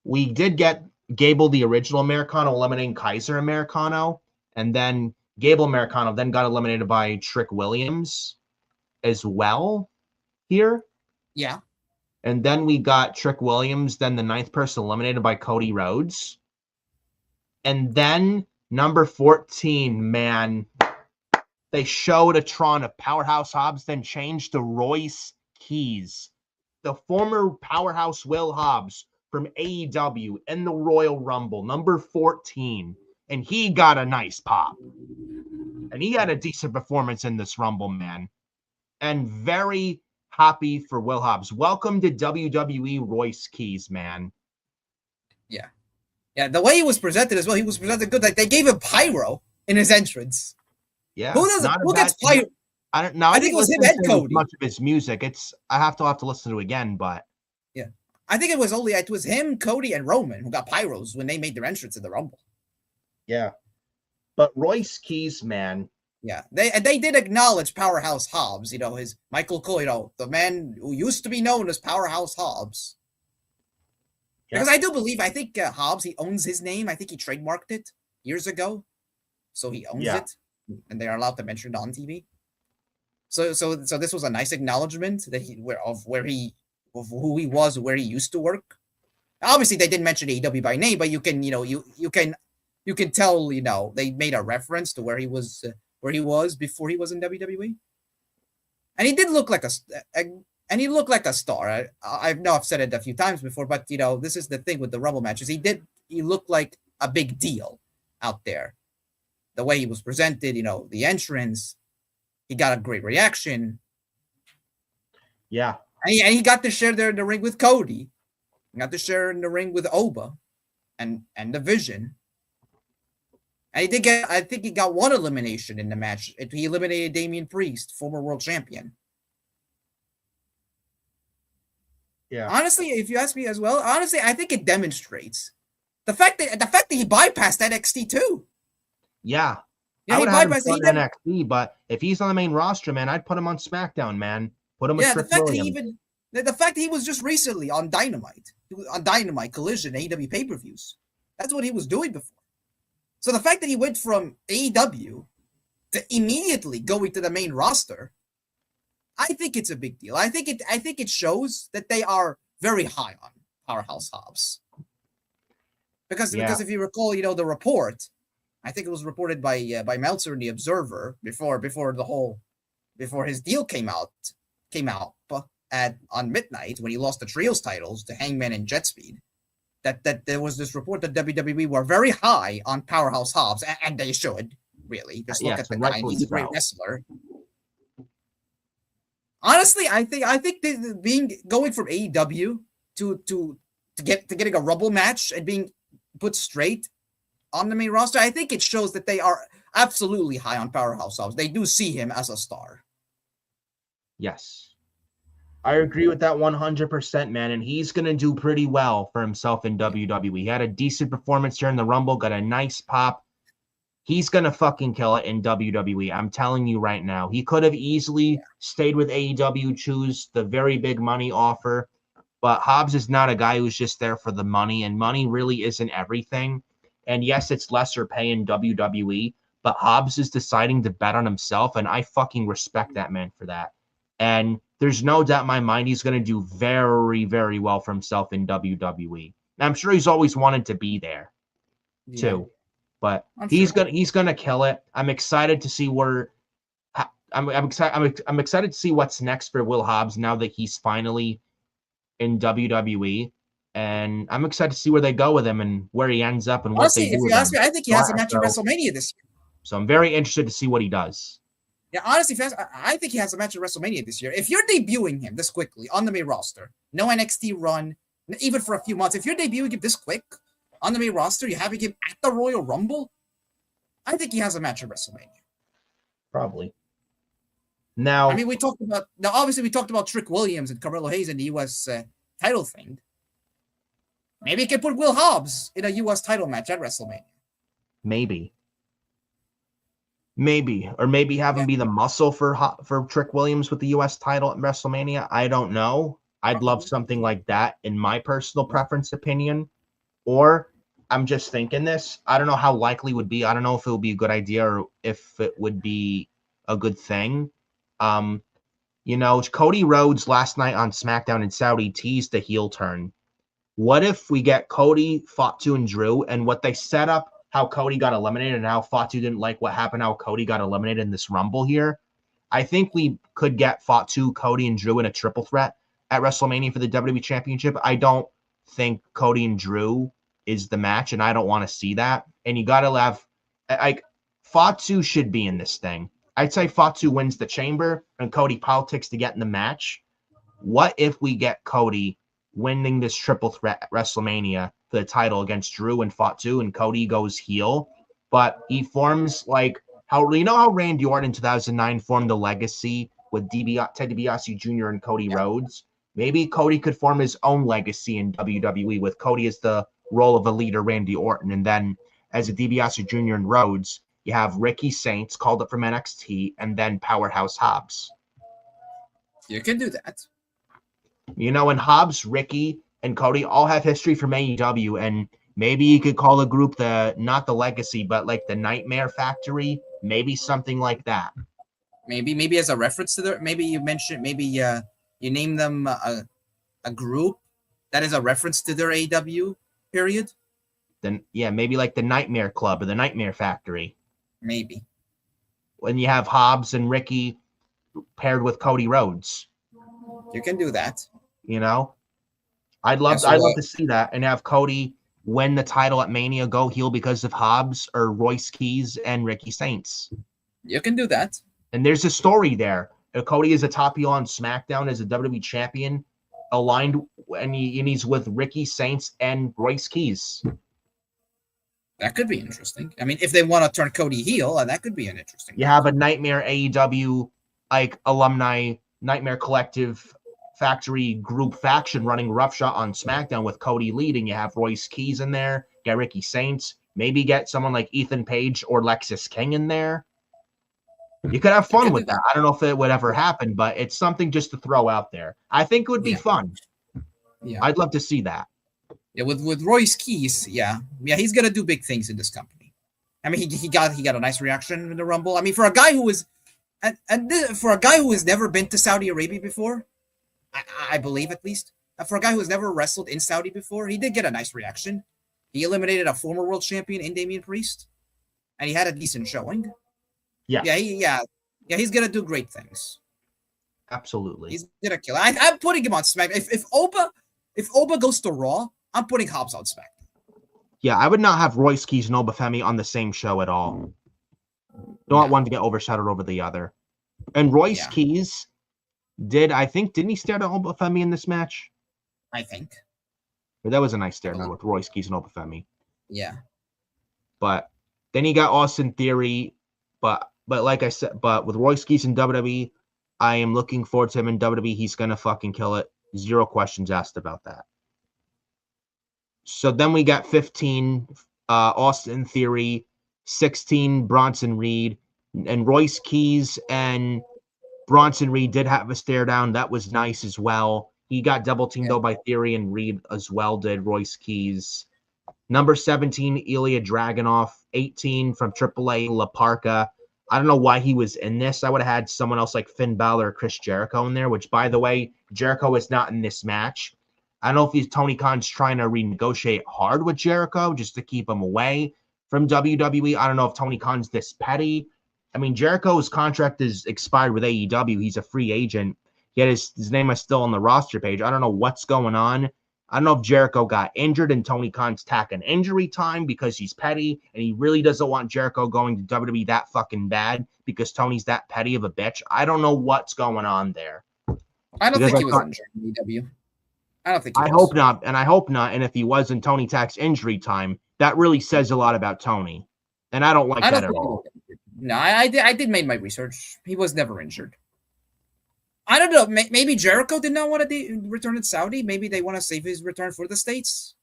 we did get Gable, the original Americano, eliminating Kaiser Americano, and then Gable Americano then got eliminated by Trick Williams as well here. Yeah. And then we got Trick Williams, then the 9th person eliminated by Cody Rhodes. And then number 14, man, they showed a Tron of Powerhouse Hobbs, then changed to Royce Keys, the former Powerhouse Will Hobbs from AEW in the Royal Rumble, number 14. And he got a nice pop. And he had a decent performance in this Rumble, man. And very happy for Will Hobbs. Welcome to WWE Royce Keys, man. Yeah. Yeah, the way he was presented as well, he was presented good. Like they gave him pyro in his entrance. Yeah. Who gets pyro? I don't know. I think it was him and Cody. Much of his music. I have to listen to it again, but yeah. I think it was him, Cody, and Roman who got pyros when they made their entrance in the Rumble. Yeah. But Royce Keys, man. Yeah, they did acknowledge Powerhouse Hobbs, his Michael Cole, the man who used to be known as Powerhouse Hobbs. Yeah. Because I think Hobbs, he owns his name. I think he trademarked it years ago. So he owns it, and they are allowed to mention it on TV. So this was a nice acknowledgement that of who he was, where he used to work. Obviously, they didn't mention AEW by name, but you can tell, they made a reference to where he was where he was before he was in WWE. And he did look like and he looked like a star. I know I've said it a few times before, but this is the thing with the Rumble matches. He looked like a big deal out there. The way he was presented, the entrance, he got a great reaction. Yeah. And he got to share there in the ring with Cody. He got to share in the ring with Oba and the Vision. And I think he got one elimination in the match. He eliminated Damian Priest, former world champion. Yeah. Honestly, if you ask me as well, I think it demonstrates the fact that he bypassed NXT too. Yeah. Yeah, I would have him on NXT, but if he's on the main roster, man, I'd put him on SmackDown, man. Put him with Trick Williams. The fact that he was just recently on Dynamite, Collision, AEW pay-per-views. That's what he was doing before. So the fact that he went from AEW to immediately going to the main roster, I think it's a big deal. I think it shows that they are very high on Powerhouse Hobbs. Because if you recall, the report, I think it was reported by Meltzer in the Observer before his deal came out on midnight when he lost the trios titles to Hangman and Jet Speed. That there was this report that WWE were very high on Powerhouse Hobbs, and they should really just look at the guy. He's a great wrestler. Honestly, I think going from AEW to getting a Rumble match and being put straight on the main roster, I think it shows that they are absolutely high on Powerhouse Hobbs. They do see him as a star. Yes. I agree with that 100%, man, and he's going to do pretty well for himself in WWE. He had a decent performance during the Rumble, got a nice pop. He's going to fucking kill it in WWE. I'm telling you right now. He could have easily stayed with AEW, choose the very big money offer, but Hobbs is not a guy who's just there for the money, and money really isn't everything. And yes, it's lesser pay in WWE, but Hobbs is deciding to bet on himself, and I fucking respect that man for that. And there's no doubt in my mind he's going to do very, very well for himself in WWE. And I'm sure he's always wanted to be there, too. But he's gonna kill it. I'm excited to see where. I'm excited to see what's next for Will Hobbs now that he's finally in WWE, and I'm excited to see where they go with him and where he ends up and what they do. If you ask me, I think he has a match at WrestleMania this year. So I'm very interested to see what he does. Yeah, honestly, I think he has a match at WrestleMania this year. If you're debuting him this quickly on the main roster, no NXT run, even for a few months, if you're debuting him this quick on the main roster, you're having him at the Royal Rumble, I think he has a match at WrestleMania. Probably. Now, I mean, we talked about Trick Williams and Carmelo Hayes in the U.S. Title thing. Maybe he can put Will Hobbs in a U.S. title match at WrestleMania. Maybe, or maybe have him be the muscle for Trick Williams with the U.S. title at WrestleMania. I don't know. I'd love something like that in my personal preference opinion. Or I'm just thinking this. I don't know how likely it would be. I don't know if it would be a good idea or if it would be a good thing. Cody Rhodes last night on SmackDown in Saudi teased the heel turn. What if we get Cody, Fatu, and Drew, and what they set up, how Cody got eliminated and how Fatu didn't like what happened, how Cody got eliminated in this Rumble here? I think we could get Fatu, Cody, and Drew in a triple threat at WrestleMania for the WWE Championship. I don't think Cody and Drew is the match, and I don't want to see that. And you got to have Fatu should be in this thing. I'd say Fatu wins the chamber and Cody politics to get in the match. What if we get Cody winning this triple threat at WrestleMania for the title against Drew and Fatu, and Cody goes heel, but he forms how Randy Orton in 2009 formed the legacy with Ted DiBiase Jr. and Cody Rhodes? Maybe Cody could form his own legacy in WWE with Cody as the role of a leader, Randy Orton, and then as a DiBiase Jr. and Rhodes, you have Ricky Saints called up from NXT, and then Powerhouse Hobbs. You can do that. And Hobbs, Ricky, and Cody all have history from AEW, and maybe you could call the group not the Legacy, but like the Nightmare Factory, maybe something like that. Maybe as a reference to you name them a group that is a reference to their AEW period. Then maybe like the Nightmare Club or the Nightmare Factory. Maybe. when you have Hobbs and Ricky paired with Cody Rhodes. You can do that. You know, I'd love to see that and have Cody win the title at Mania, go heel because of Hobbs or Royce Keys and Ricky Saints. You can do that. And there's a story there. Cody is a top heel on SmackDown as a WWE champion, aligned, and he's with Ricky Saints and Royce Keys. That could be interesting. I mean, if they want to turn Cody heel, that could be an interesting. You have a Nightmare AEW like alumni Nightmare Collective Factory group faction running roughshod on SmackDown with Cody leading. You have Royce Keys in there, get Ricky Saints, maybe get someone like Ethan Page or Lexis King in there. You could have fun with that. I don't know if it would ever happen, but it's something just to throw out there. I think it would be fun. Yeah, I'd love to see that. Yeah, with Royce Keys, he's gonna do big things in this company. I mean, he got a nice reaction in the Rumble. I mean, for a guy who was, for a guy who has never been to Saudi Arabia before, I believe at least, for a guy who has never wrestled in Saudi before, he did get a nice reaction. He eliminated a former world champion in Damian Priest, and he had a decent showing. He's gonna do great things. Absolutely, he's gonna kill. I'm putting him on SmackDown. If Oba goes to Raw, I'm putting Hobbs on SmackDown. Yeah, I would not have Royce Keys and Obafemi on the same show at all. Don't want one to get overshadowed over the other. And Royce Keys didn't he stare at Obafemi in this match? I think. But that was a nice stare down with Royce Keys and Obafemi. Yeah. But then he got Austin Theory, but like I said, but with Royce Keys in WWE, I am looking forward to him in WWE. He's gonna fucking kill it. Zero questions asked about that. So then we got 15 Austin Theory, 16 Bronson Reed, and Royce Keys and Bronson Reed did have a stare down. That was nice as well. He got double teamed though by Theory and Reed as well, did Royce Keys. Number 17, Ilya Dragunov. 18 from AAA, La Parka. I don't know why he was in this. I would have had someone else like Finn Balor or Chris Jericho in there, which, by the way, Jericho is not in this match. I don't know if Tony Khan's trying to renegotiate hard with Jericho just to keep him away from WWE. I don't know if Tony Khan's this petty. I mean, Jericho's contract is expired with AEW. He's a free agent. Yet his name is still on the roster page. I don't know what's going on. I don't know if Jericho got injured and Tony Khan's tacking injury time because he's petty and he really doesn't want Jericho going to WWE that fucking bad because Tony's that petty of a bitch. I don't know what's going on there. I don't think he was injured in AEW. I don't think he was. I hope not, and I hope not. And if he was in Tony Tack's injury time, that really says a lot about Tony. And I don't like that at all. No, I did make my research. He was never injured. I don't know. Maybe Jericho did not want to return in Saudi. Maybe they want to save his return for the States.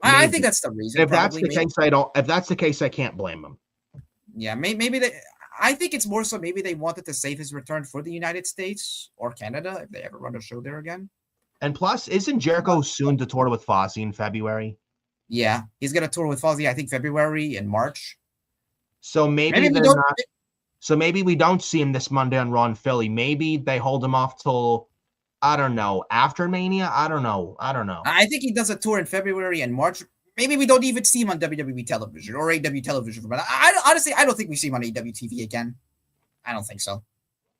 I think that's the reason. If that's the case, If that's the case, I can't blame him. Yeah, maybe they. I think it's more so maybe they wanted to save his return for the United States or Canada if they ever run a show there again. And plus, isn't Jericho soon to tour with Fozzy in February? Yeah, he's gonna tour with Fozzy. I think February and March. So maybe they're not. So maybe we don't see him this Monday on Raw in Philly. Maybe they hold him off till, I don't know, after Mania? I don't know. I think he does a tour in February and March. Maybe we don't even see him on WWE television or AEW television. But honestly, I don't think we see him on AEW TV again. I don't think so.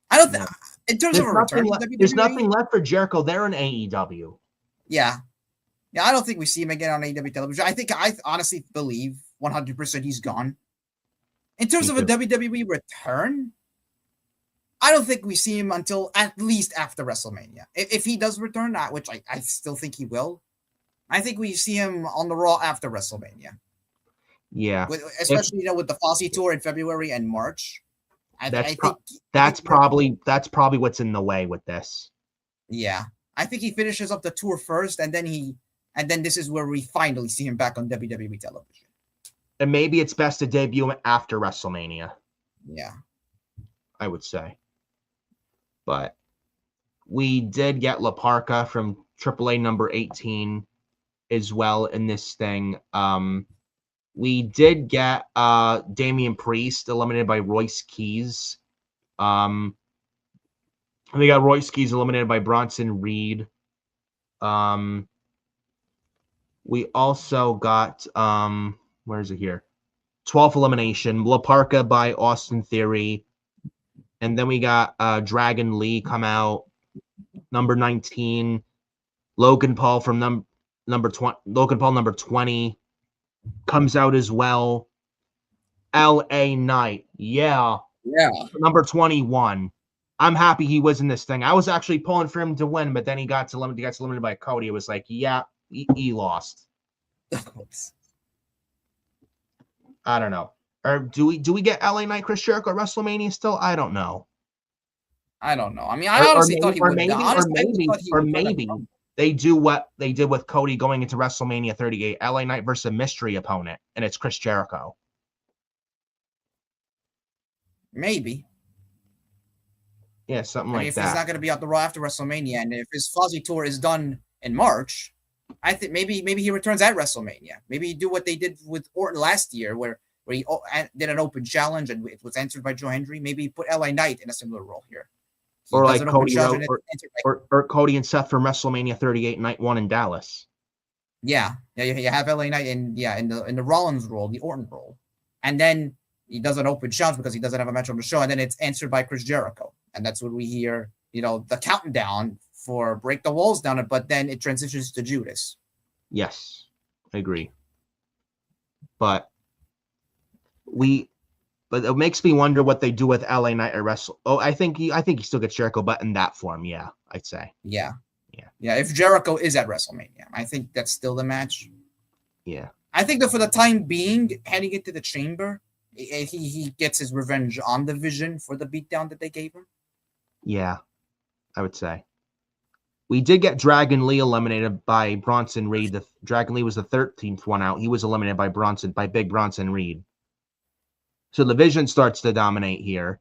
I don't think, in terms of a return. There's nothing left for Jericho there in AEW. Yeah. Yeah, I don't think we see him again on AEW television. I honestly believe 100% he's gone. In terms of a WWE return, I don't think we see him until at least after WrestleMania. If he does return, which I still think he will, I think we see him on the Raw after WrestleMania. Yeah. Especially, with the Fozzy tour in February and March. That's probably what's in the way with this. Yeah. I think he finishes up the tour first, and then this is where we finally see him back on WWE television. And maybe it's best to debut him after WrestleMania. Yeah. I would say. But we did get La Parka from AAA number 18 as well in this thing. We did get Damian Priest eliminated by Royce Keys. And they got Royce Keys eliminated by Bronson Reed. We also got where is it here? 12th elimination. La Parka by Austin Theory. And then we got Dragon Lee come out, number 19. Logan Paul from number 20. Logan Paul number 20 comes out as well. LA Knight, yeah, number 21. I'm happy he was in this thing. I was actually pulling for him to win, but then he got eliminated by Cody. It was like, yeah, he lost. I don't know. Or do we get LA Knight Chris Jericho at WrestleMania still? I don't know. I mean, I honestly thought he would. Or maybe they do what they did with Cody going into WrestleMania 38, LA Knight versus a mystery opponent, and it's Chris Jericho. Maybe. Yeah, something like if that. If he's not going to be out the Raw after WrestleMania, and if his Fozzy tour is done in March, I think maybe he returns at WrestleMania. Maybe you do what they did with Orton last year, where he did an open challenge and it was answered by Joe Hendry. Maybe put LA Knight in a similar role here. Or like Cody, or Cody and Seth from WrestleMania 38, night 1 in Dallas. Yeah, you have LA Knight in the Rollins role, the Orton role, and then he does an open challenge because he doesn't have a match on the show, and then it's answered by Chris Jericho, and that's when we hear the countdown for Break the Walls Down, but then it transitions to Judas. Yes, I agree, but it makes me wonder what they do with LA Knight at Wrestle. Oh, I think he still gets Jericho, but in that form, yeah, I'd say. Yeah. If Jericho is at WrestleMania, I think that's still the match. Yeah. I think that for the time being, heading into the Chamber, he gets his revenge on the Vision for the beatdown that they gave him. Yeah, I would say. We did get Dragon Lee eliminated by Bronson Reed. Dragon Lee was the 13th one out. He was eliminated by Big Bronson Reed. So the Vision starts to dominate here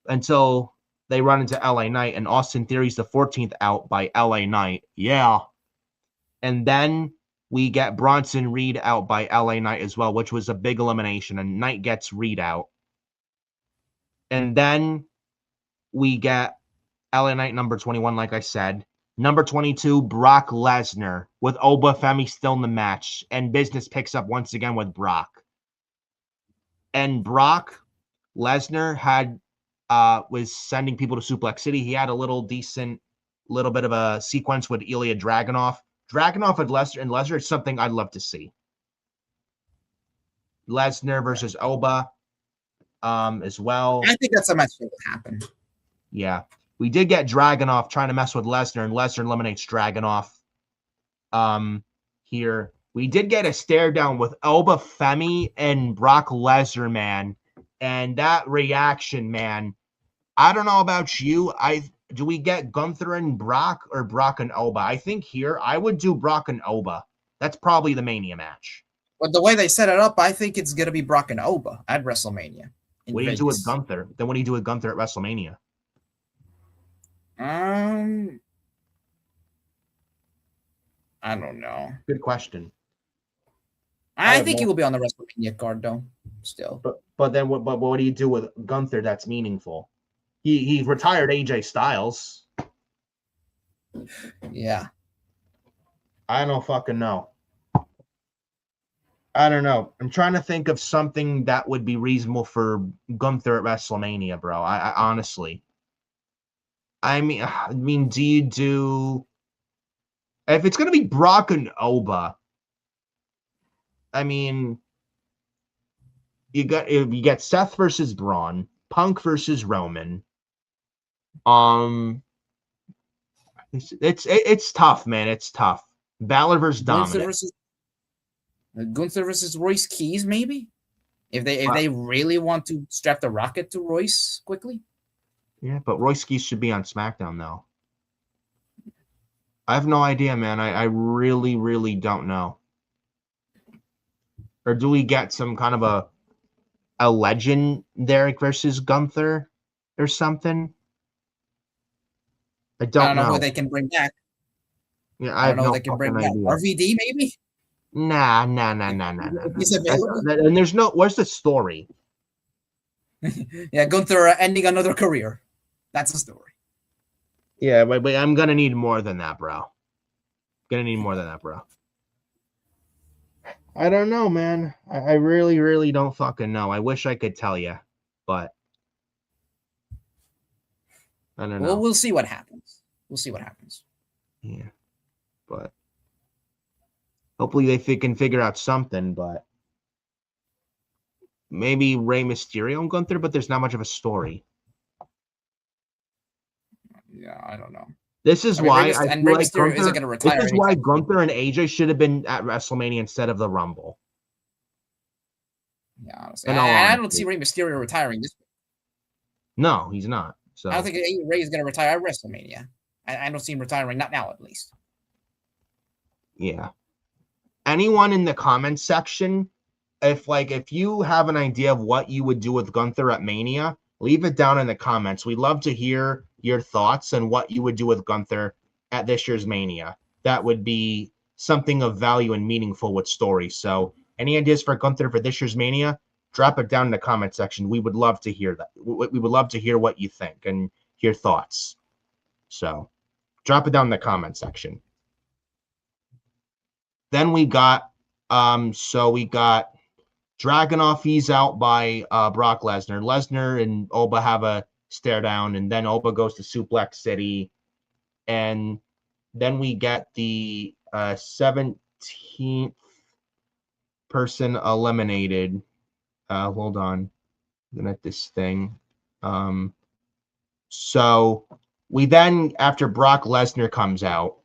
until they run into LA Knight, and Austin Theory's the 14th out by LA Knight. Yeah. And then we get Bronson Reed out by LA Knight as well, which was a big elimination, and Knight gets Reed out. And then we get LA Knight number 21, like I said. Number 22, Brock Lesnar, with Oba Femi still in the match, and business picks up once again with Brock. And Brock Lesnar was sending people to Suplex City. He had a little bit of a sequence with Ilya Dragunov. Dragunov and Lesnar is something I'd love to see. Lesnar versus Oba as well. I think that's a match that will happen. Yeah. We did get Dragunov trying to mess with Lesnar, and Lesnar eliminates Dragunov here. We did get a stare down with Oba Femi and Brock Lesnar, man. And that reaction, man. I don't know about you. Do we get Gunther and Brock or Brock and Oba? I think here I would do Brock and Oba. That's probably the Mania match. But the way they set it up, I think it's going to be Brock and Oba at WrestleMania. What do you do with Gunther? Then what do you do with Gunther at WrestleMania? I don't know. Good question. I think he will be on the WrestleMania card, though. Still, but then what do you do with Gunther that's meaningful? He retired AJ Styles. Yeah, I don't fucking know. I don't know. I'm trying to think of something that would be reasonable for Gunther at WrestleMania, bro. I honestly. I mean, do you do if it's gonna be Brock and Oba? I mean, you get Seth versus Braun, Punk versus Roman. It's tough, man. It's tough. Balor versus Dominic. Gunther versus Royce Keys, maybe. If they really want to strap the rocket to Royce quickly. Yeah, but Royce Keys should be on SmackDown though. I have no idea, man. I really, really don't know. Or do we get some kind of a legend Derek versus Gunther or something? I don't know who they can bring back. Yeah, I don't know who they can bring back. RVD maybe? Nah. He's available. And there's no. Where's the story? Yeah, Gunther ending another career. That's the story. Yeah, but I'm gonna need more than that, bro. I don't know, man. I really, really don't fucking know. I wish I could tell you, but I don't Well, know. we'll see what happens. We'll see what happens. Yeah, but hopefully they can figure out something. But maybe Rey Mysterio and Gunther, but there's not much of a story. Yeah, I don't know. This is why I feel Rey like Mysterio Gunther. isn't going to retire. This is why Gunther and AJ should have been at WrestleMania instead of the Rumble. Yeah, honestly, In all I don't honesty. see Rey Mysterio retiring this. No, he's not. So I don't think Rey is going to retire at WrestleMania. I don't see him retiring, not now at least. Yeah. Anyone in the comments section, if you have an idea of what you would do with Gunther at Mania, leave it down in the comments. We'd love to hear your thoughts on what you would do with Gunther at this year's Mania. That would be something of value and meaningful with stories. So any ideas for Gunther for this year's Mania, drop it down in the comment section. We would love to hear that. We would love to hear what you think and your thoughts. So drop it down in the comment section. Then we got Dragunov, he's out by Brock Lesnar. Lesnar and Oba have a stare down, and then Oba goes to Suplex City. And then we get the 17th person eliminated. Hold on. I'm gonna get this thing. So we then, after Brock Lesnar comes out,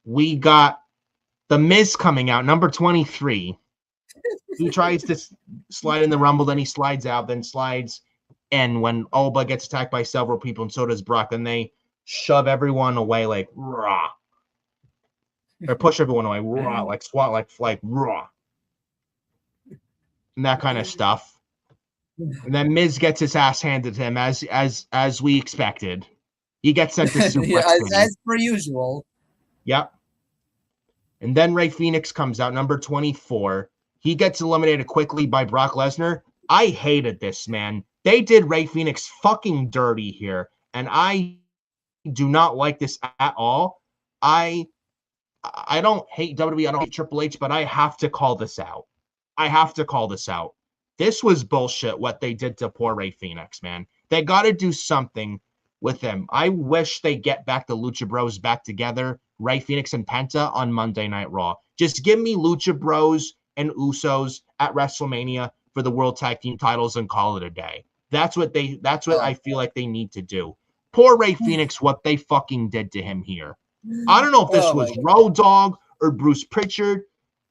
we got The Miz coming out, number 23. He tries to slide in the Rumble, then he slides out, then slides in when Oba gets attacked by several people, and so does Brock. Then they shove everyone away like raw. Or push everyone away, raw, like squat, like raw. And that kind of stuff. And then Miz gets his ass handed to him as we expected. He gets sent to Suplex City. As per usual. Yep. And then Rey Fenix comes out, number 24. He gets eliminated quickly by Brock Lesnar. I hated this, man. They did Rey Fenix fucking dirty here, and I do not like this at all. I don't hate WWE, I don't hate Triple H, but I have to call this out. This was bullshit what they did to poor Rey Fenix, man. They got to do something with him. I wish they get back the Lucha Bros back together, Rey Fenix and Penta on Monday Night Raw. Just give me Lucha Bros and Usos at WrestleMania for the World Tag Team titles and call it a day. That's what I feel like they need to do. Poor Rey Fenix, what they fucking did to him here. I don't know if this was Road Dogg or Bruce Pritchard.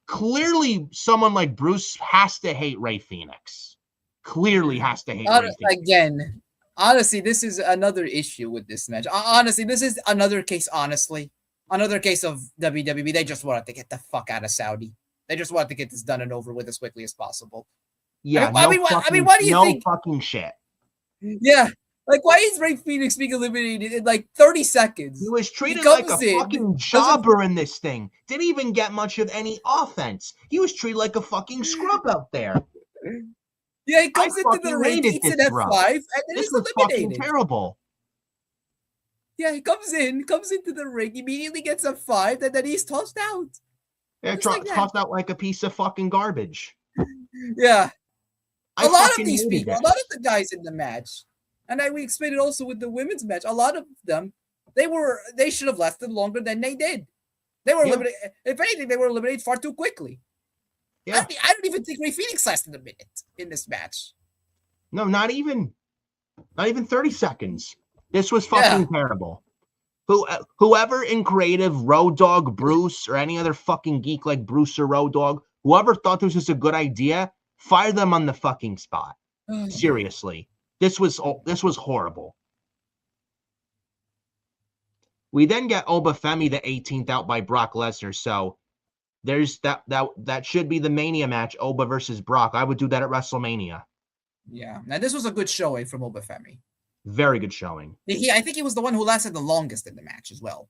Clearly, someone like Bruce has to hate Rey Fenix. Clearly has to hate Rey Fenix. Again, honestly, this is another issue with this match. Honestly, this is another case, another case of WWE. They just wanted to get the fuck out of Saudi. They just wanted to get this done and over with as quickly as possible. Yeah, I mean, what do you think? No fucking shit. Yeah, like why is Rey Fenix being eliminated in like 30 seconds? He was treated like a fucking jobber in this thing. Didn't even get much of any offense. He was treated like a fucking scrub out there. Yeah, he comes into the ring, eats an F5, and then he's eliminated. Fucking terrible. Yeah, he comes into the ring, immediately gets a 5, and then he's tossed out. Yeah, tossed out like a piece of fucking garbage. Yeah. A lot of these people, that. a lot of the guys in the match, and we explained it also with the women's match, a lot of them, they should have lasted longer than they did. They were eliminated. If anything, they were eliminated far too quickly. Yeah. I don't even think Rey Fenix lasted a minute in this match. No, not even 30 seconds. This was fucking terrible. Whoever in creative, Road Dogg, Bruce, or any other fucking geek like Bruce or Road Dogg, whoever thought this was a good idea, fire them on the fucking spot. Seriously. This was horrible. We then get Obafemi the 18th out by Brock Lesnar. So there's that should be the Mania match, Oba versus Brock. I would do that at WrestleMania. Yeah. Now this was a good showing from Obafemi. Very good showing. I think he was the one who lasted the longest in the match as well.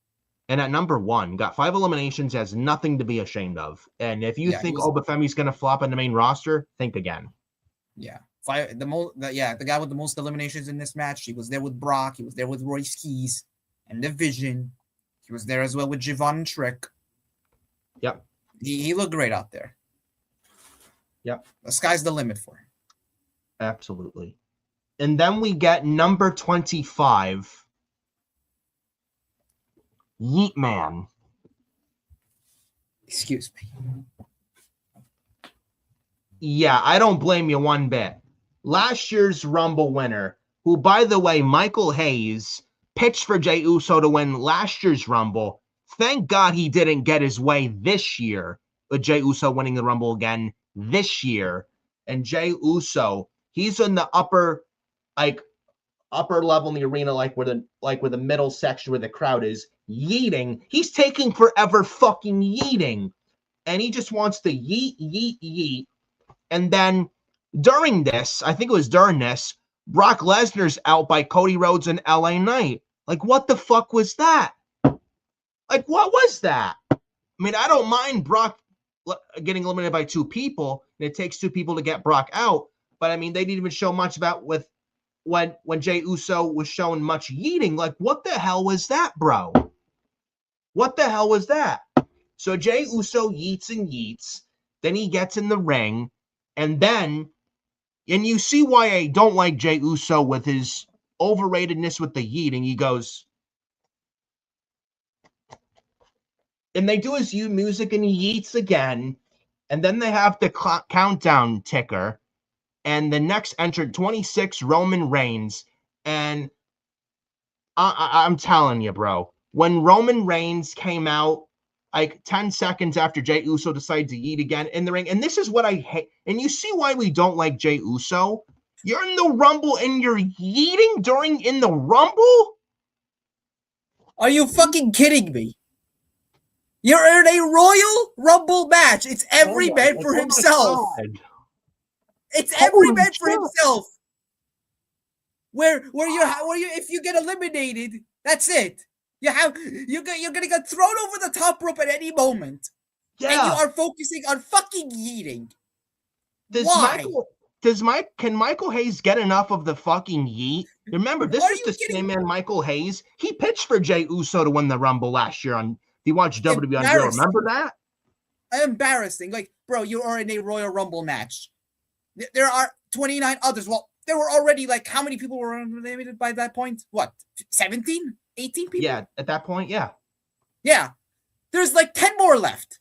And at number 1, got 5 eliminations, has nothing to be ashamed of. And if you think Obafemi's going to flop in the main roster, think again. Yeah. The guy with the most eliminations in this match. He was there with Brock. He was there with Royce Keys and The Vision. He was there as well with Javon and Trick. Yep. He looked great out there. Yep. The sky's the limit for him. Absolutely. And then we get number 25, Yeet Man. Excuse me. Yeah, I don't blame you one bit. Last year's Rumble winner, who, by the way, Michael Hayes pitched for Jey Uso to win last year's Rumble. Thank God he didn't get his way this year, with Jey Uso winning the Rumble again this year. And Jey Uso, he's in the upper level in the arena, like where the middle section where the crowd is, yeeting. He's taking forever fucking yeeting. And he just wants to yeet, yeet, yeet. And then during this, I think it was during this, Brock Lesnar's out by Cody Rhodes and LA Knight. Like, what the fuck was that? Like, what was that? I mean, I don't mind Brock getting eliminated by two people, and it takes two people to get Brock out. But, I mean, they didn't even show much about with when Jey Uso was showing much yeeting. Like, what the hell was that, bro? What the hell was that? So Jey Uso yeets and yeets. Then he gets in the ring. And you see why I don't like Jey Uso with his overratedness with the yeeting. He goes, and they do his music and he yeets again. And then they have the countdown ticker. And the next entered 26, Roman Reigns. And I'm telling you, bro, when Roman Reigns came out, like 10 seconds after Jey Uso decided to yeet again in the ring. And this is what I hate. And you see why we don't like Jey Uso? You're in the Rumble and you're yeeting in the Rumble? Are you fucking kidding me? You're in a Royal Rumble match. It's every man for himself. It's every man for himself. Where you if you get eliminated, that's it. You're gonna get thrown over the top rope at any moment. Yeah. And you are focusing on fucking yeeting. Why? Can Michael Hayes get enough of the fucking yeet? Remember, this is the same man, Michael Hayes. He pitched for Jey Uso to win the Rumble last year on. You watched WWE on Raw. Remember that? Embarrassing. Like, bro, you are in a Royal Rumble match. There are 29 others. Well, there were already, like, how many people were eliminated by that point? What, 17? 18 people? Yeah, at that point, yeah. Yeah. There's like 10 more left.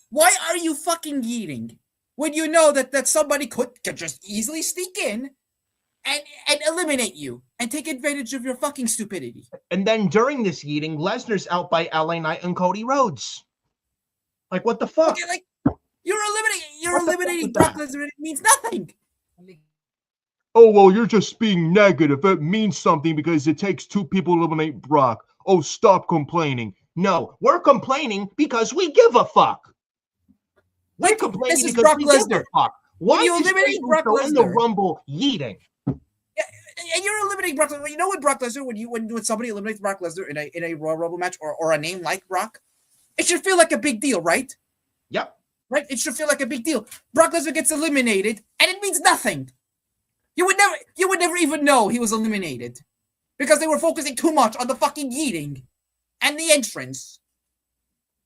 Why are you fucking yeeting when you know that somebody could just easily sneak in and eliminate you and take advantage of your fucking stupidity? And then during this yeeting, Lesnar's out by LA Knight and Cody Rhodes. Like, what the fuck? Okay, like, you're eliminating Brock Lesnar. It means nothing. Oh, well, you're just being negative. It means something because it takes two people to eliminate Brock. Oh, stop complaining. No, we're complaining because we give a fuck. We're complaining because Brock Lesnar. Give a fuck. Why you eliminate Brock Lesnar in the Rumble yeeting? Yeah, and you're eliminating Brock Lesnar. You know what, Brock Lesnar, when somebody eliminates Brock Lesnar in a Royal Rumble match or a name like Brock, it should feel like a big deal, right? Yep. Right? It should feel like a big deal. Brock Lesnar gets eliminated, and it means nothing. You would never even know he was eliminated because they were focusing too much on the fucking yeeting and the entrance.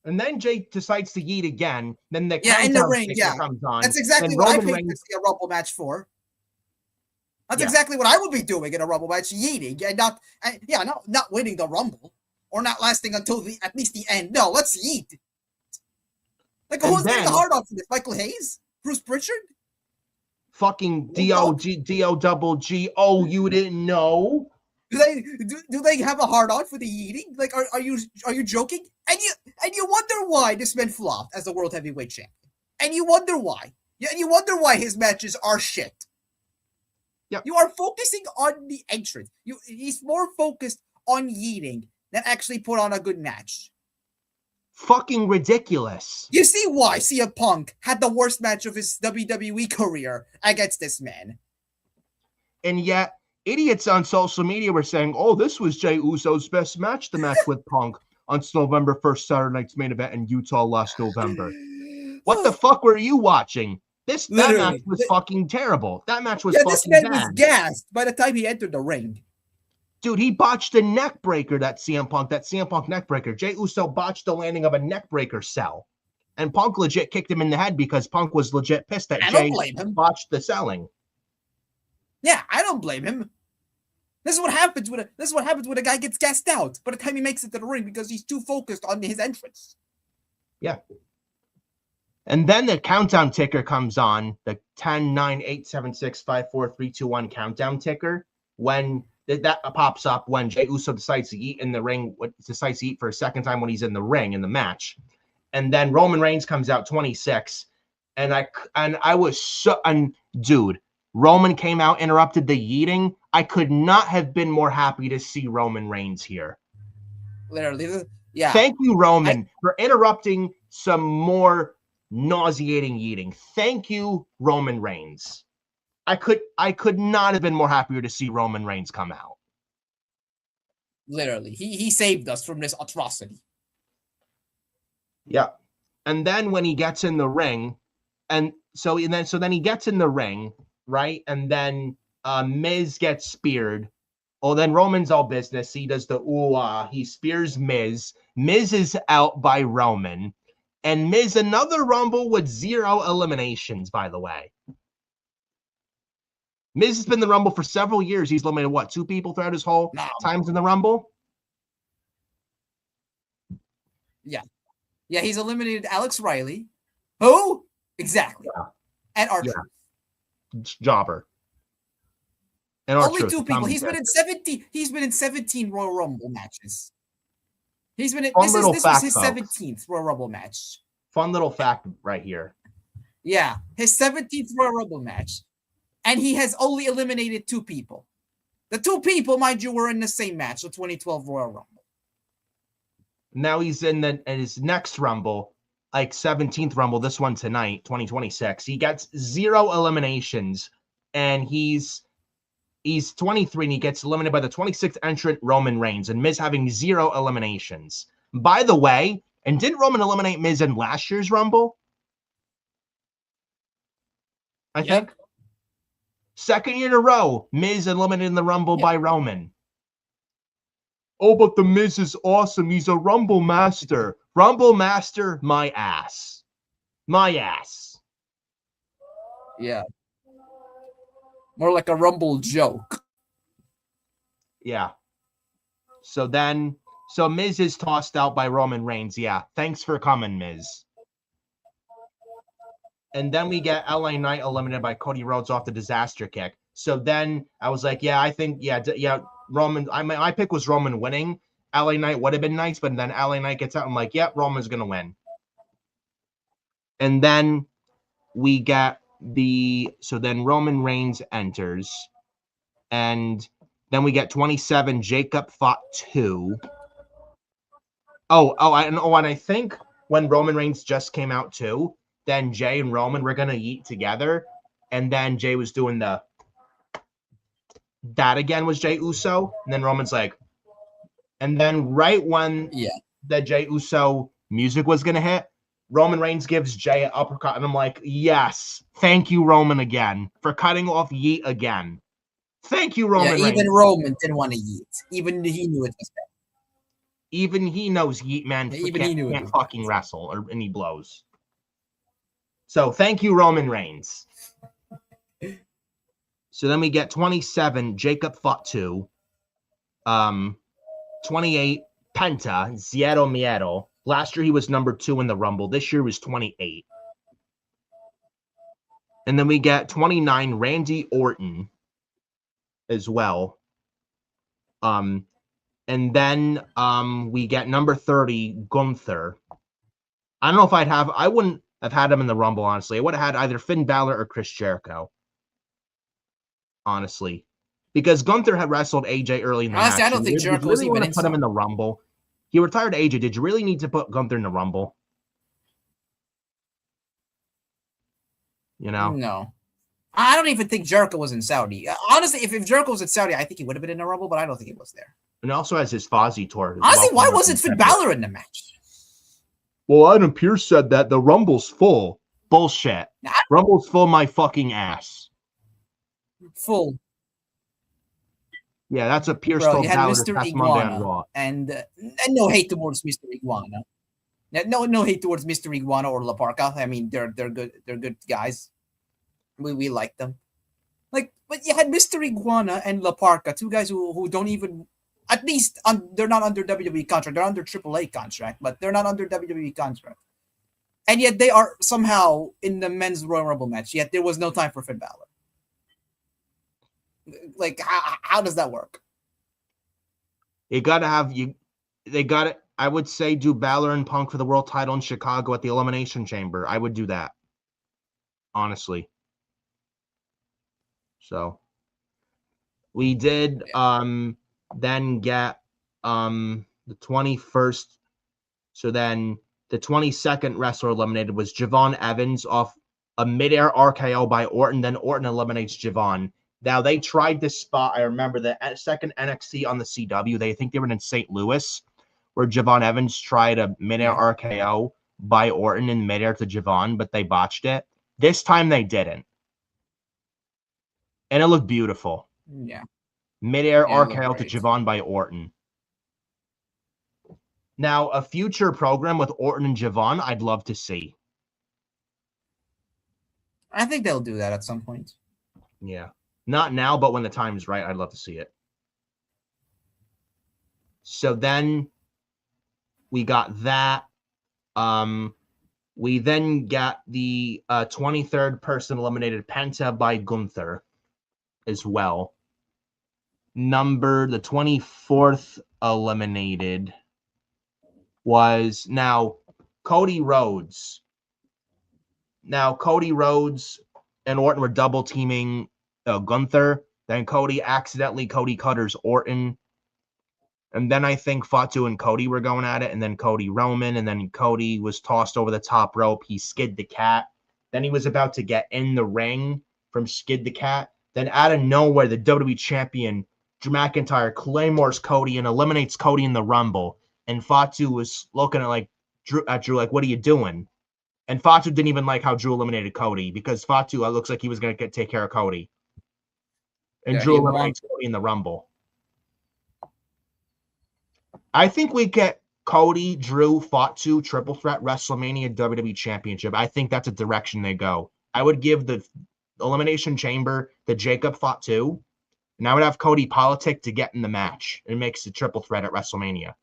And then Jake decides to yeet again. Then the in the ring, comes on. That's exactly what I paid to see a Rumble match for. That's exactly what I would be doing in a Rumble match, yeeting, and not winning the Rumble or not lasting until at least the end. No, let's yeet. Like, who's getting the hard on for this? Michael Hayes? Bruce Pritchard? Fucking D-O-double-G. Oh, you didn't know? Do they have a hard on for the yeeting? Like, are you joking? And you wonder why this man flopped as the World Heavyweight Champion. And you wonder why. And you wonder why his matches are shit. Yep. You are focusing on the entrance. He's more focused on yeeting than actually put on a good match. Fucking ridiculous. You see why CM Punk had the worst match of his WWE career against this man. And yet, idiots on social media were saying, oh, this was Jey Uso's best match, the match with Punk on November 1st, Saturday night's main event in Utah last November. What the fuck were you watching? That match was fucking terrible. That match was fucking this man was gassed by the time he entered the ring. Dude, he botched a neck breaker, that CM Punk neck breaker. Jey Uso botched the landing of a neck breaker cell. And Punk legit kicked him in the head because Punk was legit pissed that I Jay don't blame him. botched the selling. Yeah, I don't blame him. This is what happens when a guy gets gassed out by the time he makes it to the ring because he's too focused on his entrance. Yeah. And then the countdown ticker comes on, the 10, 9, 8, 7, 6, 5, 4, 3, 2, 1 countdown ticker. When that pops up, when Jey Uso decides to eat in the ring, decides to eat for a second time when he's in the ring in the match. And then Roman Reigns comes out 26. And I was so, and dude, Roman came out, interrupted the yeeting. I could not have been more happy to see Roman Reigns here. Literally, yeah. Thank you, Roman, for interrupting some more nauseating yeeting. Thank you, Roman Reigns. I could not have been more happier to see Roman Reigns come out. Literally, he saved us from this atrocity. Yeah. And then when he gets in the ring, then he gets in the ring, right? And then Miz gets speared. Oh, then Roman's all business. He does the ooh-ah. He spears Miz. Miz is out by Roman. And Miz, another Rumble with 0 eliminations, by the way. Miz has been in the Rumble for several years. He's eliminated, what, 2 people throughout his whole times in the Rumble? Yeah. Yeah, he's eliminated Alex Riley. Who? Exactly. Yeah. And R-Truth. Yeah. Jobber. And only 2 people. He's been in 17 Royal Rumble matches. He's been in this was his 17th Royal Rumble match. Fun little fact right here. Yeah, his 17th Royal Rumble match. And he has only eliminated 2 people. The 2 people, mind you, were in the same match, the 2012 Royal Rumble. Now he's in his next Rumble, like 17th Rumble, this one tonight, 2026. He gets 0 eliminations, and he's 23, and he gets eliminated by the 26th entrant, Roman Reigns, and Miz having 0 eliminations. By the way, and didn't Roman eliminate Miz in last year's Rumble? I think. Second year in a row, Miz eliminated in the Rumble by Roman. Oh, but the Miz is awesome. He's a Rumble master. Rumble master, my ass. My ass. Yeah. More like a Rumble joke. Yeah. So Miz is tossed out by Roman Reigns. Yeah. Thanks for coming, Miz. And then we get LA Knight eliminated by Cody Rhodes off the disaster kick. So then I was like, yeah, I think, Roman. My pick was Roman winning. LA Knight would have been nice, but then LA Knight gets out. I'm like, yep, Roman's going to win. And then we get so then Roman Reigns enters. And then we get 27, Jacob fought 2. And I think when Roman Reigns just came out too, then Jay and Roman were going to eat together. And then Jay was doing that again was Jey Uso. And then Roman's like, and then right when the Jey Uso music was going to hit, Roman Reigns gives Jay an uppercut. And I'm like, yes, thank you, Roman, again, for cutting off Yeet again. Thank you, Roman Reigns. Even Roman didn't want to Yeet. Even he knew it was bad. Even he knows Yeet, man, can't fucking wrestle and he blows. So thank you, Roman Reigns. So then we get 27, Jacob fought 2. 28, Penta, Zero Miedo. Last year he was number 2 in the Rumble. This year was 28. And then we get 29, Randy Orton as well. And then we get number 30, Gunther. I don't know if I wouldn't have had him in the Rumble, honestly. I would have had either Finn Balor or Chris Jericho. Honestly. Because Gunther had wrestled AJ early in the match. I don't think Jericho was even put him in the Rumble. He retired AJ. Did you really need to put Gunther in the Rumble? You know? No. I don't even think Jericho was in Saudi. Honestly, if Jericho was in Saudi, I think he would have been in the Rumble, but I don't think he was there. And also has his Fozzy tour. Honestly, why wasn't Finn Balor in the match? Well, Adam Pearce said that the Rumble's full. Bullshit. Rumble's full my fucking ass. Full. Yeah, that's a Pierce told you had Balor Mr. past Iguana, Monday on Raw. And no hate towards Mr. Iguana. No hate towards Mr. Iguana or La Parca. I mean, they're good. They're good guys. We like them. But you had Mr. Iguana and La Parca, two guys who don't even, at least they're not under WWE contract. They're under AAA contract, but they're not under WWE contract. And yet they are somehow in the men's Royal Rumble match. Yet there was no time for Finn Balor. Like, how does that work? They got to, I would say, do Balor and Punk for the world title in Chicago at the Elimination Chamber. I would do that. Honestly. So we did then get the 21st. So then the 22nd wrestler eliminated was Javon Evans off a midair RKO by Orton. Then Orton eliminates Javon. Now, they tried this spot. I remember the second NXT on the CW. They think they were in St. Louis, where Javon Evans tried a midair RKO by Orton in midair to Javon, but they botched it. This time they didn't. And it looked beautiful. Yeah. Midair RKO to Javon by Orton. Now, a future program with Orton and Javon, I'd love to see. I think they'll do that at some point. Yeah. Not now, but when the time is right, I'd love to see it. So then we got that. We then got the 23rd person eliminated, Penta by Gunther, as well. The 24th eliminated was now Cody Rhodes. Now, Cody Rhodes and Orton were double teaming Gunther. Then Cody cutters Orton. And then I think Fatu and Cody were going at it. And then Cody Roman. And then Cody was tossed over the top rope. He skid the cat. Then he was about to get in the ring from skid the cat. Then out of nowhere, the WWE champion, Drew McIntyre, claymores Cody and eliminates Cody in the Rumble. And Fatu was looking at Drew like, what are you doing? And Fatu didn't even like how Drew eliminated Cody, because Fatu looks like he was going to take care of Cody. And Drew eliminates Cody in the Rumble. I think we get Cody, Drew, Fatu, triple threat, WrestleMania, WWE Championship. I think that's a direction they go. I would give the Elimination Chamber to Jacob Fatu, and I would have Cody politic to get in the match and makes the triple threat at WrestleMania.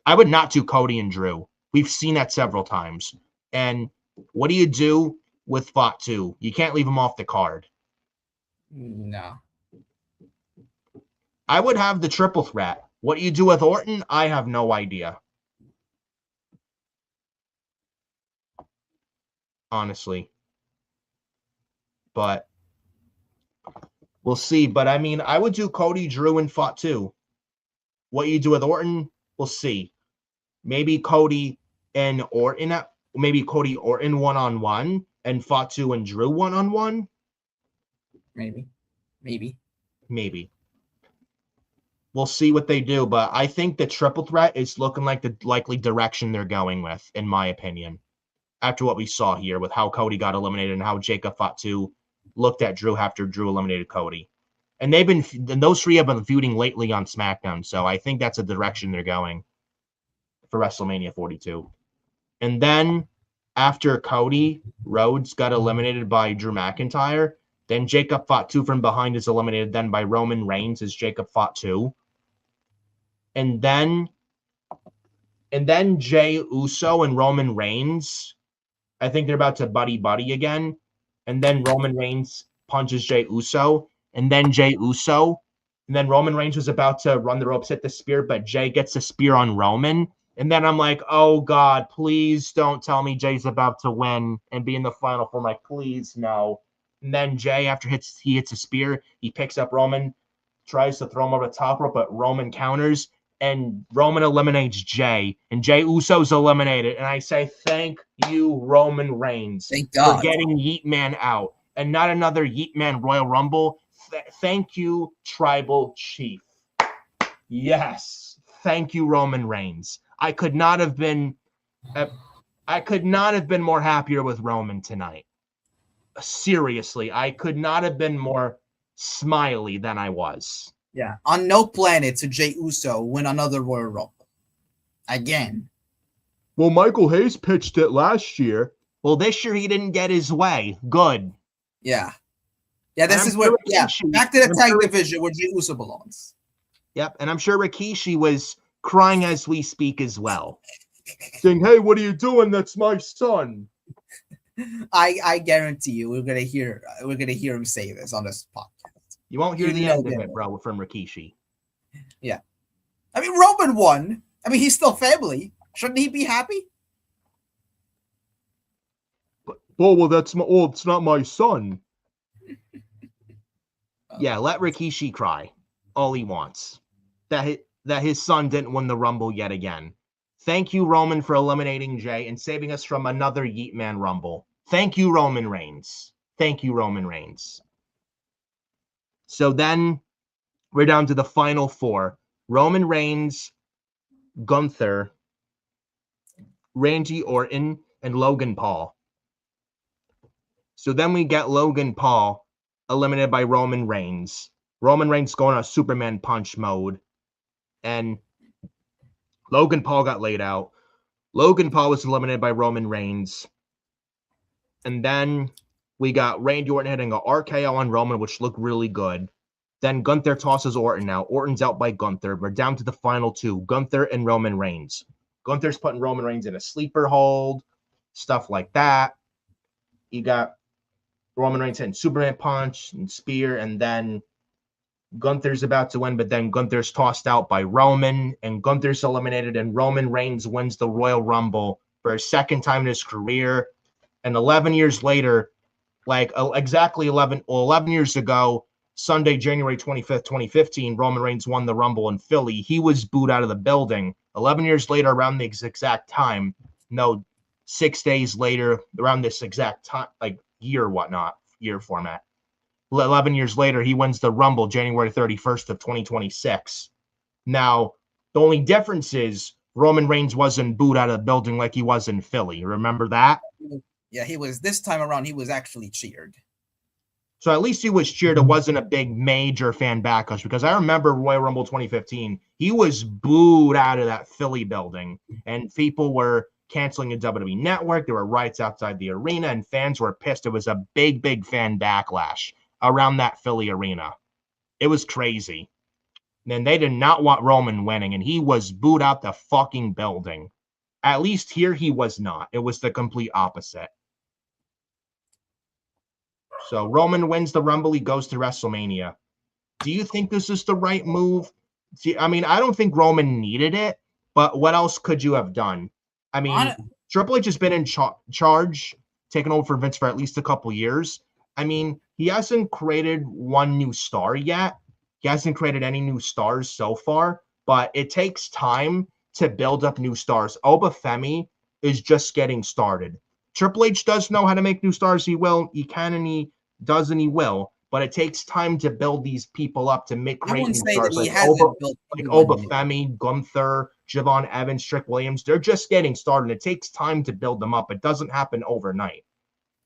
I would not do Cody and Drew. We've seen that several times. And what do you do with Fatu? You can't leave him off the card. No. I would have the triple threat. What do you do with Orton? I have no idea. Honestly. But we'll see. But I mean, I would do Cody, Drew, and Fatu. What you do with Orton, we'll see. Maybe Cody and Orton, Orton one-on-one and Fatu and Drew one-on-one. Maybe. We'll see what they do, but I think the triple threat is looking like the likely direction they're going with, in my opinion. After what we saw here with how Cody got eliminated and how Jacob Fatu looked at Drew after Drew eliminated Cody. And those three have been feuding lately on SmackDown, so I think that's a direction they're going for WrestleMania 42. And then after Cody, Rhodes got eliminated by Drew McIntyre. Then Jacob Fatu from behind is eliminated then by Roman Reigns as Jacob Fatu. And then Jey Uso and Roman Reigns, I think they're about to buddy again. And then Roman Reigns punches Jey Uso. And then Jey Uso. And then Roman Reigns was about to run the ropes, hit the spear, but Jey gets the spear on Roman. And then I'm like, oh, God, please don't tell me Jey's about to win and be in the final four. I'm like, please, no. And then Jey, after he hits a spear, he picks up Roman, tries to throw him over the top rope, but Roman counters, and Roman eliminates Jey. And Jey Uso's eliminated. And I say, thank you, Roman Reigns, thank God, for getting Yeet Man out. And not another Yeet Man Royal Rumble. Thank you, Tribal Chief. Yes. Thank you, Roman Reigns. I could not have been more happier with Roman tonight. Seriously, I could not have been more smiley than I was. Yeah. On no planet should Jey Uso win another Royal Rumble. Again. Well, Michael Hayes pitched it last year. Well, this year he didn't get his way. Good. Yeah. Yeah, this I'm is where, sure yeah, Rikishi- back to the I'm tag sure- division where Jey Uso belongs. Yep, and I'm sure Rikishi was crying as we speak as well, saying, "Hey, what are you doing? That's my son." I guarantee you we're gonna hear him say this on this podcast. You won't hear You the know end of him. it, bro, from Rikishi. Yeah. I mean, Roman won. I mean, he's still family. Shouldn't he be happy? Well, that's my. Oh, it's not my son. Yeah, let Rikishi cry. All he wants. That his son didn't win the Rumble yet again. Thank you, Roman, for eliminating Jay and saving us from another Yeet Man Rumble. Thank you, Roman Reigns. Thank you, Roman Reigns. So then we're down to the final four. Roman Reigns, Gunther, Randy Orton, and Logan Paul. So then we get Logan Paul eliminated by Roman Reigns. Roman Reigns going on Superman punch mode. And Logan Paul got laid out. Logan Paul was eliminated by Roman Reigns. And then we got Randy Orton hitting a RKO on Roman, which looked really good. Then Gunther tosses Orton out. Orton's out by Gunther. We're down to the final two, Gunther and Roman Reigns. Gunther's putting Roman Reigns in a sleeper hold, stuff like that. You got Roman Reigns hitting Superman punch and spear, and then Gunther's about to win, but then Gunther's tossed out by Roman, and Gunther's eliminated, and Roman Reigns wins the Royal Rumble for a second time in his career. And 11 years later, like exactly 11 years ago, Sunday, January 25th, 2015, Roman Reigns won the Rumble in Philly. He was booed out of the building. 11 years later, around the exact time, 6 days later, around this exact time, like year format. 11 years later, he wins the Rumble January 31st of 2026. Now, the only difference is Roman Reigns wasn't booed out of the building like he was in Philly. Remember that? Yeah, he was, this time around, he was actually cheered. So at least he was cheered. It wasn't a big major fan backlash, because I remember Royal Rumble 2015, he was booed out of that Philly building, and people were canceling the WWE Network. There were riots outside the arena, and fans were pissed. It was a big, big fan backlash around that Philly arena. It was crazy. And they did not want Roman winning, and he was booed out the fucking building. At least here he was not. It was the complete opposite. So Roman wins the Rumble. He goes to WrestleMania. Do you think this is the right move? See, I mean, I don't think Roman needed it, but what else could you have done? I mean, Triple H has been in charge, taking over for Vince for at least a couple years. I mean, he hasn't created one new star yet. He hasn't created any new stars so far, but it takes time to build up new stars. Obafemi is just getting started. Triple H does know how to make new stars. He will. He can, and he does, and he will. But it takes time to build these people up to make great new stars. Like Obafemi, Gunther, Javon Evans, Trick Williams. They're just getting started. It takes time to build them up. It doesn't happen overnight.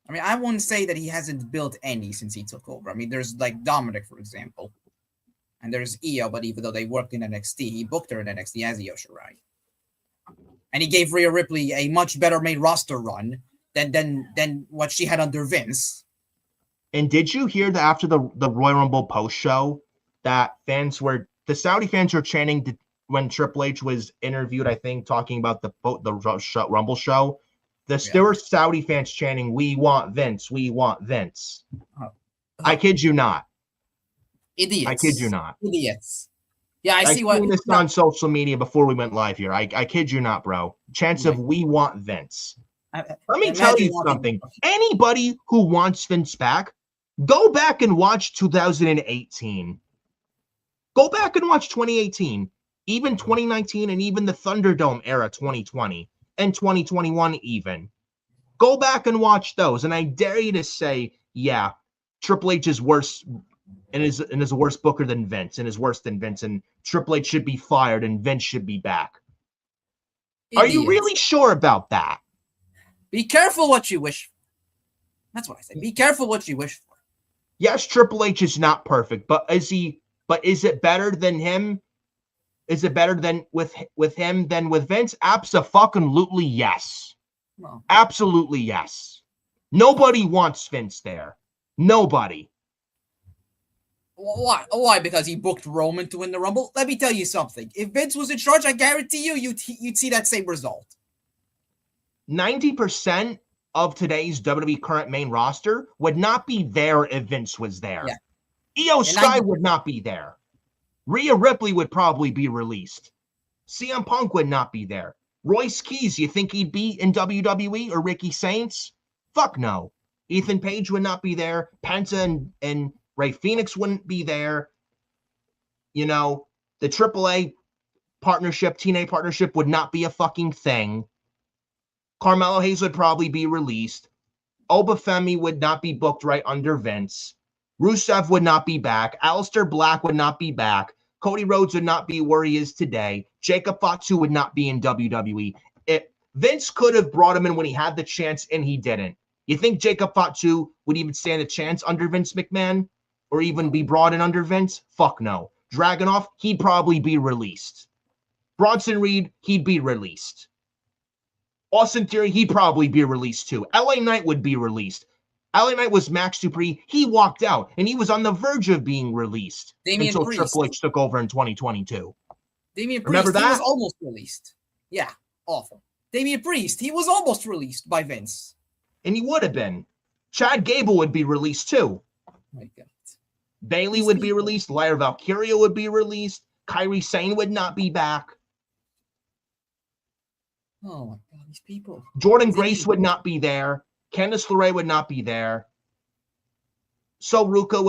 I mean, I wouldn't say that he hasn't built any since he took over. I mean, there's like Dominic, for example. And there's Io, but even though they worked in NXT, he booked her in NXT as Io Shirai. And he gave Rhea Ripley a much better made roster run than what she had under Vince. And did you hear that after the Royal Rumble post show that the Saudi fans were chanting when Triple H was interviewed, I think, talking about the Rumble show? There were Saudi fans chanting, "We want Vince, we want Vince." I kid you not. Idiots. I kid you not. Idiots. Yeah, I seen this on social media before we went live here. I kid you not, bro. Chance of "we want Vince." Let me tell you something. Anybody who wants Vince back, go back and watch 2018. Go back and watch 2018, even 2019, and even the Thunderdome era 2020 and 2021 even. Go back and watch those, and I dare you to say, yeah, Triple H is worse and is a worse booker than Vince, and is worse than Vince, and Triple H should be fired and Vince should be back. Idiots. Are you really sure about that? Be careful what you wish for. That's what I say. Be careful what you wish for. Yes, Triple H is not perfect, but is it better than him? Is it better than with him than with Vince? Abso-fucking-lutely yes. Well, Absolutely yes. Nobody wants Vince there. Nobody. why? Why? Because he booked Roman to win the Rumble? Let me tell you something. If Vince was in charge, I guarantee you'd see that same result. 90% of today's WWE current main roster would not be there if Vince was there. Yeah. Io Sky would not be there. Rhea Ripley would probably be released. CM Punk would not be there. Royce Keys, you think he'd be in WWE or Ricky Saints? Fuck no. Ethan Page would not be there. Penta and Ray Phoenix wouldn't be there. You know, the AAA partnership, TNA partnership would not be a fucking thing. Carmelo Hayes would probably be released. Obafemi would not be booked right under Vince. Rusev would not be back. Aleister Black would not be back. Cody Rhodes would not be where he is today. Jacob Fatu would not be in WWE. Vince could have brought him in when he had the chance, and he didn't. You think Jacob Fatu would even stand a chance under Vince McMahon? Or even be brought in under Vince? Fuck no. Dragunov, he'd probably be released. Bronson Reed, he'd be released. Austin Theory, he'd probably be released too. LA Knight would be released. LA Knight was Max Dupree. He walked out, and he was on the verge of being released until Triple H took over in 2022. Damian Priest, remember that? He was almost released. Yeah, awful. Damian Priest, he was almost released by Vince. And he would have been. Chad Gable would be released too. Oh my God. Bailey would be released. Lyra Valkyria would be released. Kairi Sane would not be back. Oh my God, these people. Jordan Grace would not be there. Candice LeRae would not be there. So Ruka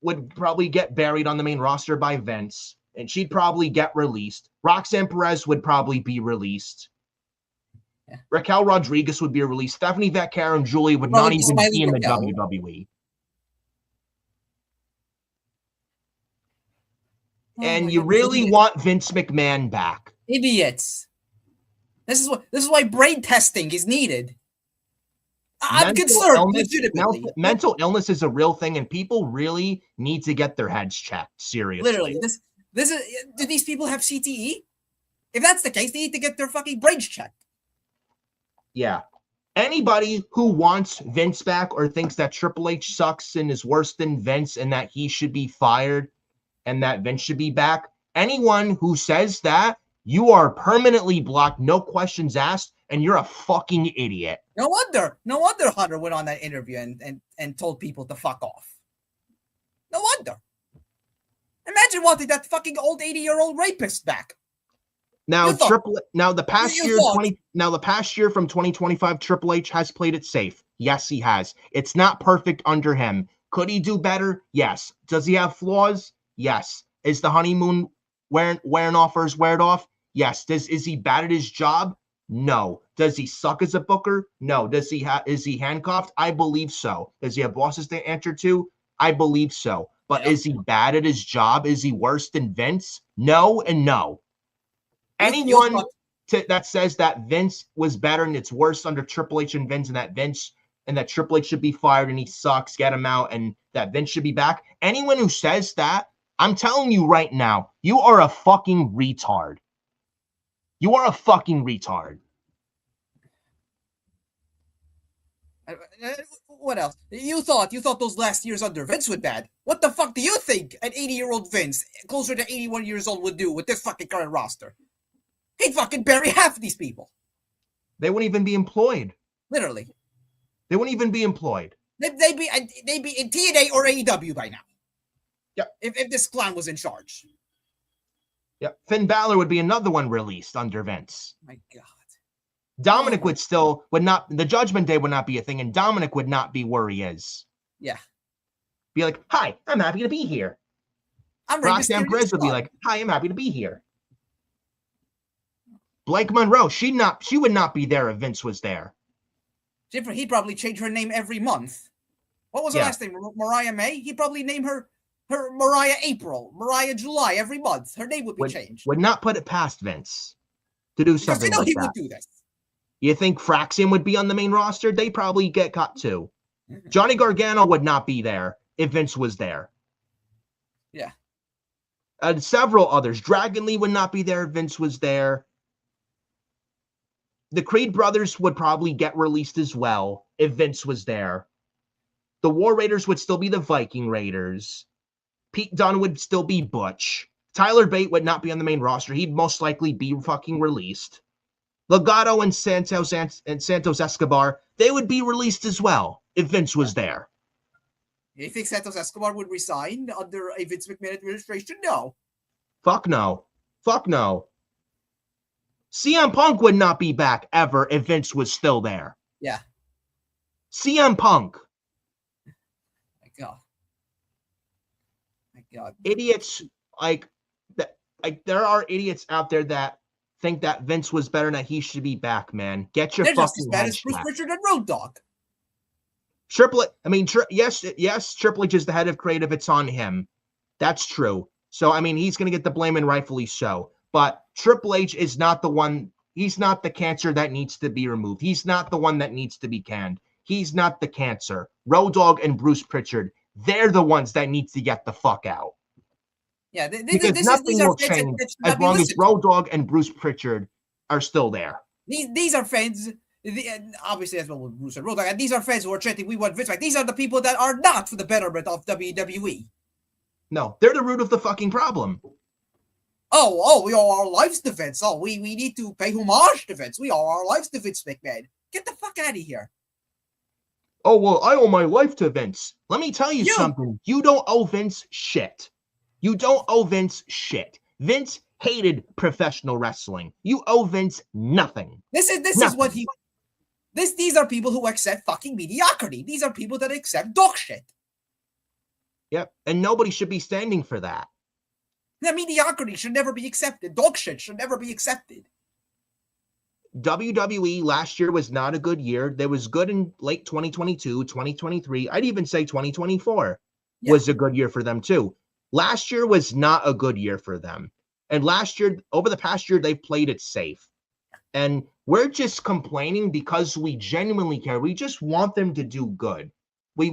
would probably get buried on the main roster by Vince, and she'd probably get released. Roxanne Perez would probably be released. Yeah. Raquel Rodriguez would be released. Stephanie Vaquero and Julia would not even be in the WWE. And you really want Vince McMahon back. Idiots. This is why brain testing is needed. I'm concerned. Mental illness is a real thing, and people really need to get their heads checked. Seriously. Literally. This is. Do these people have CTE? If that's the case, they need to get their fucking brains checked. Yeah. Anybody who wants Vince back or thinks that Triple H sucks and is worse than Vince and that he should be fired and that Vince should be back, anyone who says that, you are permanently blocked, no questions asked, and you're a fucking idiot. No wonder Hunter went on that interview and told people to fuck off. No wonder. Imagine wanting that fucking old 80-year-old rapist back. Now, the past year from 2025, Triple H has played it safe. Yes, he has. It's not perfect under him. Could he do better? Yes. Does he have flaws? Yes. Is the honeymoon wearing off or is weared off? Yes. Is he bad at his job? No. Does he suck as a booker? No. Is he handcuffed? I believe so. Does he have bosses to answer to? I believe so. But Is he bad at his job? Is he worse than Vince? No and no. Anyone that says that Vince was better and it's worse under Triple H and Vince and that Triple H should be fired and he sucks, get him out, and that Vince should be back. Anyone who says that, I'm telling you right now, you are a fucking retard. You are a fucking retard. What else? You thought those last years under Vince were bad. What the fuck do you think an 80-year-old Vince, closer to 81 years old, would do with this fucking current roster? He'd fucking bury half of these people. They wouldn't even be employed. Literally. They wouldn't even be employed. They'd be in TNA or AEW by now. Yeah. If this clown was in charge. Yeah. Finn Balor would be another one released under Vince. My God. Dominic would not, the Judgment Day would not be a thing, and Dominic would not be where he is. Yeah. Be like, hi, I'm happy to be here. Roxanne Perez would be like, hi, I'm happy to be here. Blake Monroe, she would not be there if Vince was there. He'd probably change her name every month. What was her last name? Mariah May? He'd probably name her Mariah April, Mariah July every month. Her name would be changed. Would not put it past Vince to do something like that. Because he would do this. You think Fraxian would be on the main roster? They probably get cut too. Mm-hmm. Johnny Gargano would not be there if Vince was there. Yeah. Several others. Dragon Lee would not be there if Vince was there. The Creed brothers would probably get released as well if Vince was there. The War Raiders would still be the Viking Raiders. Pete Dunne would still be Butch. Tyler Bate would not be on the main roster. He'd most likely be fucking released. Legado and Santos Escobar, they would be released as well if Vince was there. You think Santos Escobar would resign under a Vince McMahon administration? No. Fuck no. Fuck no. CM Punk would not be back ever if Vince was still there. Yeah. CM Punk. My God. My God. Idiots like that. Like there are idiots out there that think that Vince was better and that he should be back, man. Get your They're just as fucking bad head as Bruce back. Pritchard and Road Dogg. Triple H, I mean, yes, Triple H is the head of creative. It's on him. That's true. So, I mean, he's going to get the blame, and rightfully so. But Triple H is not the one. He's not the cancer that needs to be removed. He's not the one that needs to be canned. He's not the cancer. Road Dogg and Bruce Pritchard, they're the ones that need to get the fuck out. Yeah, Because nothing will change as long as Road Dogg and Bruce Pritchard are still there. These are fans. Obviously, as well with Bruce and Road Dogg, and these are fans who are chanting, "We want Vince back." These are the people that are not for the betterment of WWE. No, they're the root of the fucking problem. Oh, we owe our lives to Vince. Oh, we need to pay homage to Vince. We owe our lives to Vince McMahon. Get the fuck out of here. Oh, well, I owe my life to Vince. Let me tell you something. You don't owe Vince shit. You don't owe Vince shit. Vince hated professional wrestling. You owe Vince nothing. This is what he. These are people who accept fucking mediocrity. These are people that accept dog shit. Yep, and nobody should be standing for that. The mediocrity should never be accepted. Dog shit should never be accepted. WWE last year was not a good year. There was good in late 2022, 2023. I'd even say 2024 was a good year for them too. Last year was not a good year for them. And last year, over the past year, they've played it safe. And we're just complaining because we genuinely care. We just want them to do good. We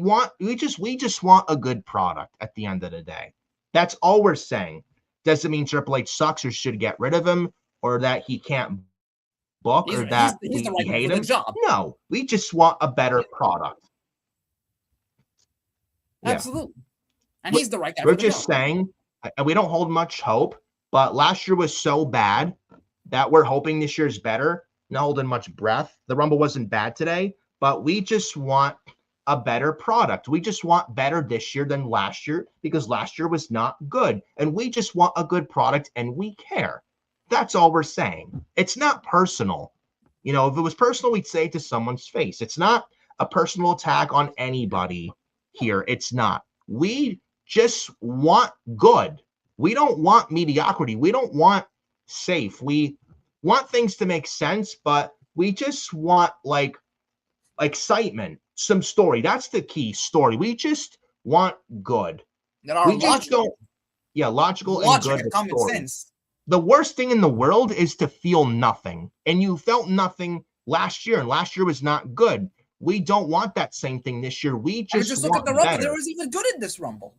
just want a good product at the end of the day. That's all we're saying. Doesn't mean Triple H sucks or should get rid of him or that he can't book or that we hate him. No, we just want a better product. Absolutely. And he's the right guy. We're just saying, and we don't hold much hope, but last year was so bad that we're hoping this year's better. Not holding much breath. The Rumble wasn't bad today, but we just want a better product. We just want better this year than last year because last year was not good. And we just want a good product and we care. That's all we're saying. It's not personal. You know, if it was personal, we'd say it to someone's face. It's not a personal attack on anybody here. It's not. We just want good. We don't want mediocrity. We don't want safe. We want things to make sense, but we just want like excitement, some story. That's the key, story. We just want good. We just don't. Yeah, logical and good. And common sense. The worst thing in the world is to feel nothing. And you felt nothing last year, and last year was not good. We don't want that same thing this year. We just look at the Rumble. There was even good in this Rumble.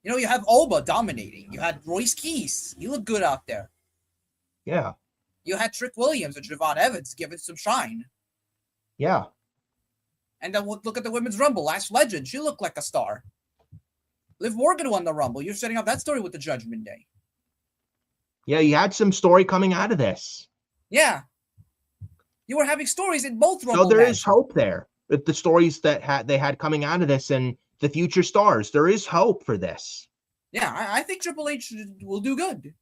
You know, you have Oba dominating. You had Royce Keys. You look good out there. Yeah. You had Trick Williams and Javon Evans give it some shine. Yeah. And then look at the Women's Rumble. Lash Legend. She looked like a star. Liv Morgan won the Rumble. You're setting up that story with the Judgment Day. Yeah, you had some story coming out of this. Yeah. You were having stories in both Rumble So there matches. is hope there. With the stories that they had coming out of this and the future stars, there is hope for this. Yeah, I think Triple H will do good.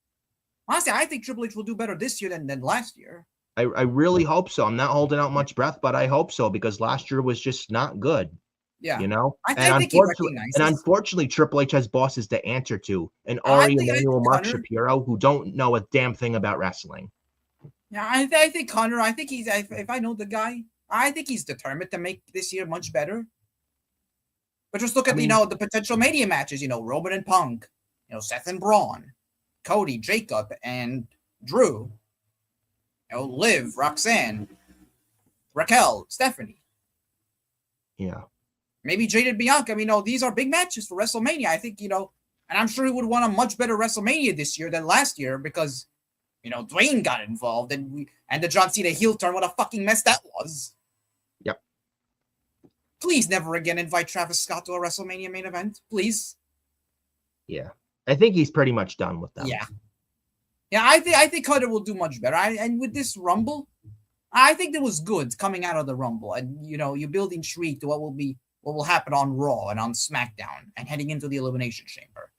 Honestly, I think Triple H will do better this year than last year. I really hope so. I'm not holding out much breath, but I hope so because last year was just not good. Yeah. You know? I think he recognizes. And unfortunately, Triple H has bosses to answer to. And Ari, Emmanuel, Mark Shapiro, who don't know a damn thing about wrestling. Yeah, I think Connor, I think he's, if I know the guy, I think he's determined to make this year much better. But just look at, the potential Mania matches, Roman and Punk, Seth and Braun, Cody, Jacob, and Drew, Liv, Roxanne, Raquel, Stephanie. Yeah. Maybe Jade and Bianca. These are big matches for WrestleMania. I think, And I'm sure he would want a much better WrestleMania this year than last year because, Dwayne got involved and the John Cena heel turn. What a fucking mess that was. Yep. Please never again invite Travis Scott to a WrestleMania main event. Please. Yeah. I think he's pretty much done with them. Yeah. Yeah, I think Cutter will do much better. And with this Rumble, I think that was good coming out of the Rumble. And, you build intrigue to what will happen on Raw and on SmackDown and heading into the Elimination Chamber.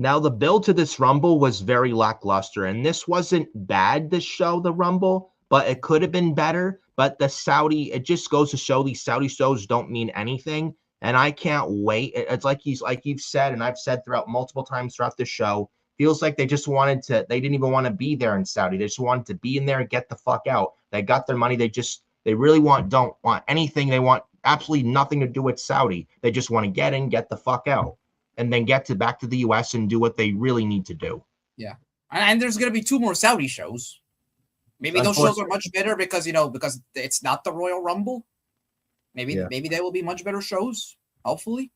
Now, the build to this Rumble was very lackluster, and this wasn't bad, this show, the Rumble, but it could have been better. But it just goes to show these Saudi shows don't mean anything, and I can't wait. It's like you've said, and I've said throughout multiple times throughout the show, feels like they didn't even want to be there in Saudi. They just wanted to be in there and get the fuck out. They got their money. They really don't want anything. They want absolutely nothing to do with Saudi. They just want to get in, get the fuck out, and then back to the US and do what they really need to do. Yeah. And there's going to be 2 more Saudi shows. Maybe those shows are much better because it's not the Royal Rumble. Maybe they will be much better shows, hopefully.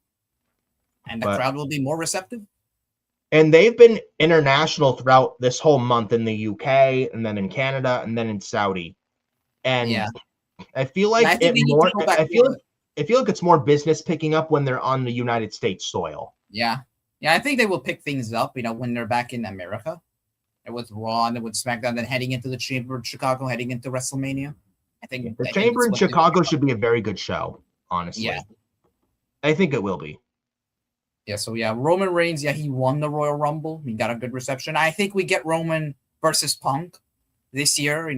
And the crowd will be more receptive. And they've been international throughout this whole month in the UK and then in Canada and then in Saudi. And I feel like I feel like it's more business picking up when they're on the United States soil. Yeah. Yeah, I think they will pick things up, when they're back in America. And with Raw and with SmackDown, then heading into the Chamber in Chicago, heading into WrestleMania. I think the Chamber in Chicago should be a very good show, honestly. Yeah. I think it will be. Yeah, so Roman Reigns, he won the Royal Rumble. He got a good reception. I think we get Roman versus Punk this year,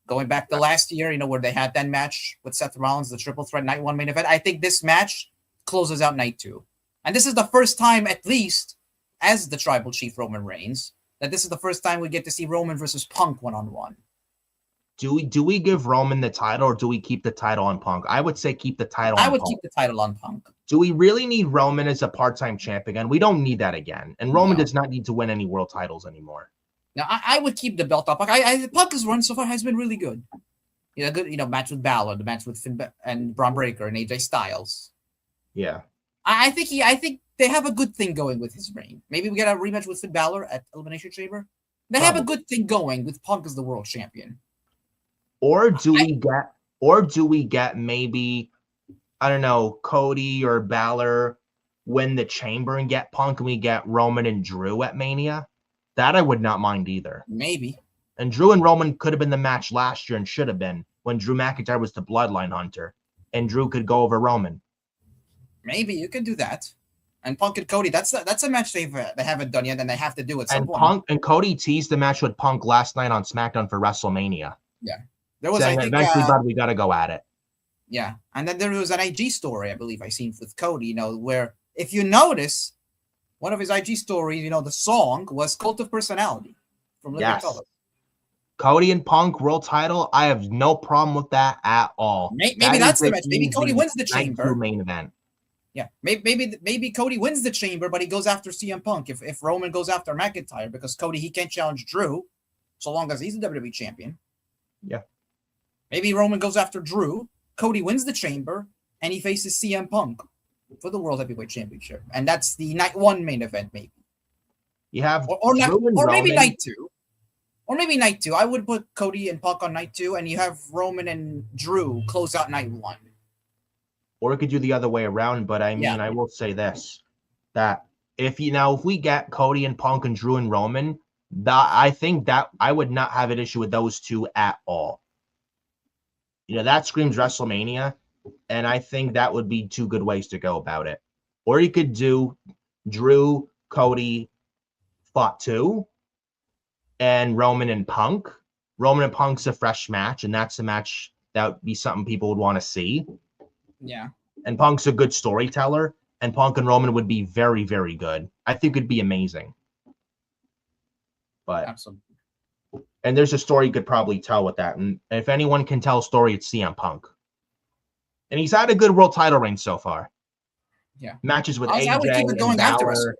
going back to last year, where they had that match with Seth Rollins, the triple threat night 1 main event. I think this match closes out night 2. And this is the first time, at least, as the tribal chief Roman Reigns, that this is the first time we get to see Roman versus Punk 1-on-1. Do we give Roman the title or do we keep the title on Punk? I would say keep the title on Punk. I would keep the title on Punk. Do we really need Roman as a part-time champ again? We don't need that again. And Roman does not need to win any world titles anymore. Now, I would keep the belt up. Punk's run so far has been really good. Good, match with Balor, the match with Finn and Braun Breaker and AJ Styles. Yeah. I think they have a good thing going with his reign. Maybe we get a rematch with Finn Balor at Elimination Chamber. They have a good thing going with Punk as the world champion. Or do we get maybe, I don't know, Cody or Balor win the Chamber and get Punk, and we get Roman and Drew at Mania? That I would not mind either. Maybe. And Drew and Roman could have been the match last year and should have been when Drew McIntyre was the Bloodline Hunter, and Drew could go over Roman. Maybe you could do that. And Punk and Cody, that's a match they haven't done yet, and they have to do it. And Punk and Cody teased the match with Punk last night on SmackDown for WrestleMania. Yeah, there was. I think eventually, but we got to go at it. Yeah, and then there was an IG story I believe I seen with Cody. Where if you notice, one of his IG stories, the song was "Cult of Personality" from Living Color. Cody and Punk world title. I have no problem with that at all. Maybe that's the match. Maybe Cody wins the Chamber. Main event. Yeah, maybe Cody wins the Chamber, but he goes after CM Punk. If Roman goes after McIntyre, because Cody, he can't challenge Drew so long as he's the WWE champion. Yeah. Maybe Roman goes after Drew. Cody wins the Chamber, and he faces CM Punk for the World Heavyweight Championship, and that's the night 1 main event. Maybe you have or maybe night 2. Or maybe night 2. I would put Cody and Punk on night 2, and you have Roman and Drew close out night 1. Or we could do the other way around, but I mean, I will say this, that if we get Cody and Punk and Drew and Roman, I think that I would not have an issue with those two at all. That screams WrestleMania, and I think that would be 2 good ways to go about it. Or you could do Drew, Cody, fought 2, and Roman and Punk. Roman and Punk's a fresh match, and that's a match that would be something people would want to see. Yeah. And Punk's a good storyteller, and Punk and Roman would be very, very good. I think it'd be amazing. But absolutely. And there's a story you could probably tell with that. And if anyone can tell a story, it's CM Punk. And he's had a good world title reign so far. Yeah. Matches with AJ I would keep it going after Balor. WrestleMania.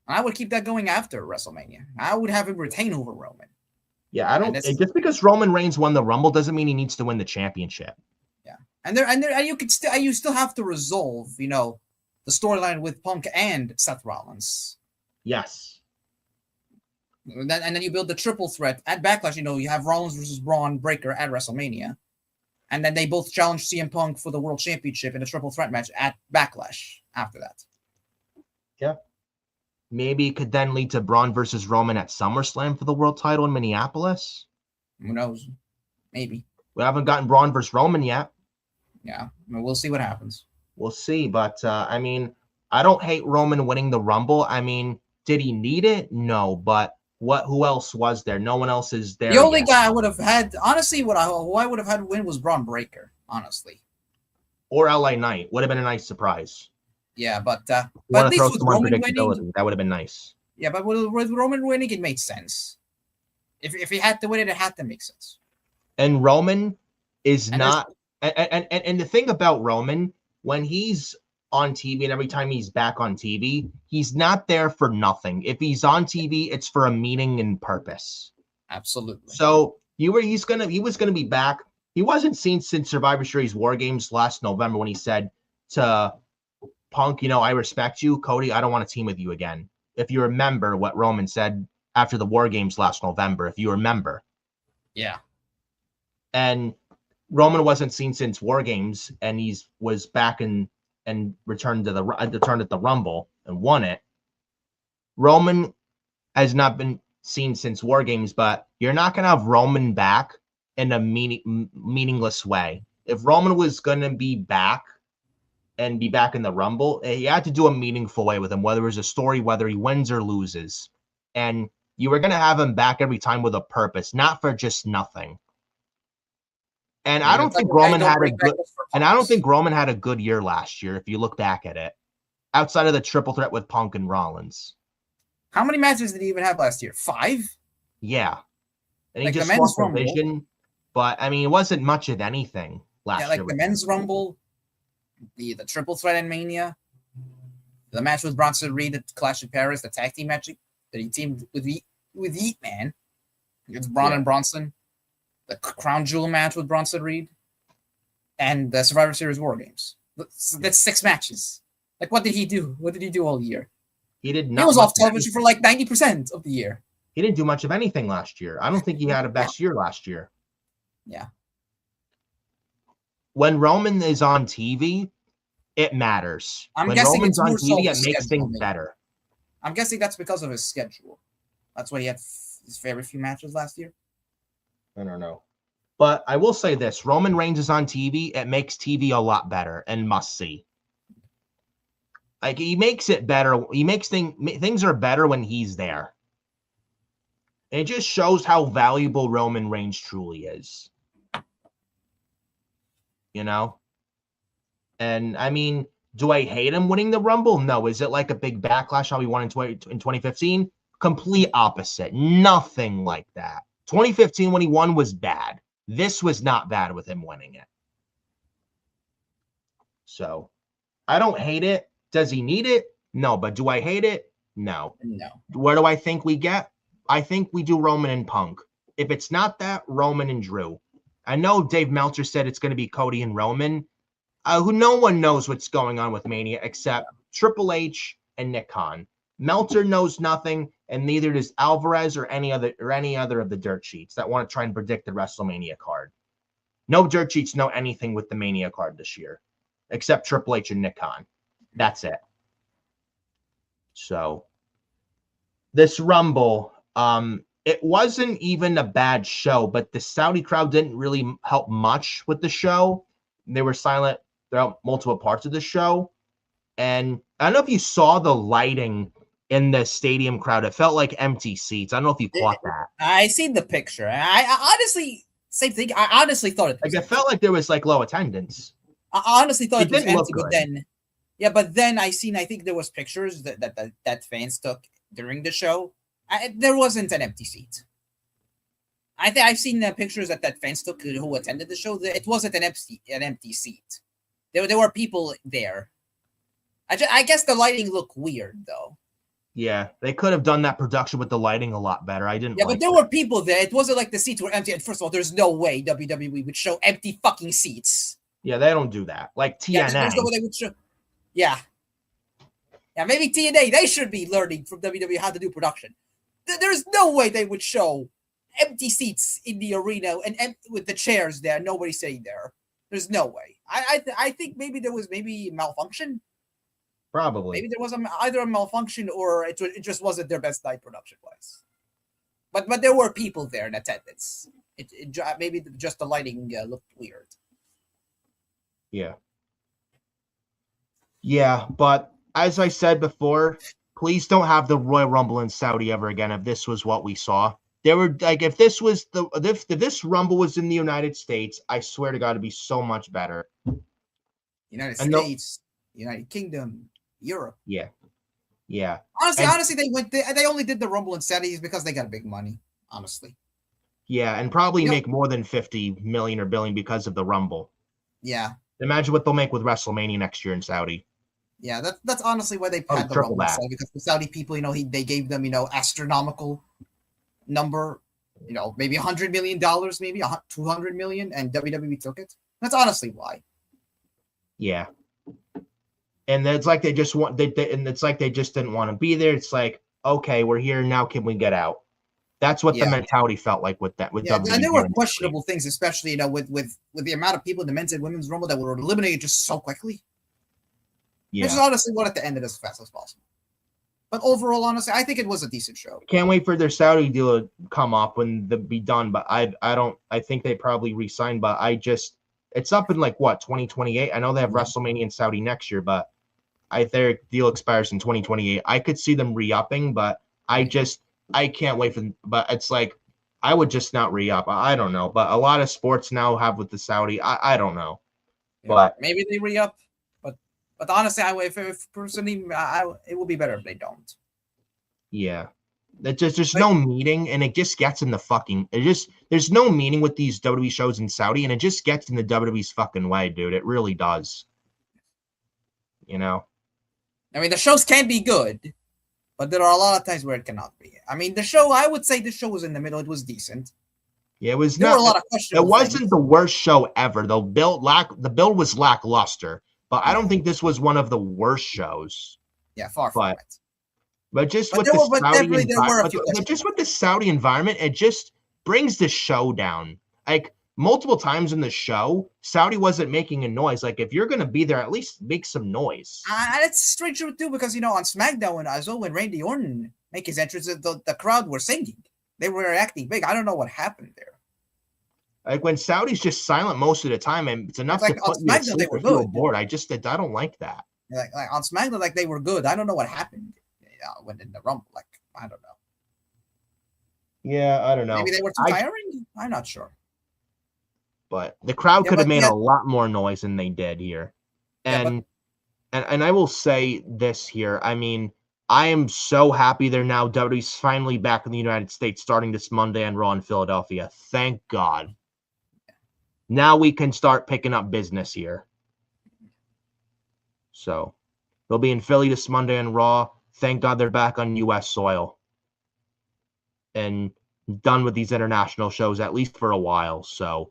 I would keep that going after WrestleMania. I would have him retain over Roman. Yeah, I don't. Just because Roman Reigns won the Rumble doesn't mean he needs to win the championship. Yeah, and you still have to resolve, the storyline with Punk and Seth Rollins. Yes. And then you build the triple threat at Backlash. You have Rollins versus Braun Breaker at WrestleMania. And then they both challenge CM Punk for the World Championship in a triple threat match at Backlash after that. Yeah. Maybe it could then lead to Braun versus Roman at SummerSlam for the world title in Minneapolis. Who knows? Maybe. We haven't gotten Braun versus Roman yet. Yeah. We'll see what happens. We'll see. But, I mean, I don't hate Roman winning the Rumble. I mean, did he need it? No. But who else was there? No one else is there. The only guy I would have had, honestly, who I would have had win was Braun Breaker, honestly. Or LA Knight. Would have been a nice surprise. Yeah, but at least with Roman winning, that would have been nice. Yeah, but with Roman winning, it made sense. If he had to win it had to make sense. And Roman is not, and the thing about Roman, when he's on TV and every time he's back on TV, he's not there for nothing. If he's on TV, it's for a meaning and purpose. Absolutely. So he was gonna be back. He wasn't seen since Survivor Series War Games last November when he said to Punk, I respect you, Cody. I don't want to team with you again. If you remember what Roman said after the War Games last November, if you remember. Yeah. And Roman wasn't seen since War Games, and was back and returned at the Rumble and won it. Roman has not been seen since War Games, but you're not going to have Roman back in a meaningless way. If Roman was going to be back and be back in the Rumble, you had to do a meaningful way with him, whether it was a story, whether he wins or loses. And you were going to have him back every time with a purpose, not for just nothing. And I don't think Roman had a good year last year, if you look back at it, outside of the triple threat with Punk and Rollins. How many matches did he even have last year? 5? Yeah. And like he just the men's lost division, but I mean, it wasn't much of anything last year. Yeah, like the men's Rumble, the triple threat in Mania, the match with Bronson Reed at Clash of Paris, the tag team match that he teamed with Heat Man against Braun and Bronson. The Crown Jewel match with Bronson Reed, and the Survivor Series War Games. That's 6 matches. Like, what did he do? What did he do all year? He did not. He was off television for like 90% of the year. He didn't do much of anything last year. I don't think he had a best year last year. Yeah. When Roman is on TV, it matters. When Roman's on TV, it makes things better. I'm guessing that's because of his schedule. That's why he had his very few matches last year. I don't know. But I will say this. Roman Reigns is on TV. It makes TV a lot better and must-see. Like, he makes it better. He makes things are better when he's there. And it just shows how valuable Roman Reigns truly is. And, I mean, do I hate him winning the Rumble? No. Is it like a big backlash how he won in 2015? Complete opposite. Nothing like that. 2015 when he won was bad. This was not bad with him winning it. So, I don't hate it. Does he need it? No. But do I hate it? No. No. Where do I think we get? I think we do Roman and Punk. If it's not that, Roman and Drew. I know Dave Meltzer said it's going to be Cody and Roman. Who no one knows what's going on with Mania except Triple H and Nick Khan. Meltzer knows nothing, and neither does Alvarez or any other of the dirt sheets that want to try and predict the WrestleMania card. No dirt sheets know anything with the Mania card this year, except Triple H and Nick Khan. That's it. So, this Rumble, it wasn't even a bad show, but the Saudi crowd didn't really help much with the show. They were silent throughout multiple parts of the show. And I don't know if you saw the lighting in the stadium crowd. It felt like empty seats. I don't know if you caught that. I seen the picture. I honestly, same thing. I honestly thought it was it felt like there was like low attendance. I honestly thought it was empty, but then I think there was pictures that fans took during the show. There wasn't an empty seat. I've seen the pictures that fans took who attended the show. It wasn't an empty seat. There were people there. I guess the lighting looked weird though. Yeah, they could have done that production with the lighting a lot better. I didn't. Yeah, but there were people there. It wasn't like the seats were empty. And first of all, there's no way WWE would show empty fucking seats. Yeah, they don't do that. Like TNA. Yeah, there's no way they would show. Yeah. Yeah, maybe TNA, they should be learning from WWE how to do production. There's no way they would show empty seats in the arena and with the chairs there, nobody sitting there. There's no way. I think maybe there was malfunction. Probably. Maybe there was either a malfunction or it just wasn't their best night production-wise. But there were people there in attendance. Maybe just the lighting looked weird. Yeah. Yeah, but as I said before, please don't have the Royal Rumble in Saudi ever again if this was what we saw. There were like if this Rumble was in the United States, I swear to God, it'd be so much better. United States, United Kingdom, Europe. Yeah. Yeah. Honestly, they only did the Rumble in Saudi because they got big money, honestly. Yeah, and probably make more than 50 million or billion because of the Rumble. Yeah. Imagine what they'll make with WrestleMania next year in Saudi. Yeah, that's honestly why they had the Rumble in Saudi, because the Saudi people, they gave them, astronomical number, maybe $100 million, maybe $200 million, and WWE took it. That's honestly why. Yeah. And it's like they just want and it's like they just didn't want to be there. It's like, okay, we're here now. Can we get out? That's what the mentality felt like with that. With WWE. And there were questionable things, especially with the amount of people in the men's and women's Rumble that were eliminated just so quickly. Yeah. I just honestly wanted to end it as fast as possible. But overall, honestly, I think it was a decent show. Can't wait for their Saudi deal to come up and be done. But I think they probably re-signed. But it's up in 2028. I know they have WrestleMania in Saudi next year, but their deal expires in 2028. I could see them re-upping, but I can't wait for them. But it's like I would just not re-up. I don't know. But a lot of sports now have with the Saudi. I don't know. Yeah, but maybe they re-up. But honestly, if personally, it will be better if they don't. Yeah. There's no meaning, and it just gets in the fucking. There's no meaning with these WWE shows in Saudi, and it just gets in the WWE's fucking way, dude. It really does. I mean, the shows can be good, but there are a lot of times where it cannot be. I mean, I would say the show was in the middle. It was decent. Yeah, it was. There were a lot of questions. It wasn't the worst show ever. The build was lackluster. But I don't think this was one of the worst shows. Yeah, far from it. But just with the Saudi environment, it just brings the show down. Like multiple times in the show, Saudi wasn't making a noise. Like if you're gonna be there, at least make some noise. It's strange to do because on SmackDown when Randy Orton make his entrance, the crowd were singing. They were acting big. I don't know what happened there. Like when Saudi's just silent most of the time, and it's enough to put me to sleep or feel bored. I don't like that. Like on SmackDown, they were good. I don't know what happened when in the Rumble. I don't know. Yeah, I don't know. Maybe they were too tiring. I'm not sure. But the crowd could have made a lot more noise than they did here, and I will say this here. I mean, I am so happy they're now WWE's finally back in the United States, starting this Monday on Raw in Philadelphia. Thank God. Now we can start picking up business here. So they'll be in Philly this Monday on Raw. Thank God they're back on U.S. soil and done with these international shows, at least for a while. So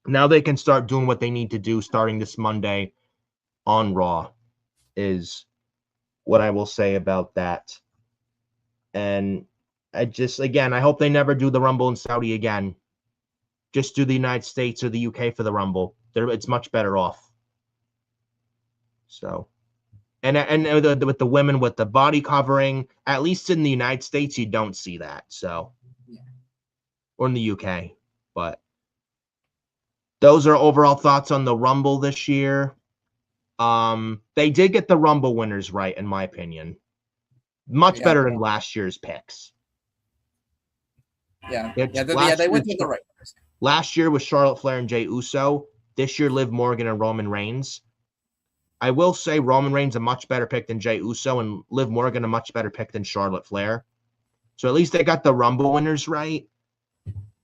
now they can start doing what they need to do starting this Monday on Raw is what I will say about that. And I hope they never do the Rumble in Saudi again. Just do the United States or the UK for the Rumble. It's much better off. So, and with the women with the body covering, at least in the United States, you don't see that. So, or in the UK, but those are overall thoughts on the Rumble this year. They did get the Rumble winners right, in my opinion. Much better than last year's picks. Yeah, they went with the right ones. Last year was Charlotte Flair and Jey Uso. This year, Liv Morgan and Roman Reigns. I will say Roman Reigns a much better pick than Jey Uso, and Liv Morgan a much better pick than Charlotte Flair. So at least they got the Rumble winners right.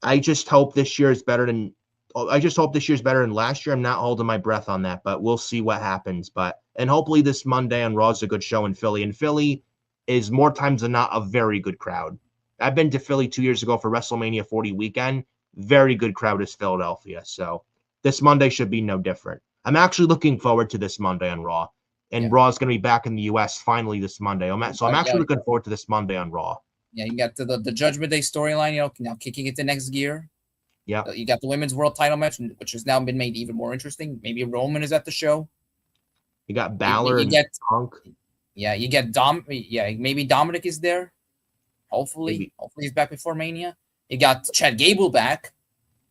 I just hope this year is better than last year. I'm not holding my breath on that, but we'll see what happens. And hopefully this Monday on Raw is a good show in Philly. And Philly is more times than not a very good crowd. I've been to Philly 2 years ago for WrestleMania 40 weekend. Very good crowd is Philadelphia. So this Monday should be no different. I'm actually looking forward to this Monday on Raw. and Raw is going to be back in the US finally this Monday. I'm actually looking forward to this Monday on Raw. Yeah, you got the Judgment Day storyline, now kicking it to next gear. Yeah, you got the women's world title match, which has now been made even more interesting. Maybe Roman is at the show. You got Balor and Punk. Yeah, you get maybe Dominic is there. Hopefully he's back before Mania. You got Chad Gable back.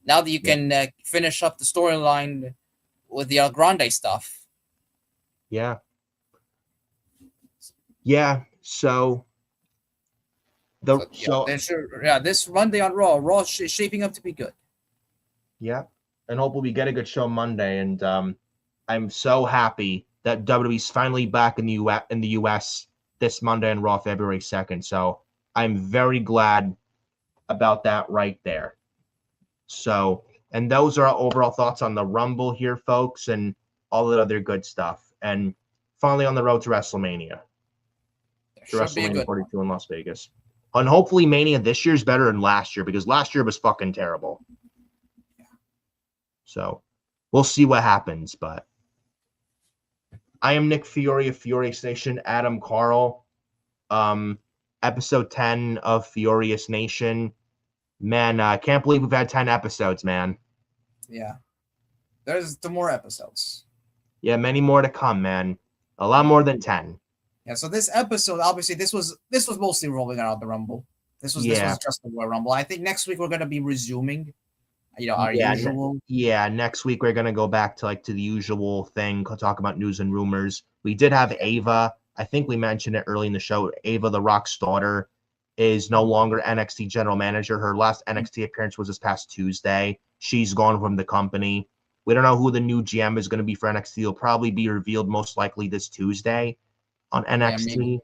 Now that you can finish up the storyline with the El Grande stuff. Yeah. Yeah. So. This Monday on Raw is shaping up to be good. Yeah, and hopefully we get a good show Monday. And I'm so happy that WWE's finally back in the US this Monday on Raw, February 2nd. So I'm very glad about that right there. So, and those are our overall thoughts on the Rumble here, folks, and all the other good stuff. And finally on the road to WrestleMania. To WrestleMania 42 in Las Vegas. And hopefully Mania this year is better than last year, because last year was fucking terrible. So we'll see what happens. But I am Nick Fiore of FioriousNation, Adam Carl. Episode 10 of FioriousNation. Man, I can't believe we've had 10 episodes, man. Yeah. There's the more episodes. Yeah, many more to come, man. A lot more than 10. Yeah, so this episode, obviously, this was mostly rolling out the Rumble. This was just the Royal Rumble. I think next week we're gonna be resuming, our usual. Next week we're gonna go back to the usual thing. Talk about news and rumors. We did have Ava. I think we mentioned it early in the show. Ava, the Rock's daughter, is no longer NXT general manager. Her last NXT appearance was this past Tuesday. She's gone from the company. We don't know who the new GM is going to be for NXT. It'll probably be revealed most likely this Tuesday on NXT.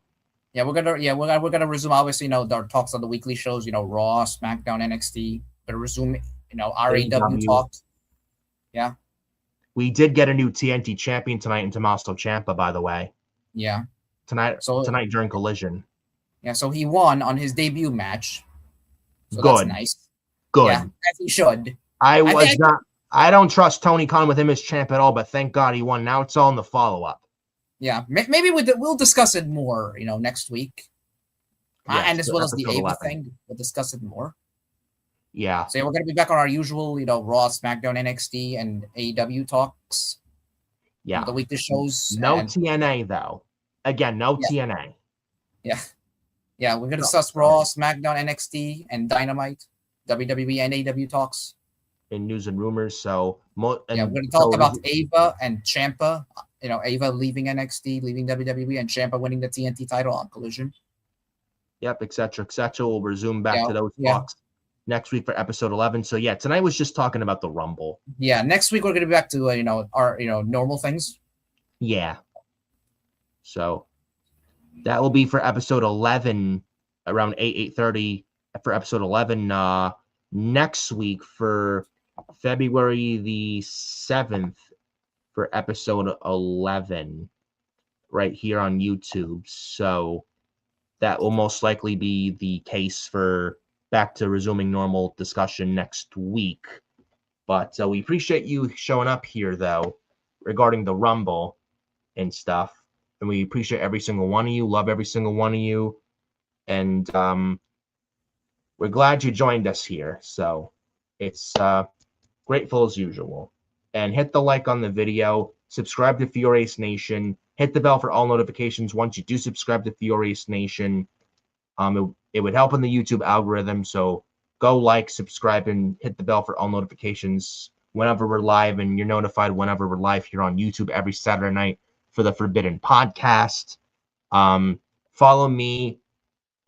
We're gonna resume. Obviously, our talks on the weekly shows. Raw, SmackDown, NXT. But resume. RAW talks. Yeah. We did get a new TNT champion tonight in Tommaso Ciampa, by the way. Yeah. Tonight during Collision. Yeah, so he won on his debut match. So good. That's nice. Good. Yeah, as he should. I don't trust Tony Khan with him as champ at all, but thank God he won. Now it's all in the follow-up. Yeah, maybe we'll discuss it more, next week. Yes, and as well as the Ava thing, we'll discuss it more. Yeah. So we're going to be back on our usual, Raw, SmackDown, NXT, and AEW talks. Yeah. The weekly shows. No TNA, though. Again, no TNA. Yeah. Yeah, we're going to discuss Raw, SmackDown, NXT, and Dynamite, WWE, and AEW talks. In news and rumors. So, we're going to talk about Ava and Ciampa. Ava leaving NXT, leaving WWE, and Ciampa winning the TNT title on Collision. Yep, etc. We'll resume back to those talks next week for episode 11. So, tonight was just talking about the Rumble. Yeah, next week we're going to be back to, our, normal things. Yeah. So, that will be for episode 11, around 8:30 for episode 11. Next week for February the 7th for episode 11 right here on YouTube. So that will most likely be the case for back to resuming normal discussion next week. But we appreciate you showing up here, though, regarding the Rumble and stuff. And we appreciate every single one of you, love every single one of you. And we're glad you joined us here. So it's grateful as usual. And hit the like on the video, subscribe to FioriousNation, hit the bell for all notifications once you do subscribe to FioriousNation. It would help in the YouTube algorithm. So go like, subscribe, and hit the bell for all notifications whenever we're live. And you're notified whenever we're live here on YouTube every Saturday night for the Forbidden Podcast. Follow me,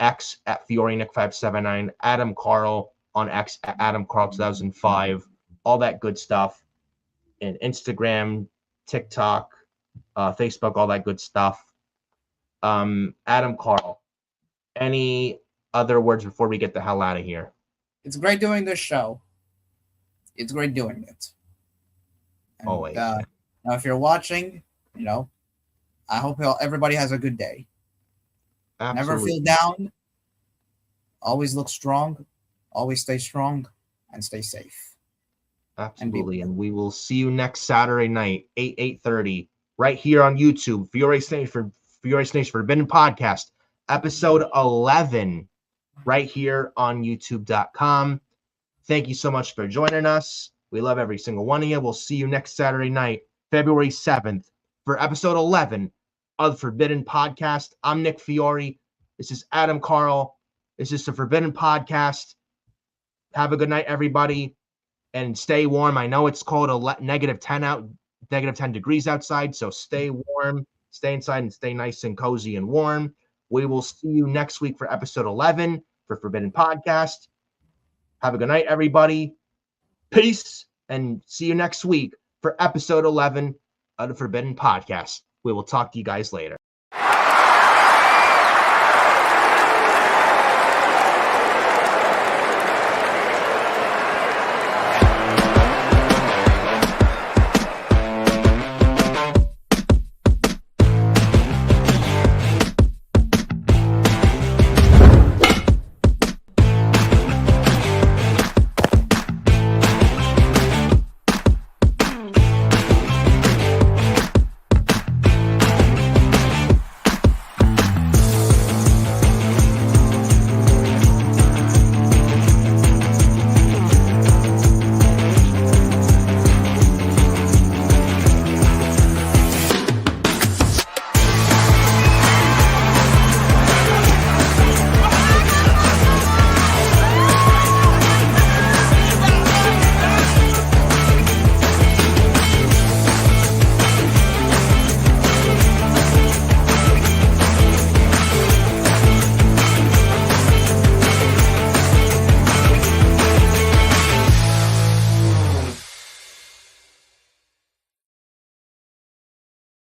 X at FioriNick579, Adam Carl on X at AdamCarl2005, all that good stuff. And Instagram, TikTok, Facebook, all that good stuff. Adam Carl, any other words before we get the hell out of here? It's great doing this show. It's great doing it. And, always. Now, if you're watching, I hope everybody has a good day. Absolutely. Never feel down. Always look strong. Always stay strong and stay safe. Absolutely. And we will see you next Saturday night, 8:30 right here on YouTube. FioriousNation Forbidden Podcast, episode 11, right here on YouTube.com. Thank you so much for joining us. We love every single one of you. We'll see you next Saturday night, February 7th, for episode 11 of the Forbidden Podcast. I'm Nick Fiore. This is Adam Carl. This is the Forbidden Podcast. Have a good night, everybody, and stay warm. I know it's cold, negative 10 degrees outside, so stay warm, stay inside, and stay nice and cozy and warm. We will see you next week for episode 11 for Forbidden Podcast. Have a good night, everybody. Peace, and see you next week for episode 11 of the Forbidden Podcast. We will talk to you guys later.